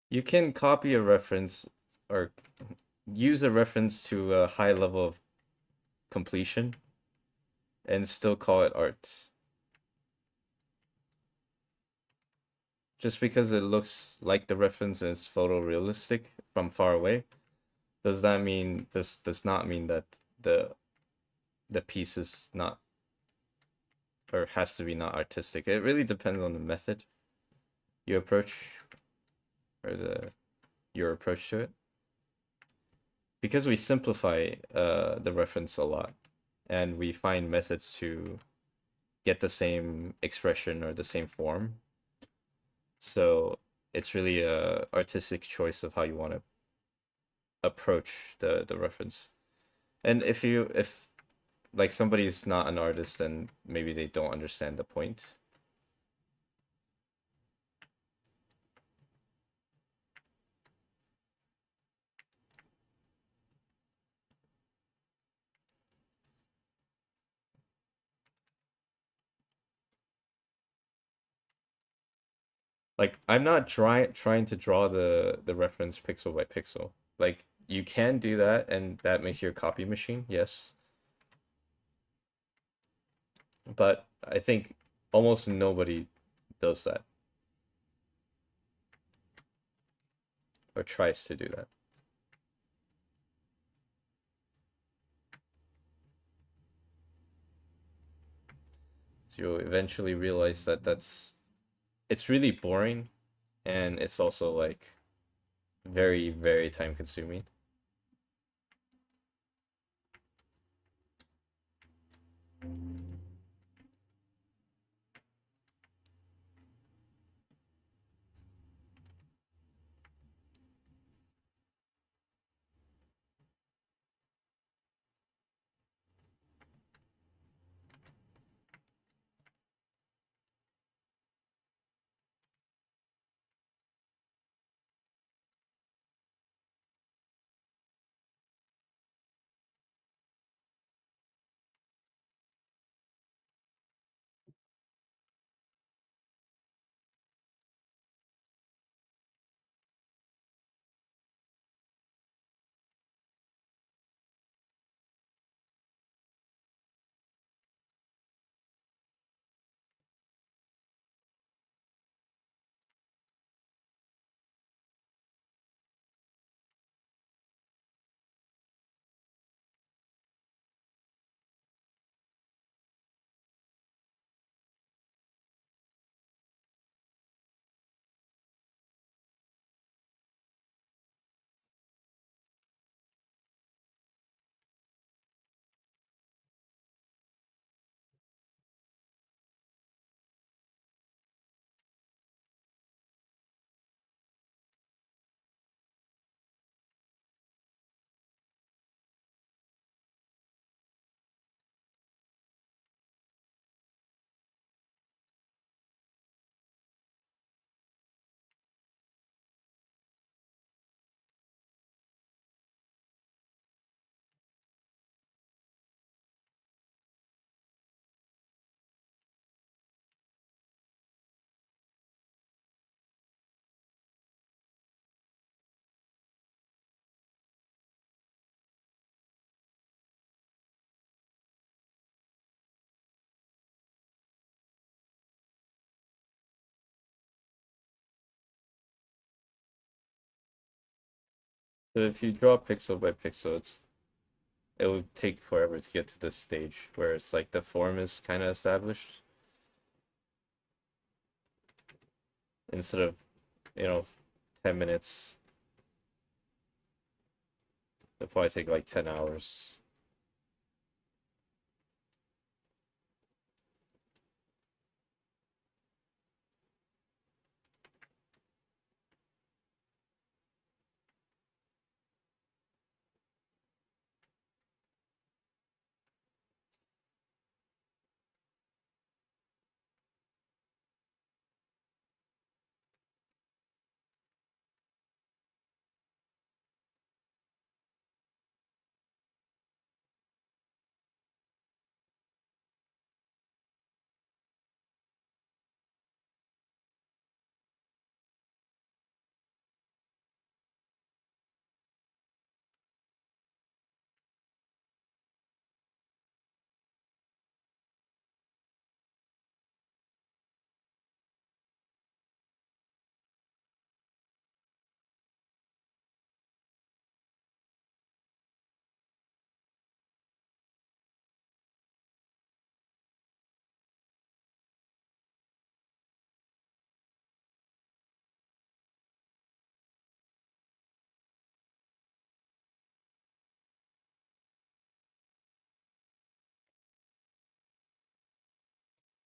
You can copy a reference or use a reference to a high level of completion and still call it art. Just because it looks like the reference is photorealistic from far away, does not mean that the piece is not or has to be not artistic. It really depends on the method you approach or your approach to it. Because we simplify the reference a lot and we find methods to get the same expression or the same form. So it's really a artistic choice of how you want to approach the reference. And if like somebody's not an artist, then maybe they don't understand the point. Like I'm not trying to draw the reference pixel by pixel. Like you can do that, and that makes your copy machine, yes. But I think almost nobody does that or tries to do that. So you'll eventually realize that it's really boring, and it's also like very, very time consuming. So if you draw pixel by pixel, it would take forever to get to this stage where it's like the form is kind of established instead of, you know, 10 minutes. It'll probably take like 10 hours.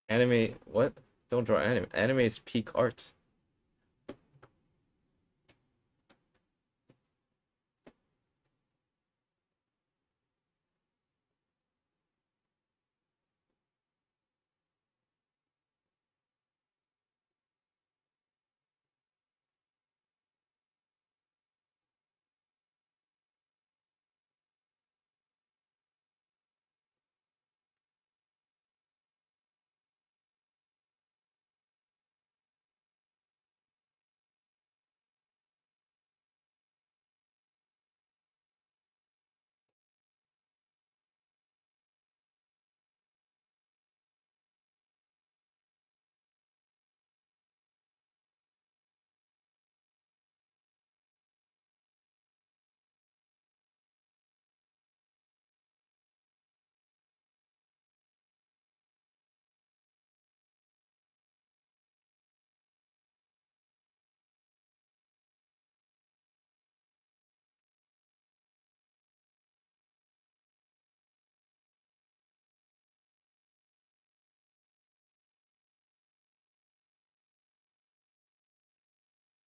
Anime, what? Don't draw anime. Anime is peak art.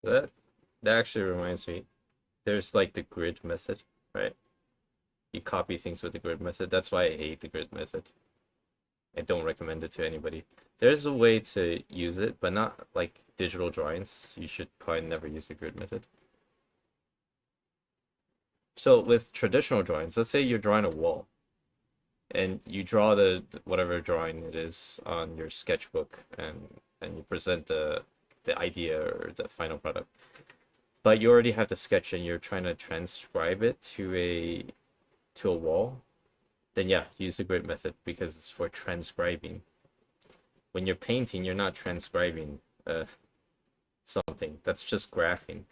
That that actually reminds me. There's like the grid method, right? You copy things with the grid method. That's why I hate the grid method. I don't recommend it to anybody. There's a way to use it, but not like digital drawings. You should probably never use the grid method. So with traditional drawings, let's say you're drawing a wall and you draw the whatever drawing it is on your sketchbook and you present the idea or the final product. But you already have the sketch and you're trying to transcribe it to a wall, then yeah, use the grid method because it's for transcribing. When you're painting, you're not transcribing something. That's just graphing.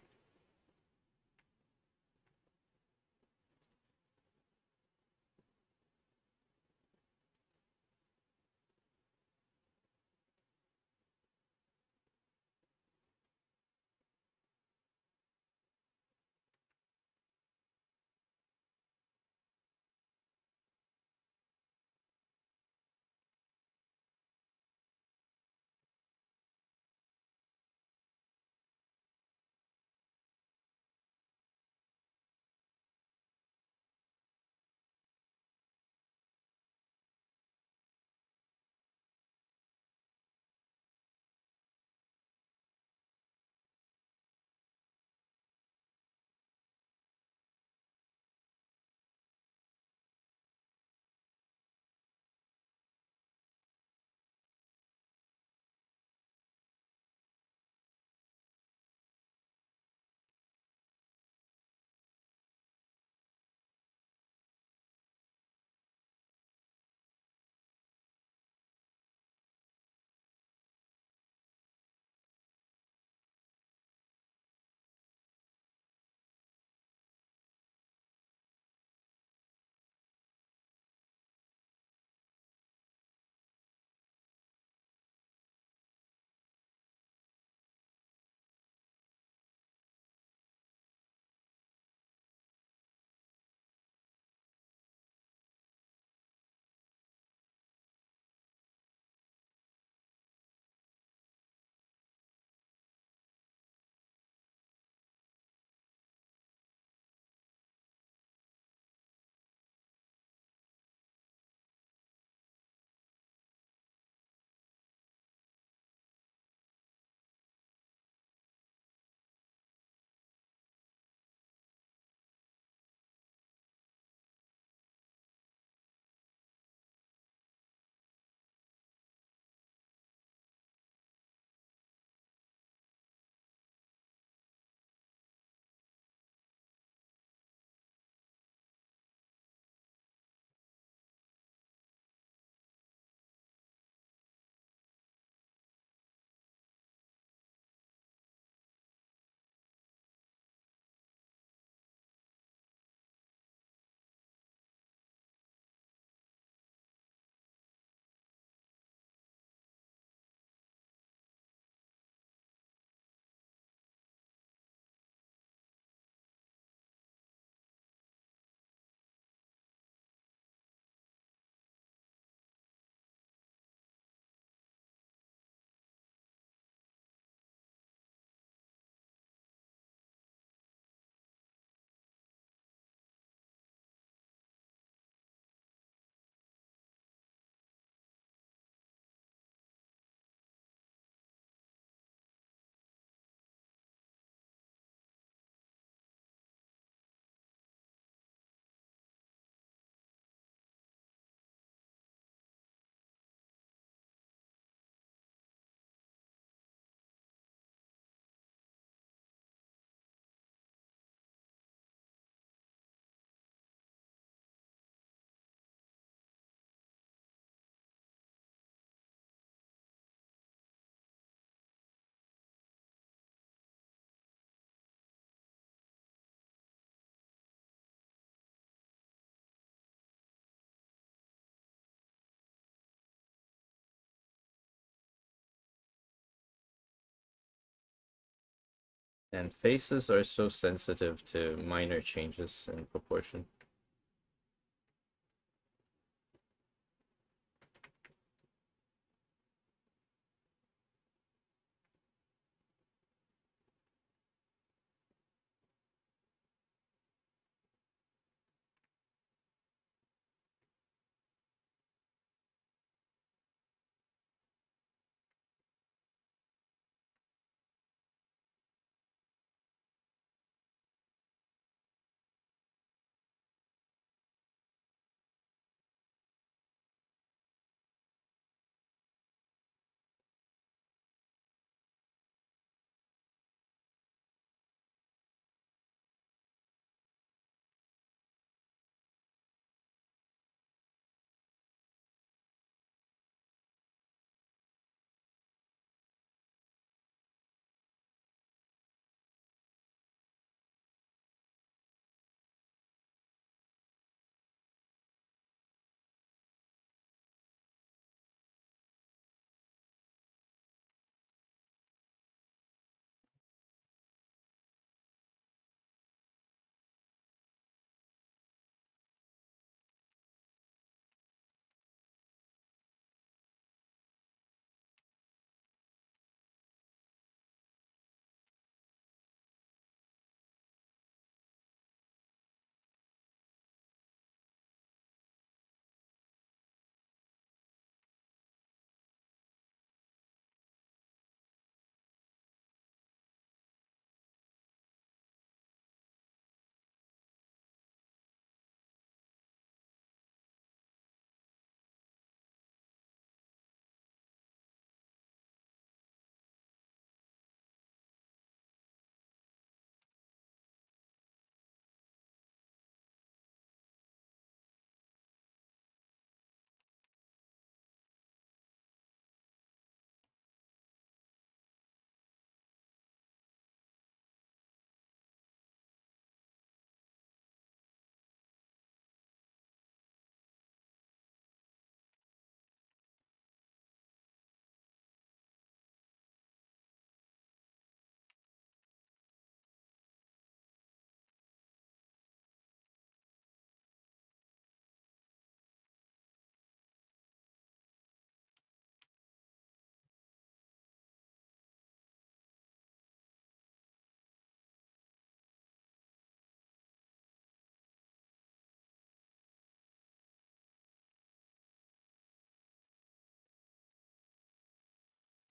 And faces are so sensitive to minor changes in proportion.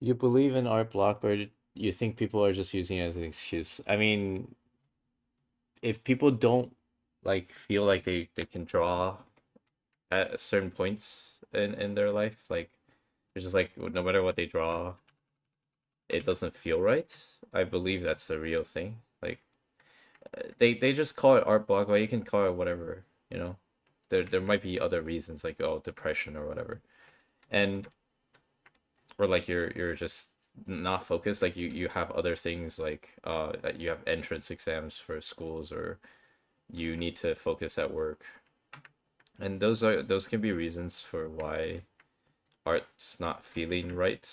You believe in art block, or you think people are just using it as an excuse? I mean, if people don't like feel like they can draw at certain points in their life, like it's just like no matter what they draw, it doesn't feel right. I believe that's a real thing. Like they just call it art block, but you can call it whatever, you know. There might be other reasons like oh depression or whatever, and or like you're just not focused. Like you have other things like that you have entrance exams for schools or you need to focus at work, and those can be reasons for why art's not feeling right.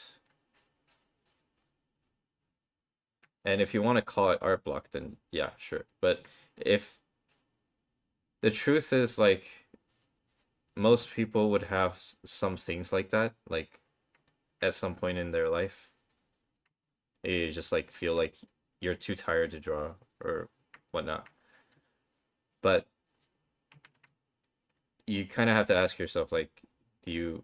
And if you want to call it art block, then yeah, sure. But if the truth is like most people would have some things like that, like at some point in their life, you just like feel like you're too tired to draw or whatnot. But you kind of have to ask yourself like, do you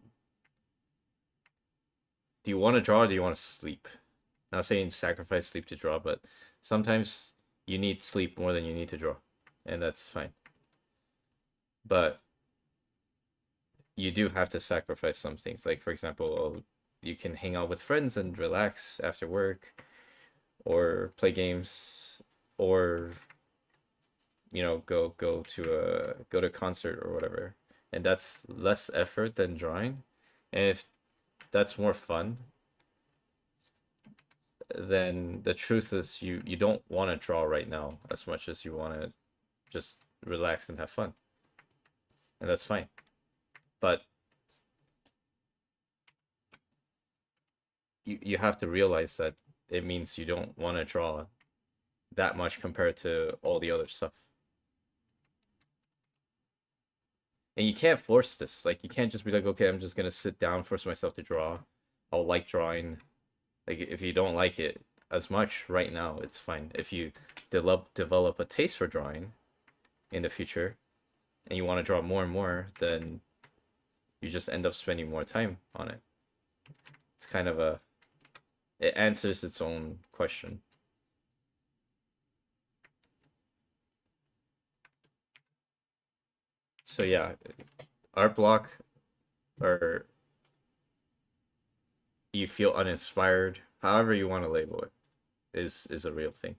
do you want to draw or do you want to sleep? Not saying sacrifice sleep to draw, but sometimes you need sleep more than you need to draw, and that's fine. But you do have to sacrifice some things. Like for example, you can hang out with friends and relax after work, or play games, or go to a concert or whatever, and that's less effort than drawing. And if that's more fun, then the truth is you don't want to draw right now as much as you want to just relax and have fun, and that's fine. But you have to realize that it means you don't want to draw that much compared to all the other stuff. And you can't force this. Like you can't just be like, okay, I'm just gonna sit down, force myself to draw. I'll like drawing. Like if you don't like it as much right now, it's fine. If you develop a taste for drawing in the future and you want to draw more and more, then you just end up spending more time on it. It's kind of a it answers its own question. So yeah, art block or you feel uninspired, however you want to label it, is a real thing.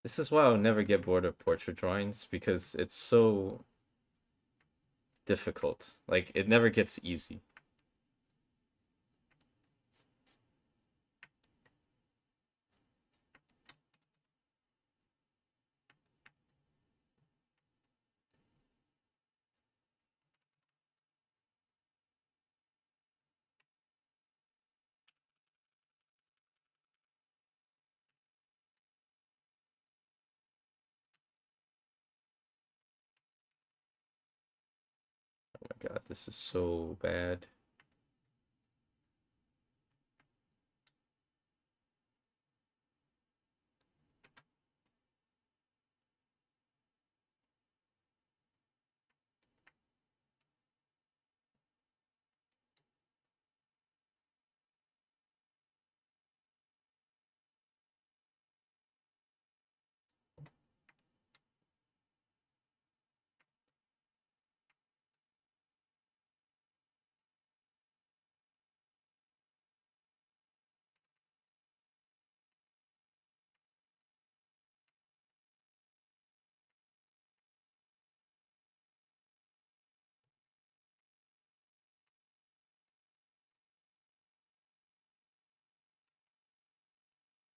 This is why I'll never get bored of portrait drawings because it's so difficult. Like it never gets easy. Oh my God, this is so bad.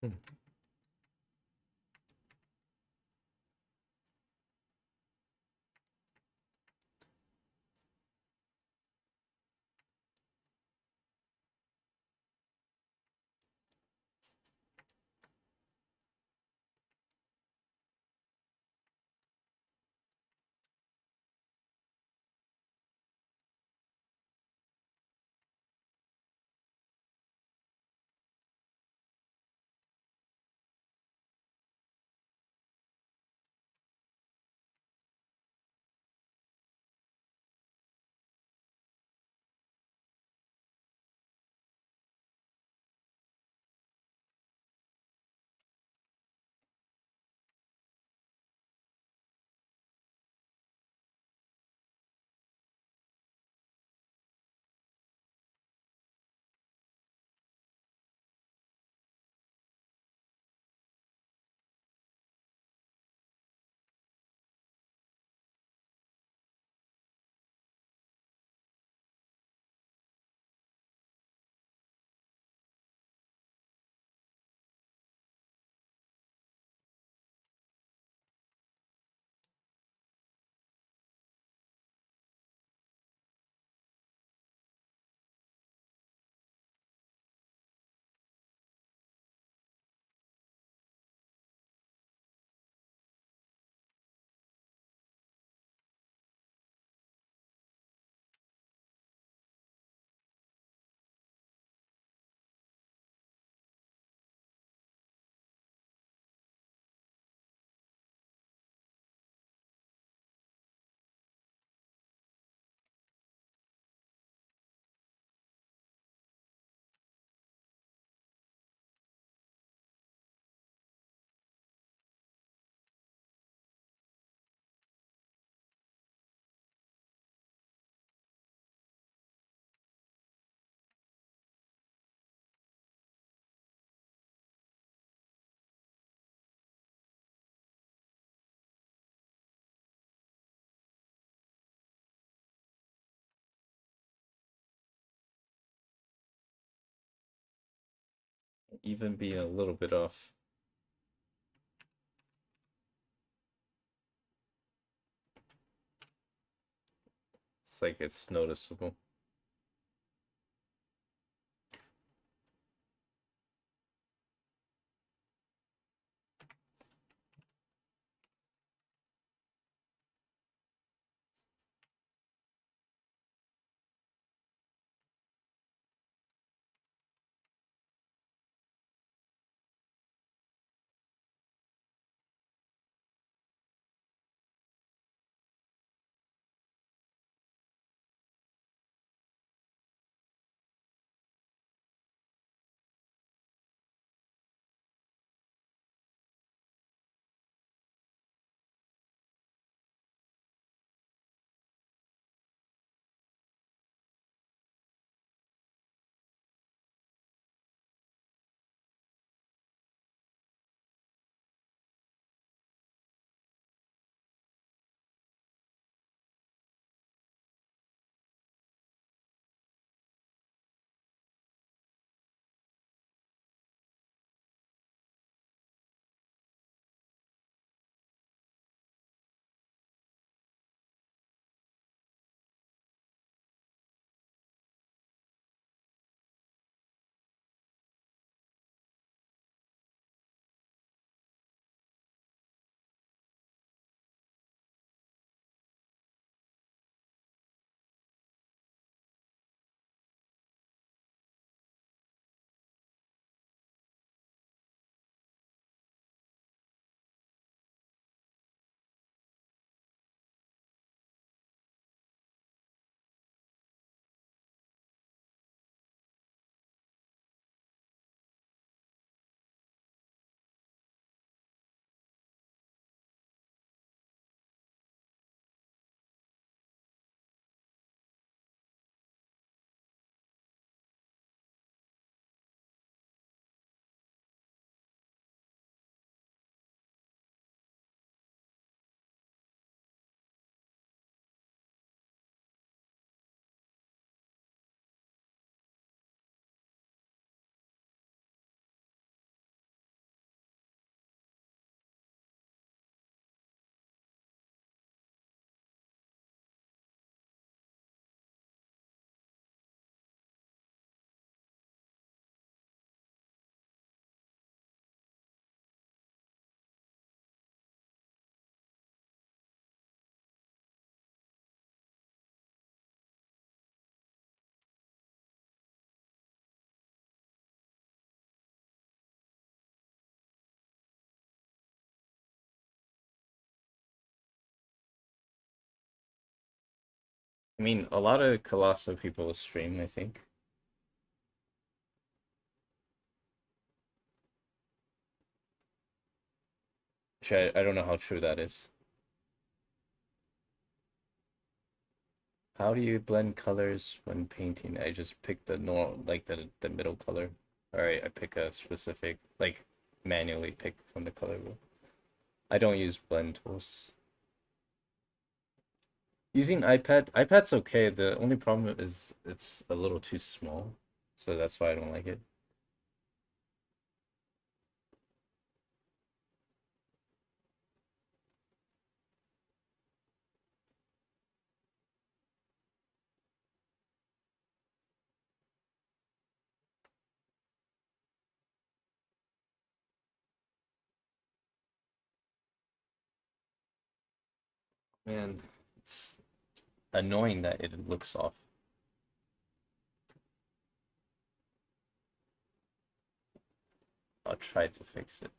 Hmm. Even being a little bit off. It's like it's noticeable. I mean, a lot of Colossal people stream, I think. Which I don't know how true that is. How do you blend colors when painting? I just pick the normal, like the middle color. All right, I pick a specific, like manually pick from the color wheel. I don't use blend tools. Using iPad's okay. The only problem is it's a little too small, so that's why I don't like it. Man, it's annoying that it looks off. I'll try to fix it.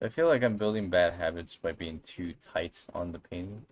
I feel like I'm building bad habits by being too tight on the painting.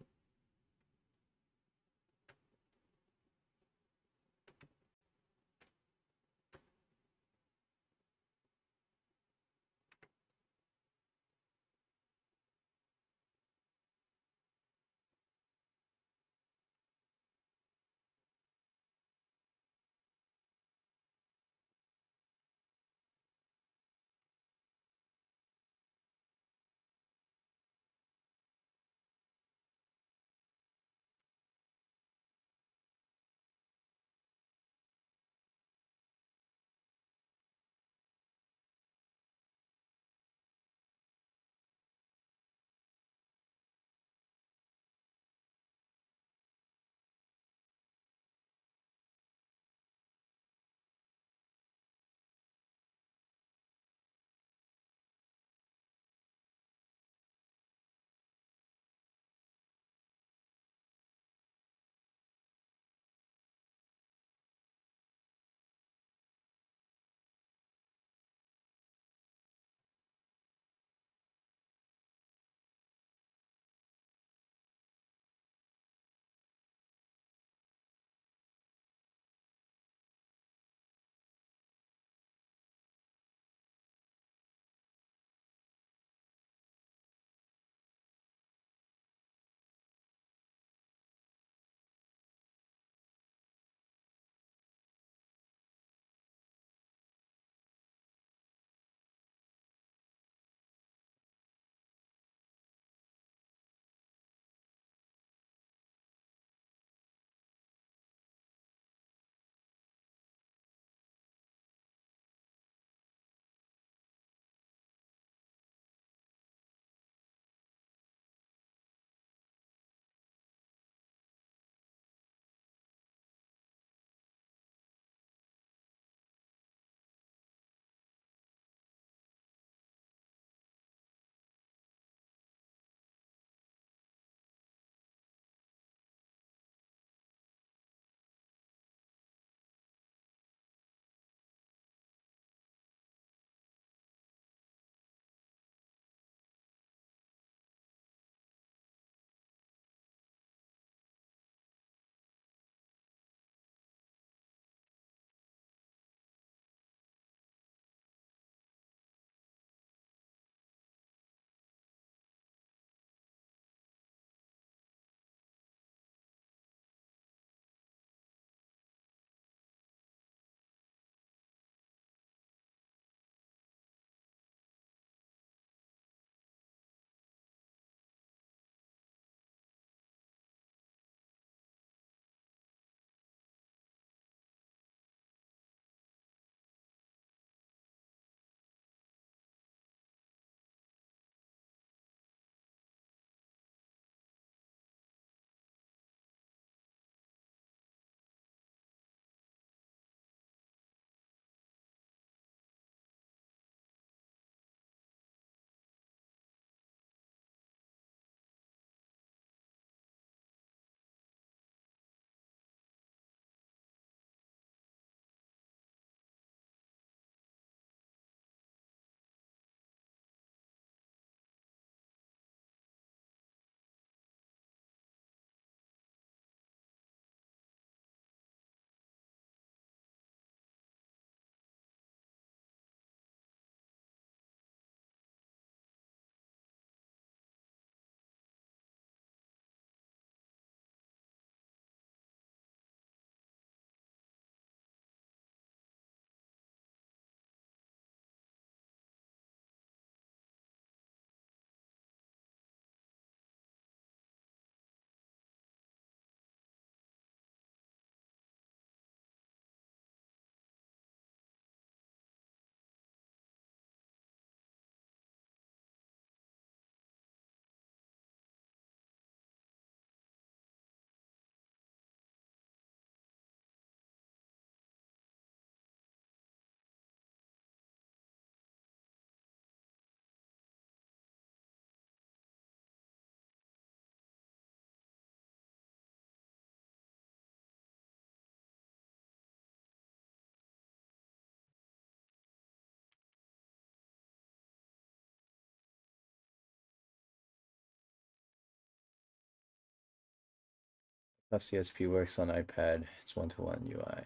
how CSP works on iPad. It's one-to-one UI.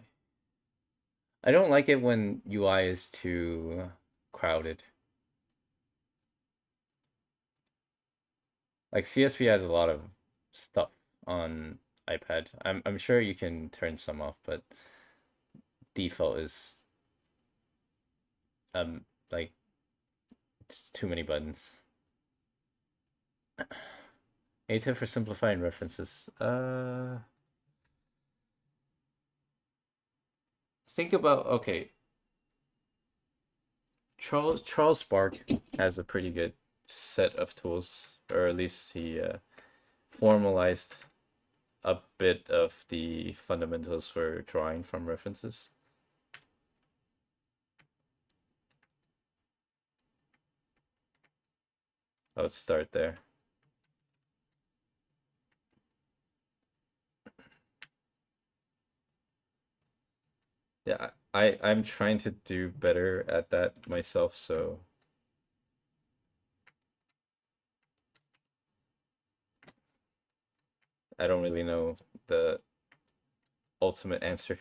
I don't like it when UI is too crowded. Like CSP has a lot of stuff on iPad. I'm sure you can turn some off, but default is like it's too many buttons. A tip for simplifying references. Think about okay. Charles Spark has a pretty good set of tools, or at least he formalized a bit of the fundamentals for drawing from references. Let's start there. Yeah, I'm trying to do better at that myself, so I don't really know the ultimate answer.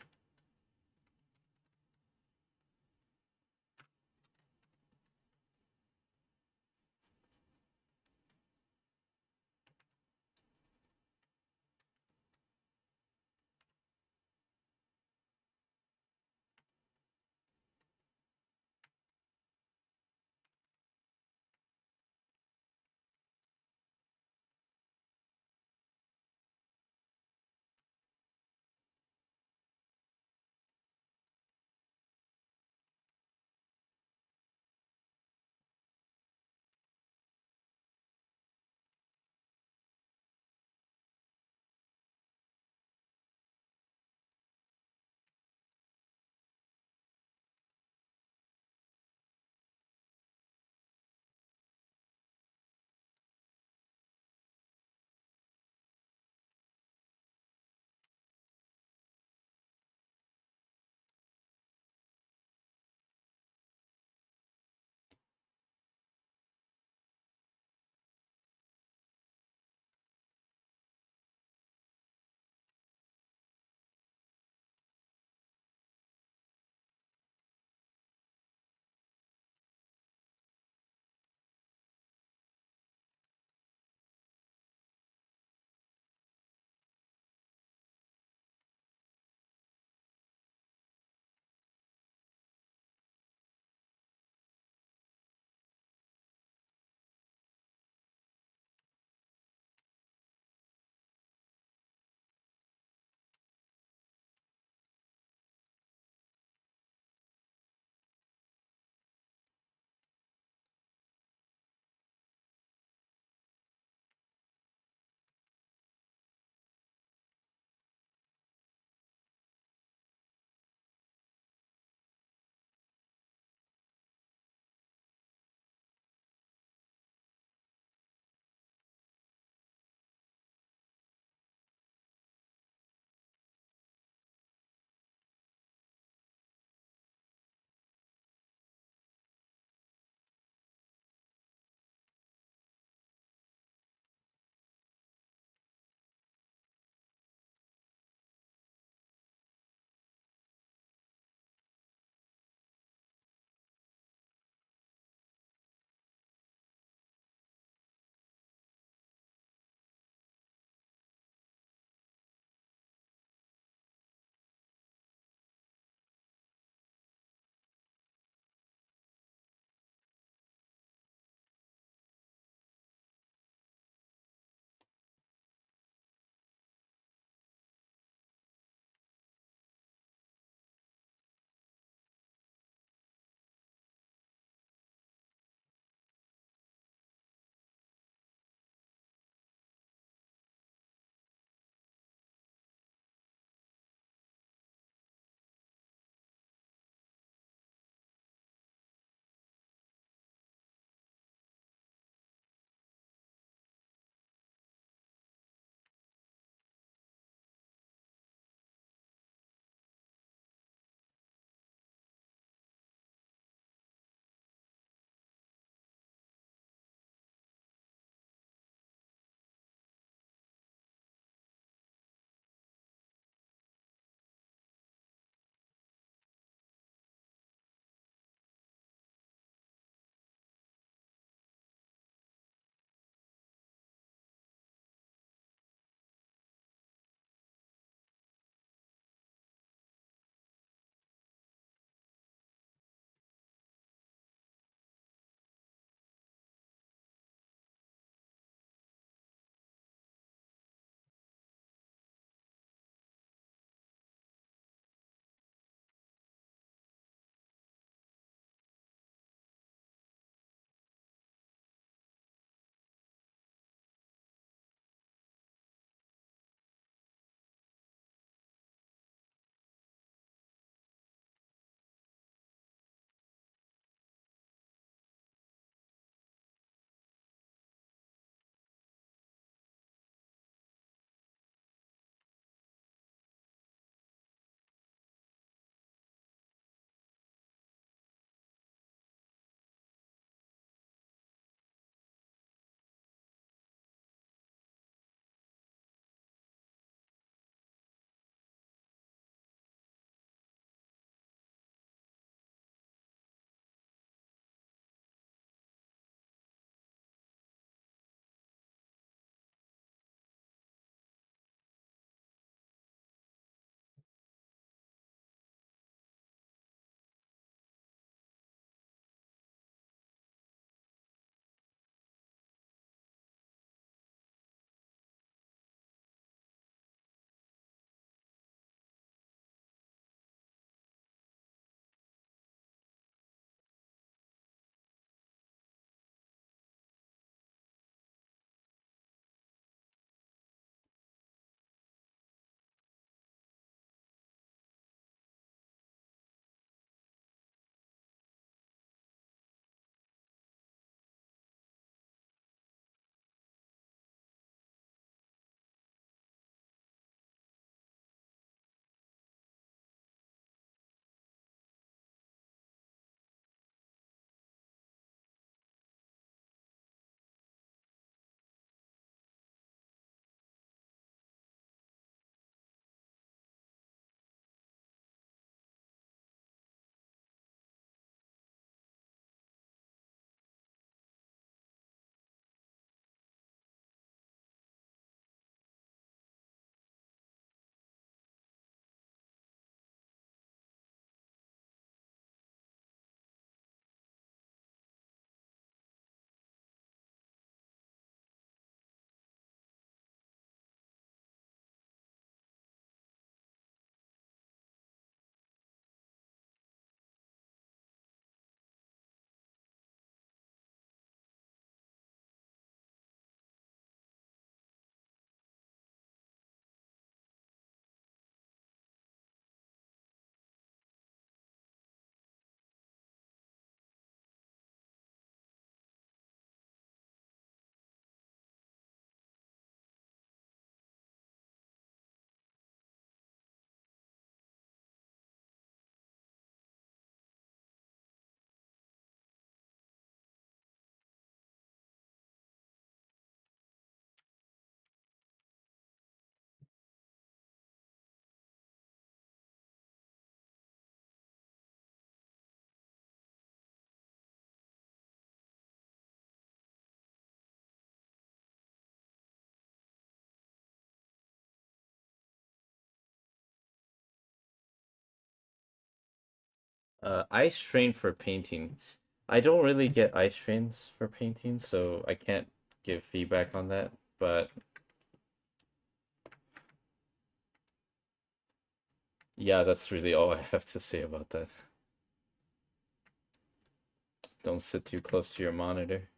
Eye strain for painting. I don't really get eye strains for painting, so I can't give feedback on that. But yeah, that's really all I have to say about that. Don't sit too close to your monitor.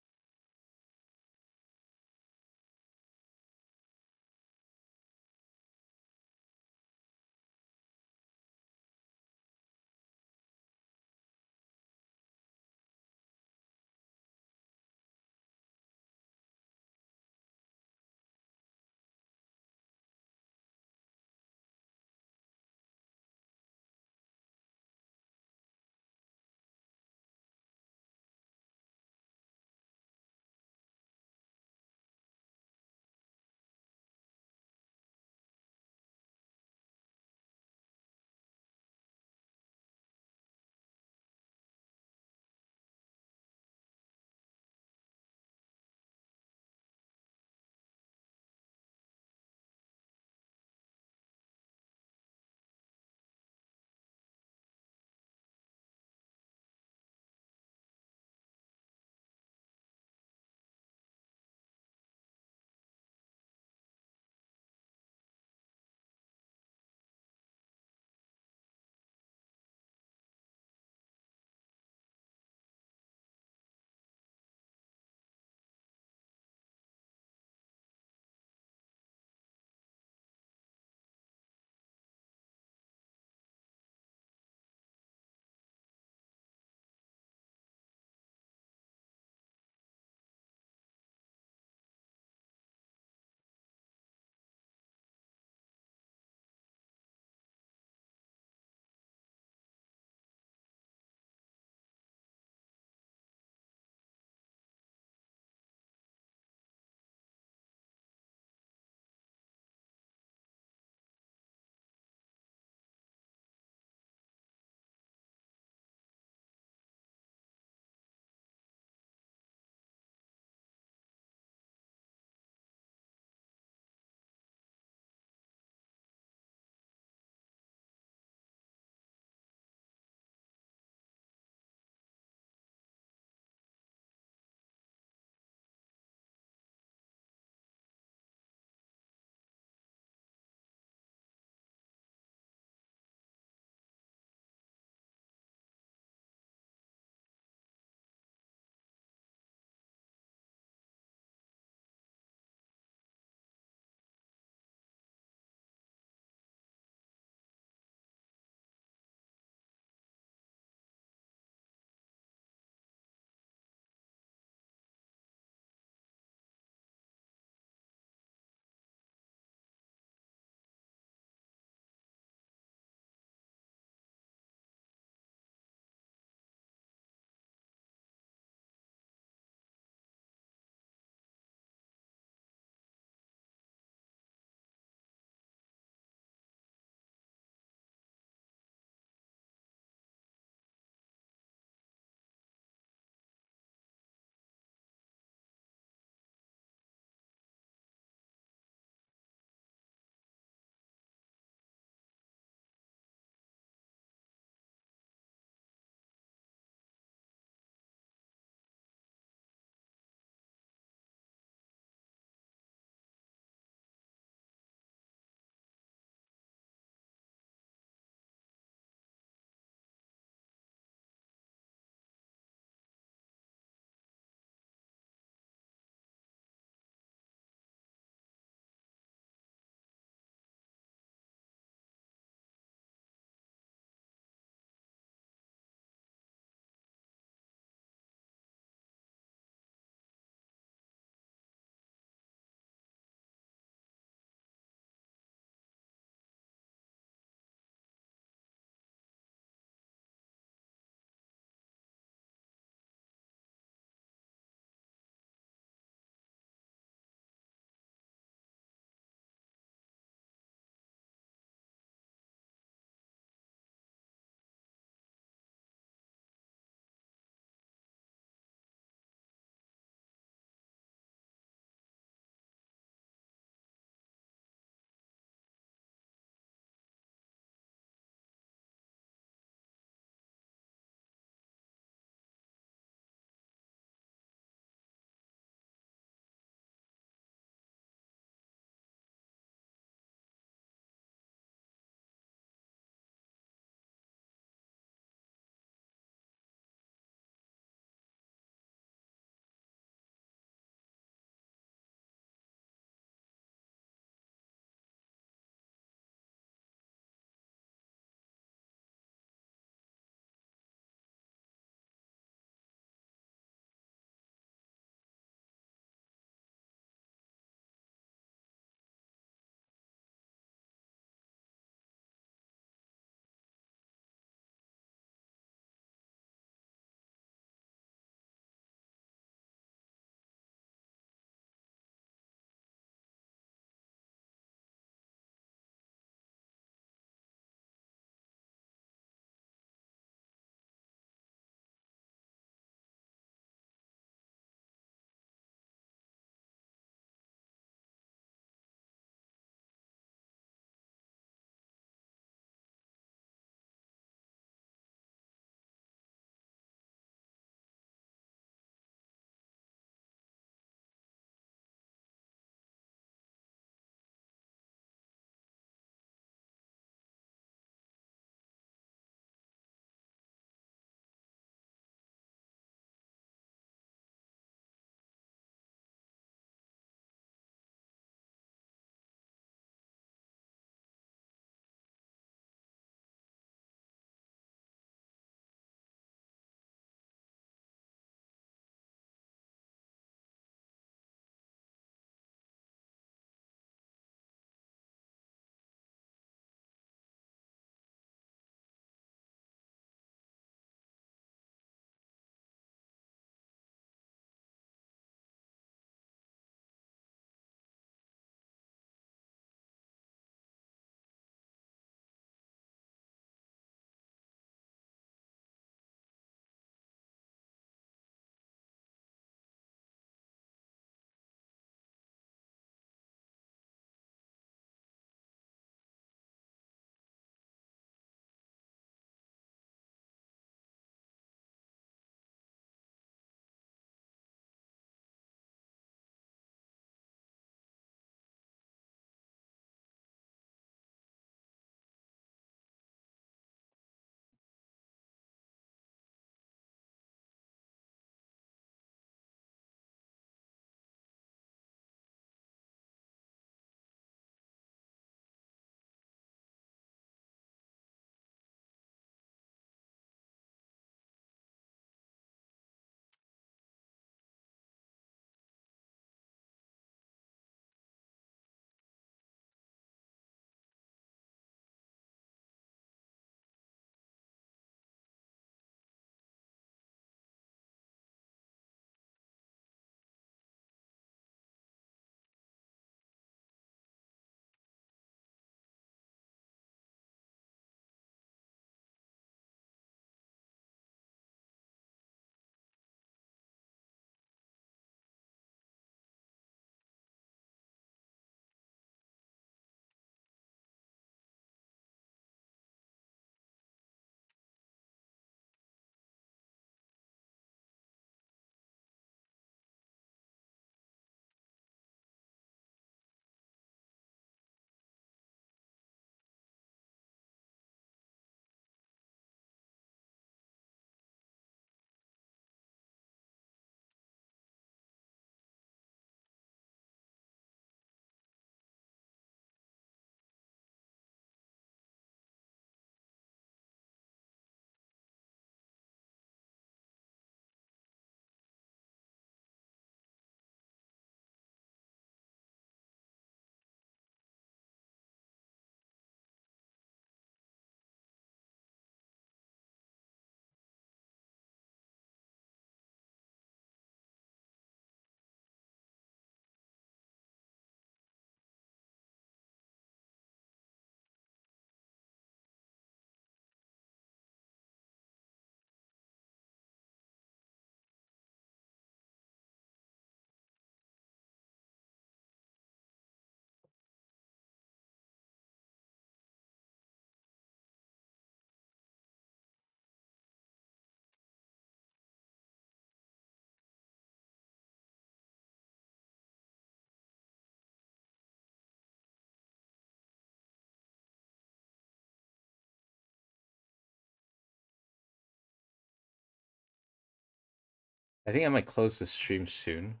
I think I might close the stream soon.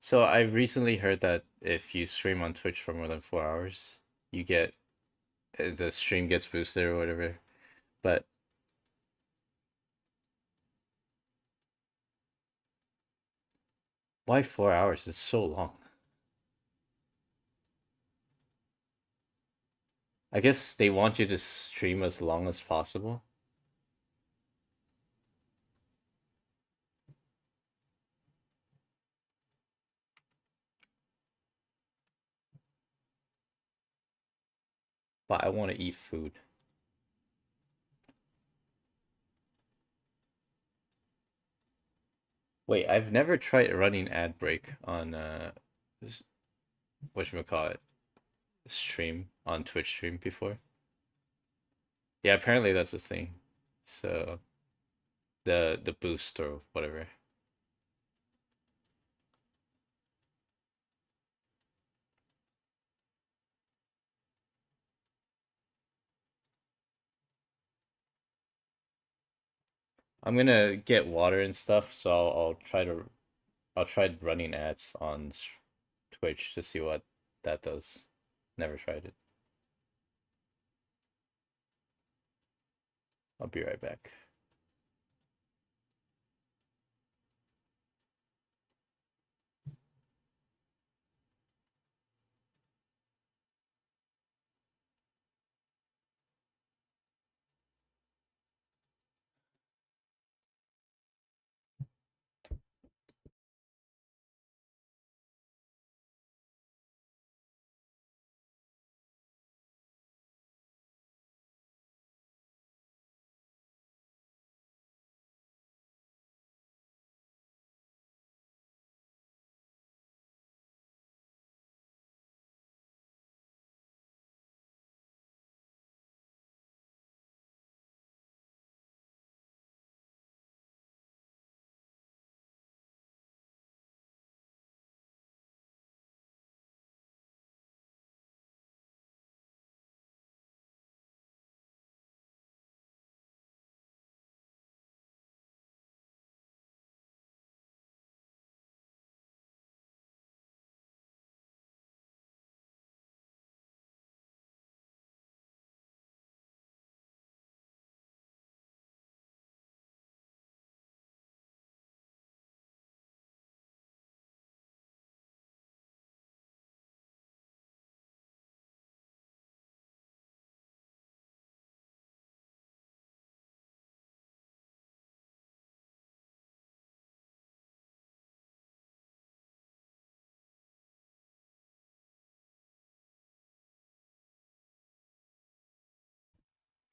So I recently heard that if you stream on Twitch for more than 4 hours, you get the stream gets boosted or whatever. But why 4 hours? It's so long. I guess they want you to stream as long as possible. But I want to eat food. Wait, I've never tried running ad break on whatchamacallit, stream on Twitch stream before. Yeah, apparently that's the thing. So the boost or whatever. I'm gonna get water and stuff, so I'll try running ads on Twitch to see what that does. Never tried it. I'll be right back.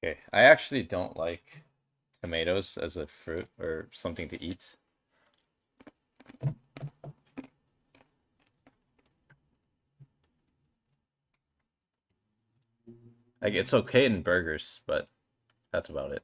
Okay, I actually don't like tomatoes as a fruit or something to eat. Like it's okay in burgers, but that's about it.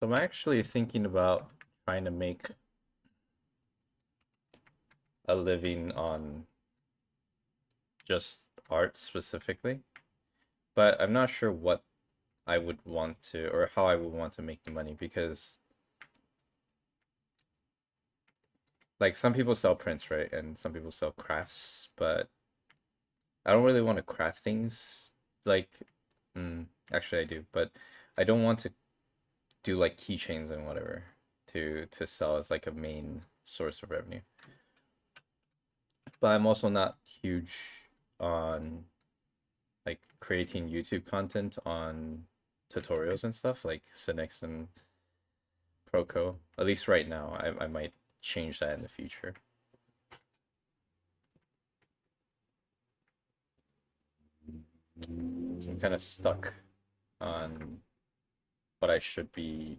So I'm actually thinking about trying to make a living on just art specifically, but I'm not sure what I would want to or how I would want to make the money because like some people sell prints, right? And some people sell crafts, but I don't really want to craft things like actually I do, but I don't want to do like keychains and whatever to sell as like a main source of revenue. But I'm also not huge on like creating YouTube content on tutorials and stuff like Cynics and Proco. At least right now. I might change that in the future. So I'm kind of stuck on what I should be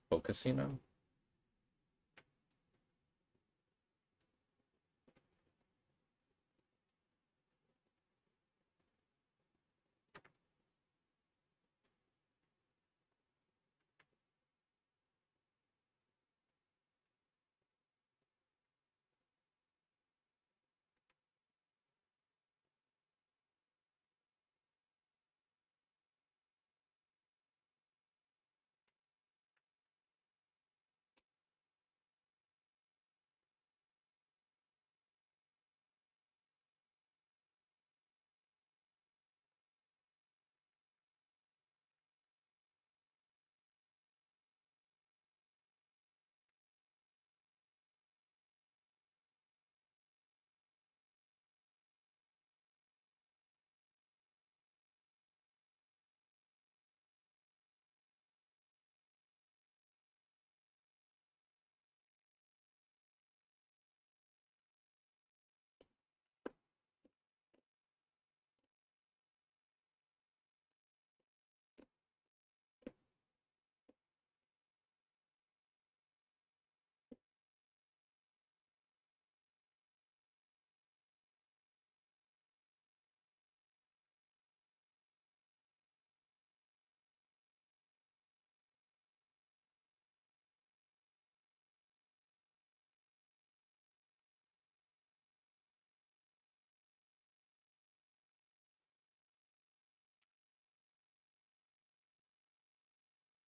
focusing on.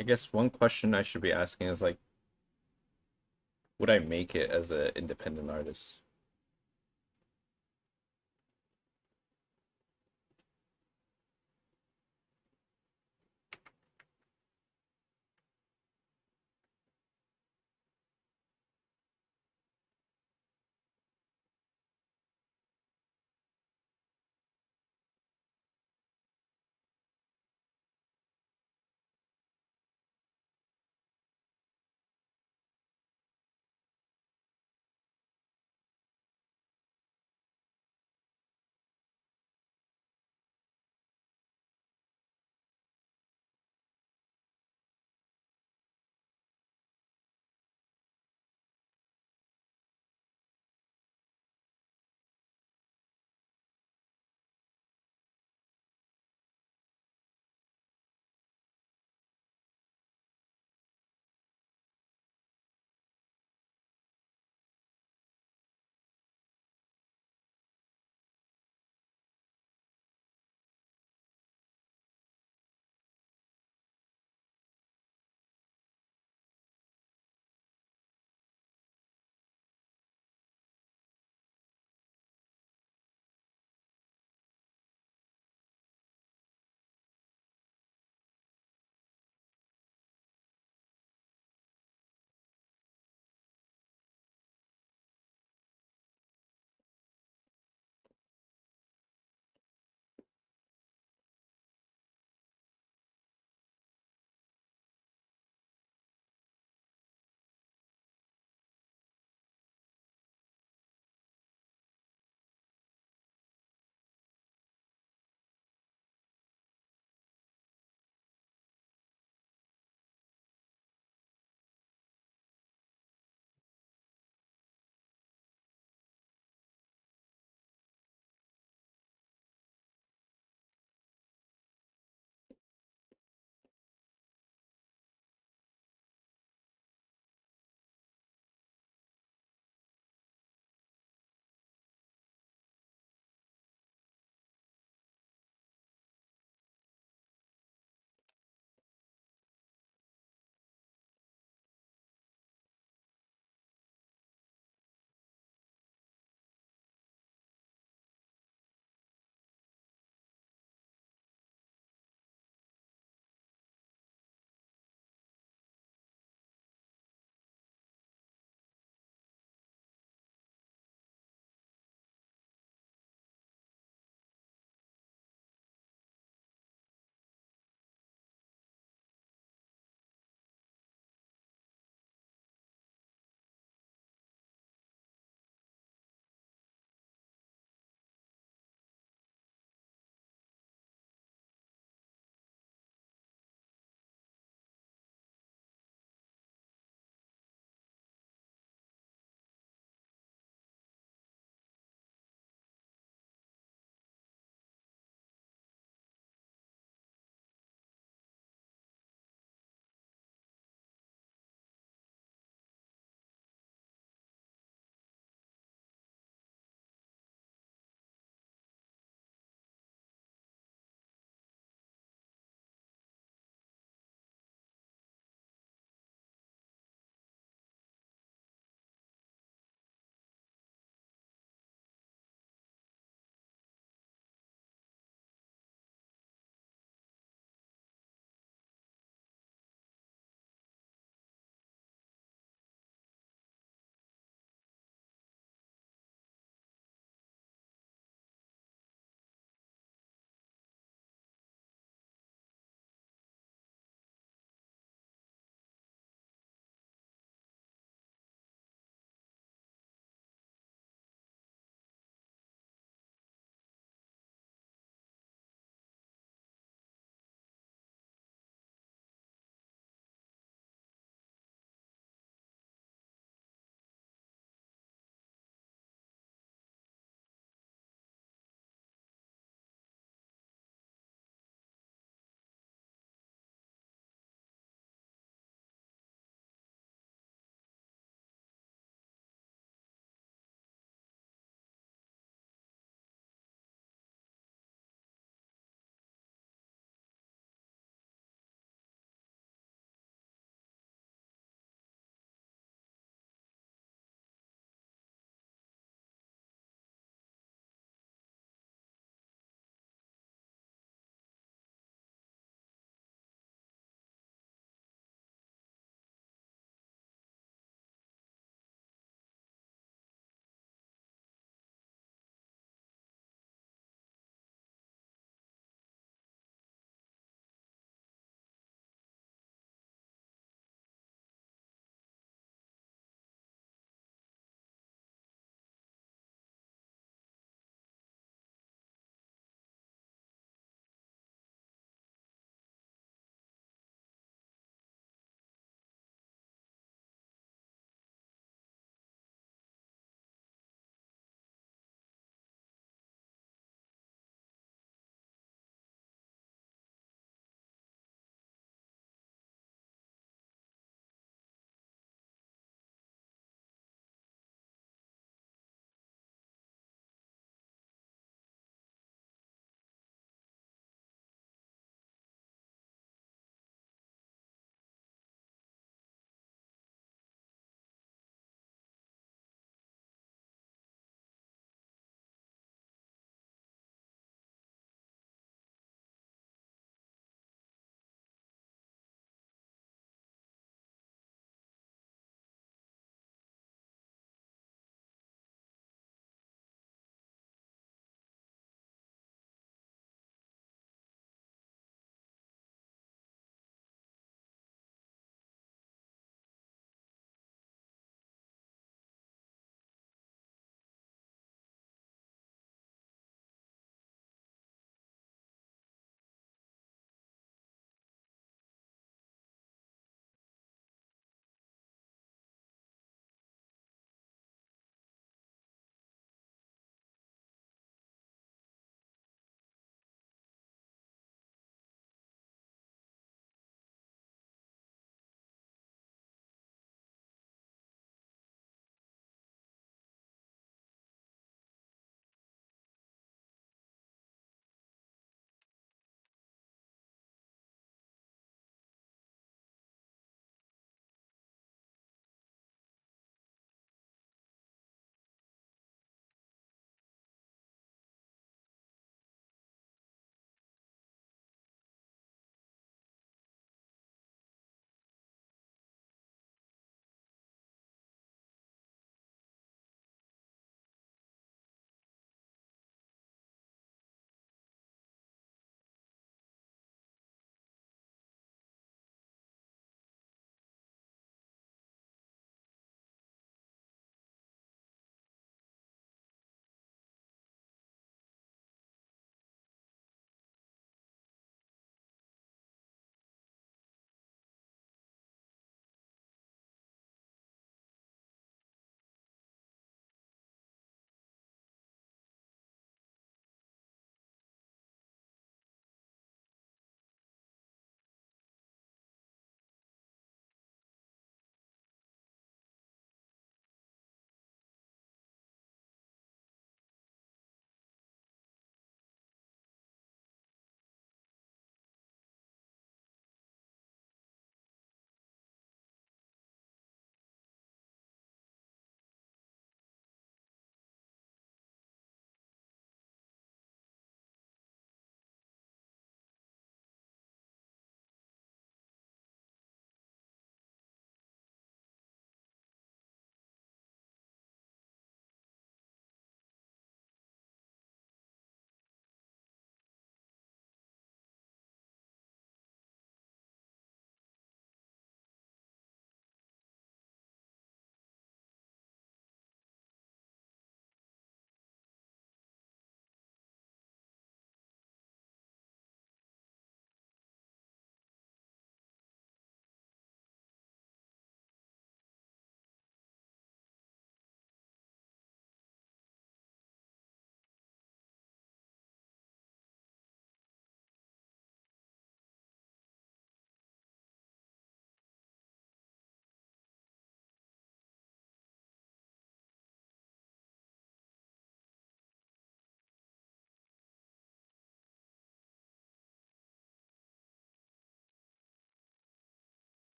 I guess one question I should be asking is like, would I make it as an independent artist?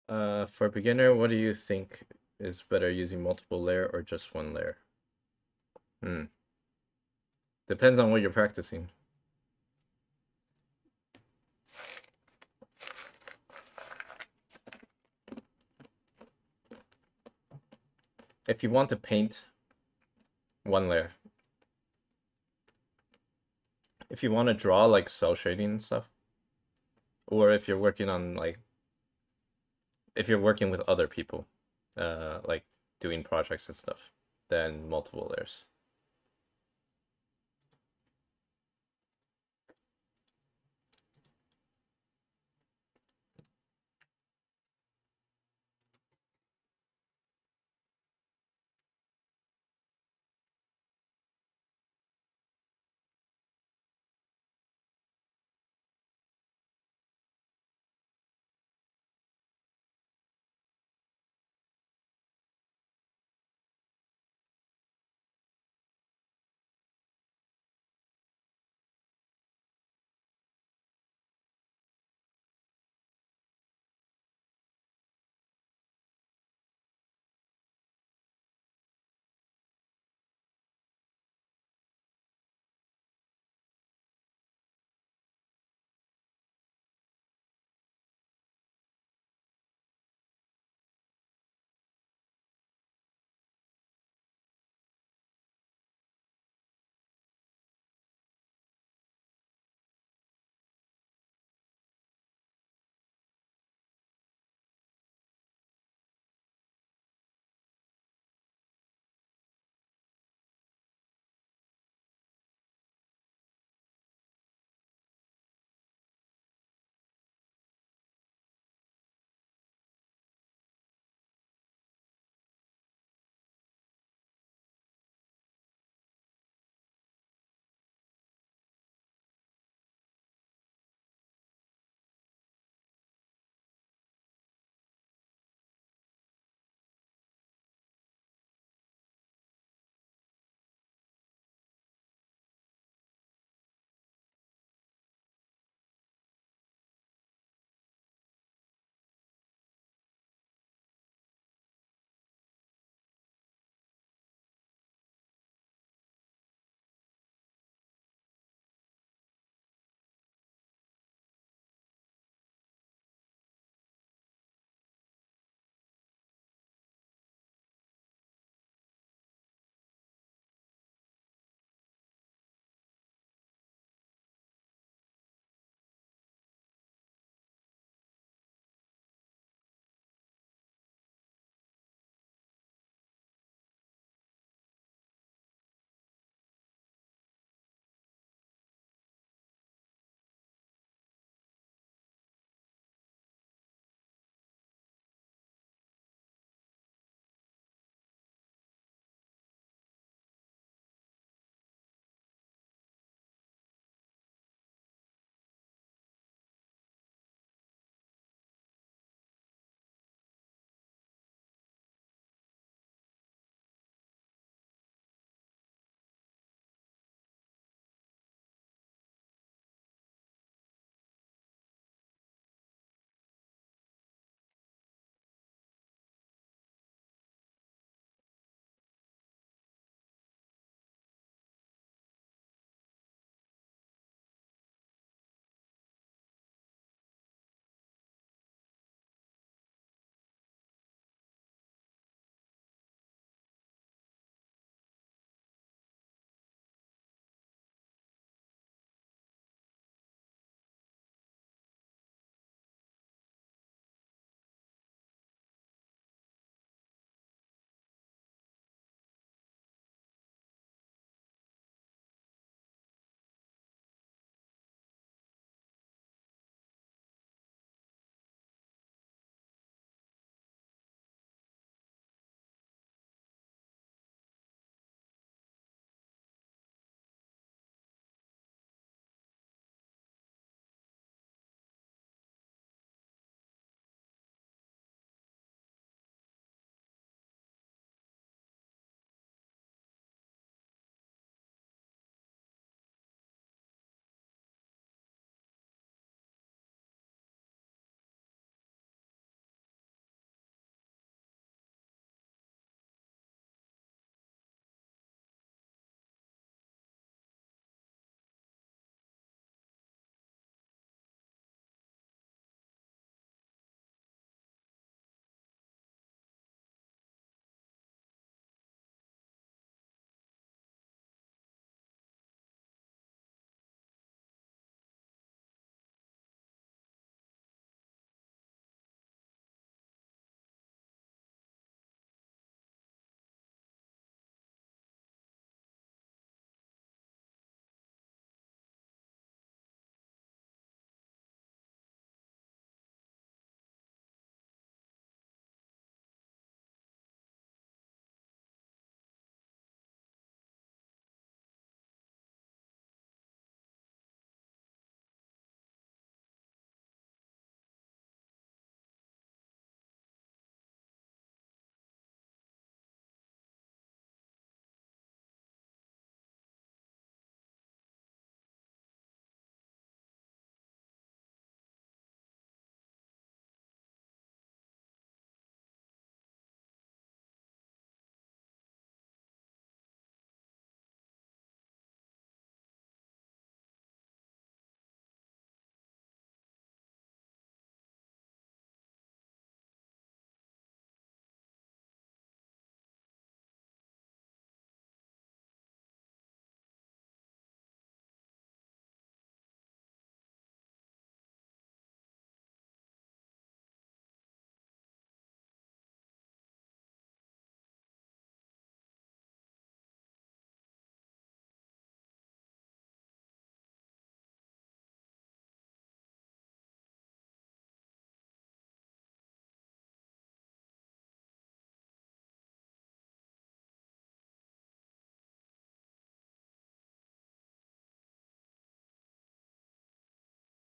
For beginner, what do you think is better, using multiple layer or just one layer? Depends on what you're practicing. If you want to paint, one layer. If you want to draw like cell shading and stuff, or if you're working on like, if you're working with other people, like doing projects and stuff, then multiple layers.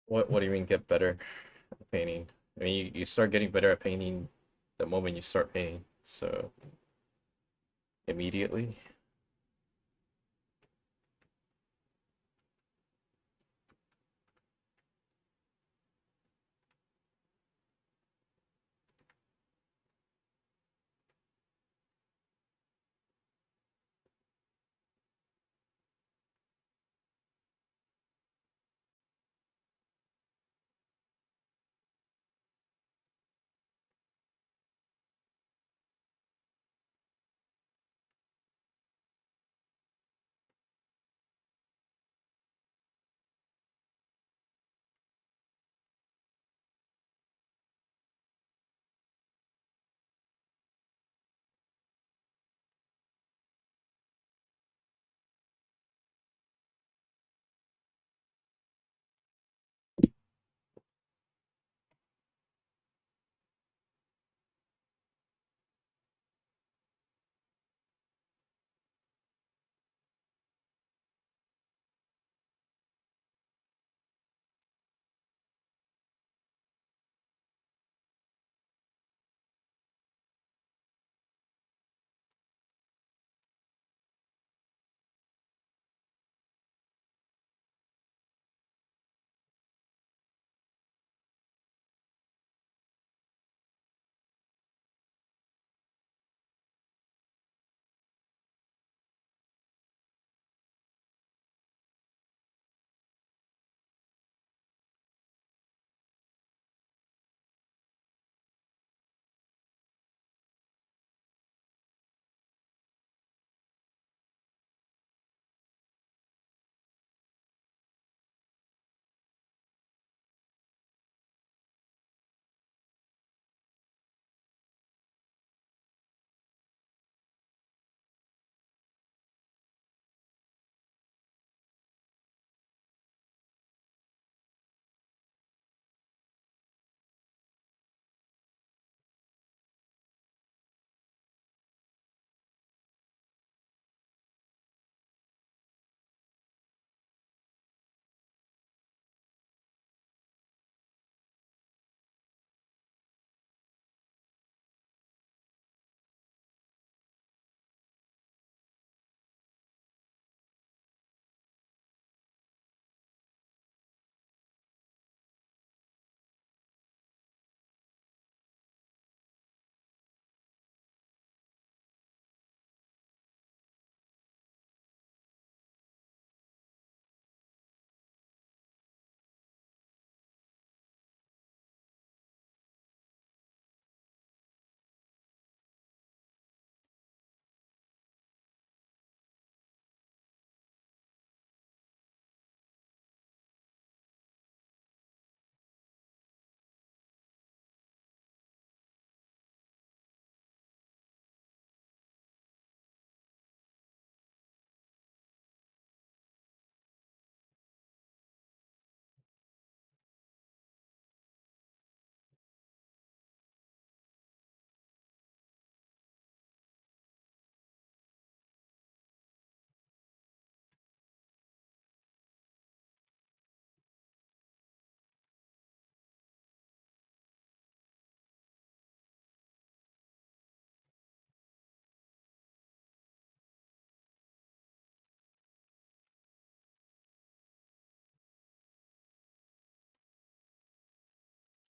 What do you mean get better at painting? I mean, you start getting better at painting the moment you start painting. So immediately.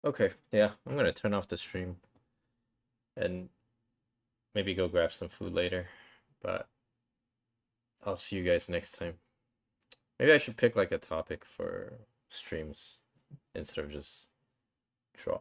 Okay, yeah, I'm gonna turn off the stream and maybe go grab some food later. But I'll see you guys next time. Maybe I should pick like a topic for streams instead of just draw.